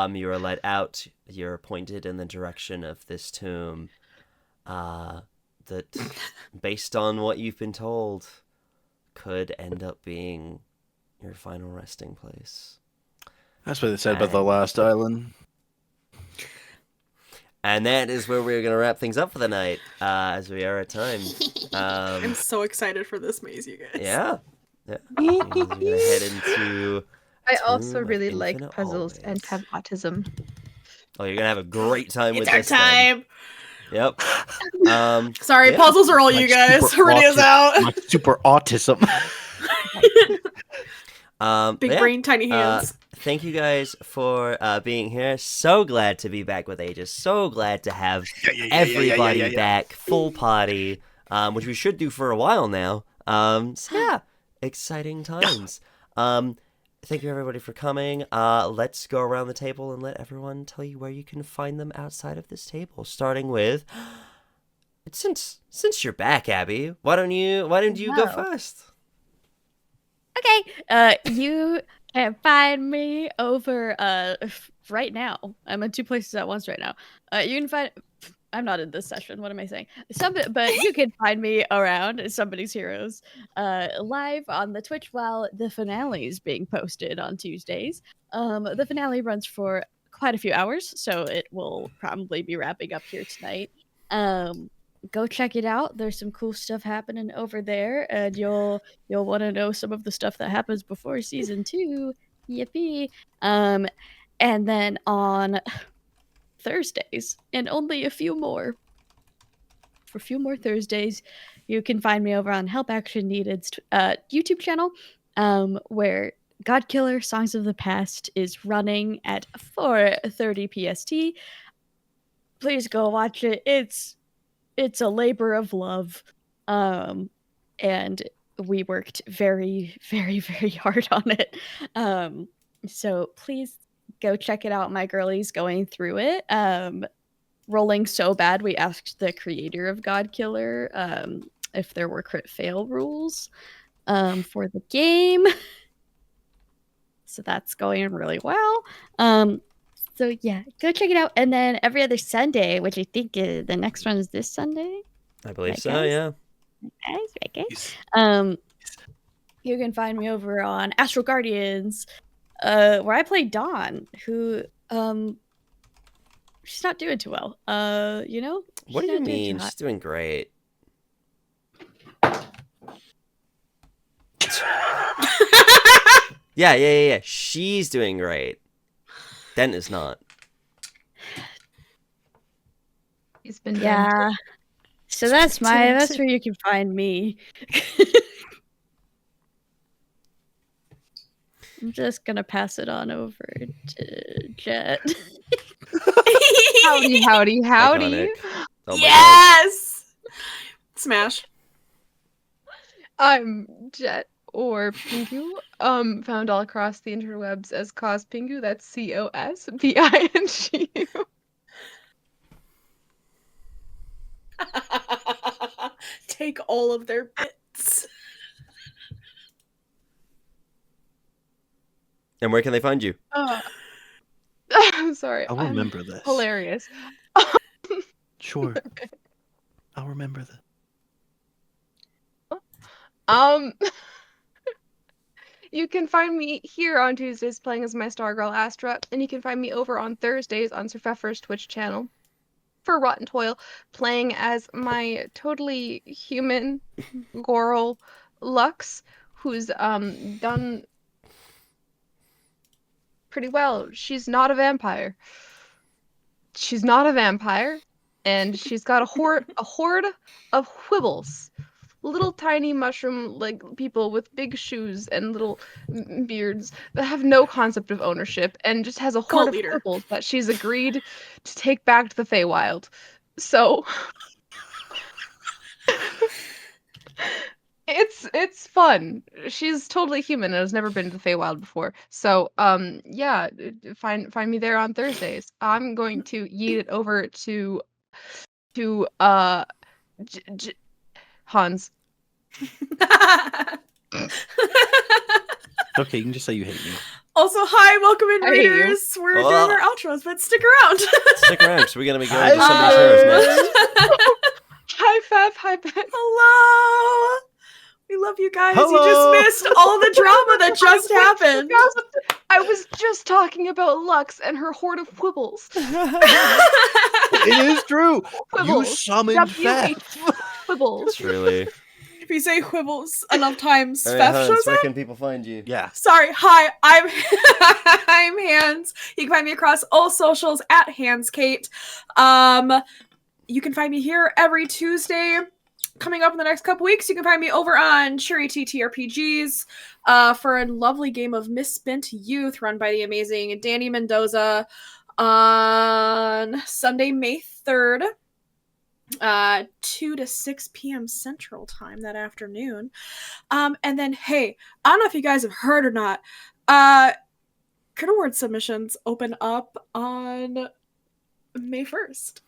You are led out. You're pointed in the direction of this tomb. That, based on what you've been told, could end up being your final resting place. That's what they said about the last island. And that is where we're gonna wrap things up for the night, as we are at time. I'm so excited for this maze, you guys. Yeah. We're gonna head into. I Tomb also of really like Infinite puzzles and Hallways. have autism. Oh, you're gonna have a great time with It's our this. Then. time. Yep. Sorry, Yeah. puzzles are all you guys. Aridia's out. My super autism. Big yeah. brain, tiny hands. Thank you guys for being here. So glad to be back with Aegis. So glad to have everybody back, full party, which we should do for a while now. So yeah, exciting times. Thank you everybody for coming. Let's go around the table and let everyone tell you where you can find them outside of this table. Starting with, since you're back, Abby, why don't you go first? Okay, you can find me over right now. I'm in two places at once right now. You can find. I'm not in this session. What am I saying? But you can find me around Somebody's Heroes, live on the Twitch while the finale is being posted on Tuesdays. The finale runs for quite a few hours, so it will probably be wrapping up here tonight. Go check it out. There's some cool stuff happening over there, and you'll want to know some of the stuff that happens before season 2. Yippee! And then on Thursdays, and only a few more Thursdays, you can find me over on Help Action Needed's YouTube channel, where God Killer Songs of the Past is running at 4:30 PST. Please go watch it. It's a labor of love, and we worked very, very, very hard on it. So please go check it out. My girlie's going through it. Rolling so bad, we asked the creator of God Killer if there were crit fail rules for the game. So that's going really well. So yeah, go check it out. And then every other Sunday, which I think the next one is this Sunday. I believe Right, so, guys? yeah. Guys. You can find me over on Astral Guardians, where I play Dawn, who she's not doing too well. You know? What do She's you not doing too mean? hot. She's doing great. Yeah. She's doing great. Dent is not. He's been Yeah. So that's where you can find me. I'm just gonna pass it on over to Jet. Howdy. Iconic. Oh my Yes! Smash. I'm Jet or Pingu. Found all across the interwebs as Cos Pingu. That's COSPINGU. Take all of their bits. And where can they find you? Sorry. I'll remember this. Hilarious. Sure. I'll remember this. You can find me here on Tuesdays playing as my Stargirl Astra, and you can find me over on Thursdays on Sir Pfeffer's Twitch channel for Rotten Toil, playing as my totally human girl Lux, who's done pretty well. She's not a vampire. And she's got a horde of Whibbles. Little tiny mushroom like people with big shoes and little beards that have no concept of ownership and just has a horde of leader. Whibbles that she's agreed to take back to the Feywild. So it's fun. She's totally human and has never been to the Feywild before. So yeah, find me there on Thursdays. I'm going to yeet it over to Hans. Okay, you can just say you hate me. Also, hi, welcome in, I hate you. readers. We're doing our outros, but stick around. Stick around, because we're going to be going to somebody's house next. Hi, Fef. Hi, Ben. Hello. We love you guys. Hello. You just missed all the drama that just happened. I was just talking about Lux and her horde of Whibbles. It is true. You Quibbles. summoned W-H- Fef. Whibbles. Truly. If you say Whibbles enough times, All Fef right, Hans, shows where up. can people find you? Yeah. Sorry, hi, I'm I'm Hans. You can find me across all socials at HansKate. You can find me here every Tuesday. Coming up in the next couple weeks, you can find me over on Cherry TTRPGs for a lovely game of Misspent Youth run by the amazing Danny Mendoza on Sunday, May 3rd. 2 to 6 p.m. Central Time that afternoon. And then, hey, I don't know if you guys have heard or not, Critter Word submissions open up on May 1st.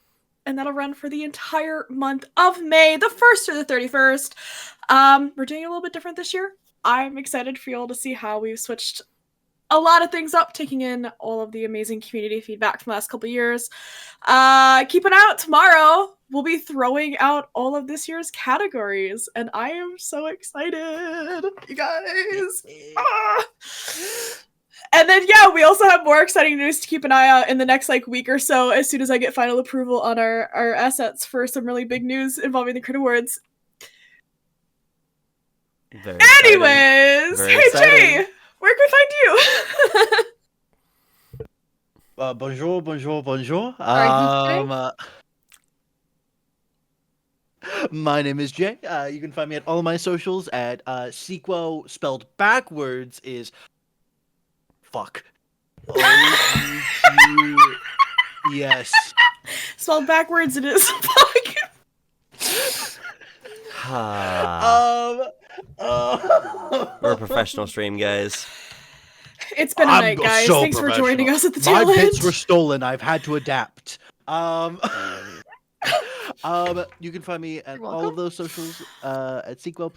And that'll run for the entire month of May, the 1st or the 31st. We're doing it a little bit different this year. I'm excited for you all to see how we've switched a lot of things up, taking in all of the amazing community feedback from the last couple of years. Keep an eye out tomorrow. We'll be throwing out all of this year's categories, and I am so excited, you guys. And then, yeah, we also have more exciting news to keep an eye out in the next week or so, as soon as I get final approval on our assets for some really big news involving the Crit Awards. Very Anyways, Very hey exciting. Jay, where can we find you? Bonjour. Sorry, who's My name is Jay. You can find me at all of my socials at Sequo, spelled backwards is fuck. Yes. Spelled backwards, it is. We're a professional stream, guys. It's been a night, guys. so Thanks for joining us professional. at the My tail end. bits were stolen. I've had to adapt. You can find me at You're all of welcome. those socials at Sequel.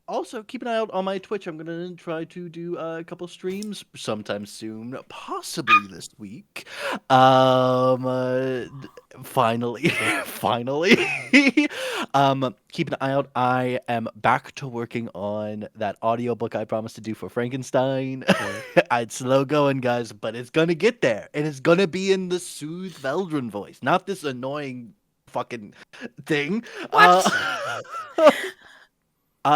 Also, keep an eye out on my Twitch. I'm gonna try to do a couple streams sometime soon, possibly this week. Finally, finally. Keep an eye out. I am back to working on that audiobook I promised to do for Frankenstein. It's slow going, guys, but it's gonna get there, and it's gonna be in the soothed Veldren voice, not this annoying fucking thing. What?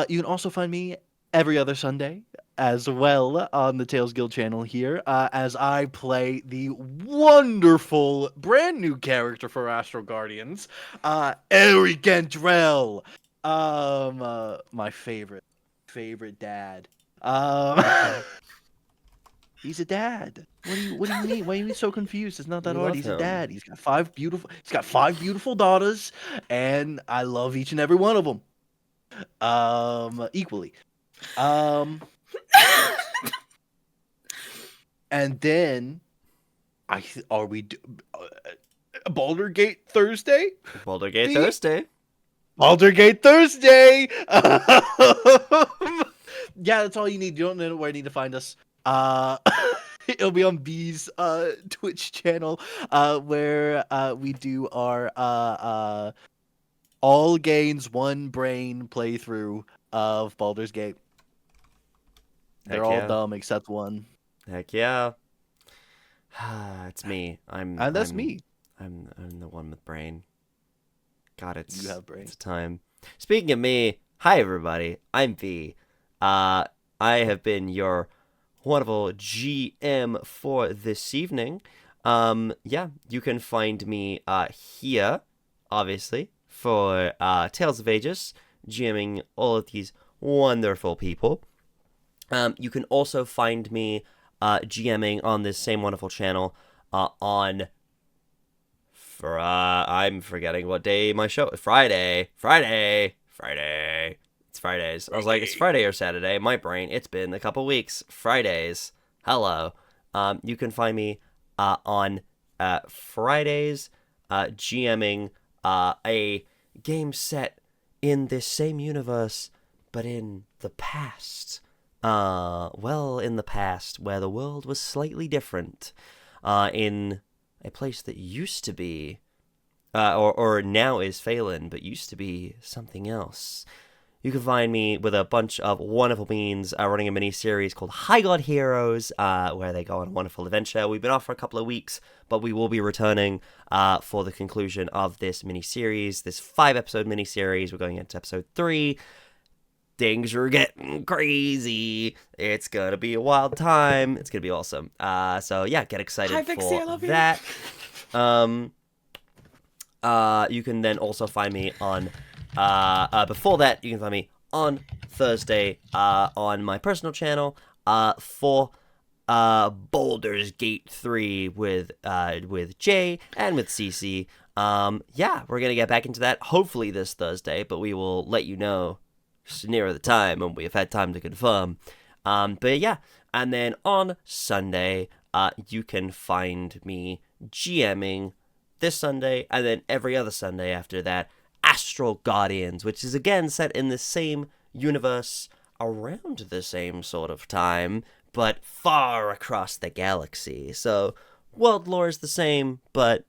You can also find me every other Sunday as well on the Tales Guild channel here, as I play the wonderful brand new character for Astro Guardians, Eric Gantrell. My favorite dad. He's a dad. What do you mean? Why are you so confused? It's not that We hard. love He's him. a dad. He's got five beautiful daughters, and I love each and every one of them. Equally. And then Baldur's Gate Thursday? Boulder Gate The- Thursday. Baldur's Gate Thursday. Yeah, that's all you need. You don't know where you need to find us. It'll be on B's Twitch channel, where we do our all gains one brain playthrough of Baldur's Gate. They're Heck all yeah. dumb except one, Heck yeah. It's me. and that's I'm- me. I'm the one with brain. God, it's You have brain. It's time. Speaking of me, hi everybody. I'm V. I have been your wonderful GM for this evening. Yeah, you can find me here, obviously, for Tales of Agius, GMing all of these wonderful people. You can also find me GMing on this same wonderful channel on. I'm forgetting what day my show. Friday. It's Fridays. I was like, it's Friday or Saturday. My brain. It's been a couple weeks. Fridays. Hello. You can find me on Fridays, GMing a game set in this same universe, but in the past. In the past, where the world was slightly different. In a place that used to be, or now is Phelan, but used to be something else. You can find me with a bunch of wonderful beans running a mini-series called High God Heroes, where they go on a wonderful adventure. We've been off for a couple of weeks, but we will be returning for the conclusion of this mini-series, this 5-episode mini-series. We're going into episode 3. Things are getting crazy. It's gonna be a wild time. It's gonna be awesome. So yeah, get excited Hi, Vixie, I for love you. that. You can then also find me on. Before that, you can find me on Thursday on my personal channel for Baldur's Gate 3 with Jay and with Cece. Yeah, we're gonna get back into that hopefully this Thursday, but we will let you know nearer the time when we have had time to confirm. But yeah, and then on Sunday, you can find me GMing this Sunday, and then every other Sunday after that, Astral Guardians, which is again set in the same universe around the same sort of time, but far across the galaxy. So world lore is the same, but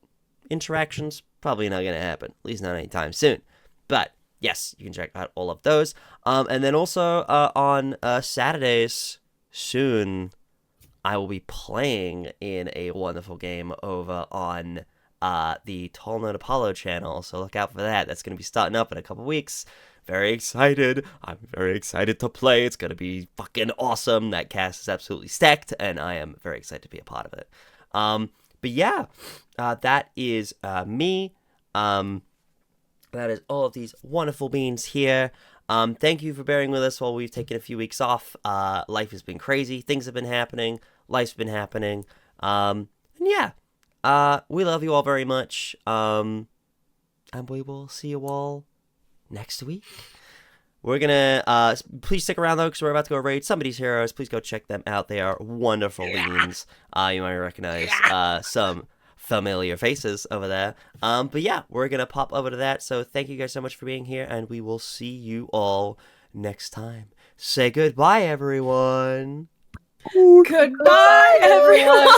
interactions probably not going to happen, at least not anytime soon. But yes, you can check out all of those. And then also on Saturdays soon, I will be playing in a wonderful game over on the Tall Note Apollo channel. So look out for that. That's going to be starting up in a couple weeks. Very excited. I'm very excited to play. It's going to be fucking awesome. That cast is absolutely stacked, and I am very excited to be a part of it. But yeah, that is me. That is all of these wonderful beings here. Thank you for bearing with us while we've taken a few weeks off. Life has been crazy. Things have been happening. Life's been happening. And yeah, we love you all very much. And we will see you all next week. We're gonna, please stick around though, because we're about to go raid Somebody's Heroes. Please go check them out. They are wonderful beings. You might recognize some familiar faces over there. But yeah, we're gonna pop over to that. So thank you guys so much for being here, and we will see you all next time. Say goodbye, everyone. Goodbye, everyone.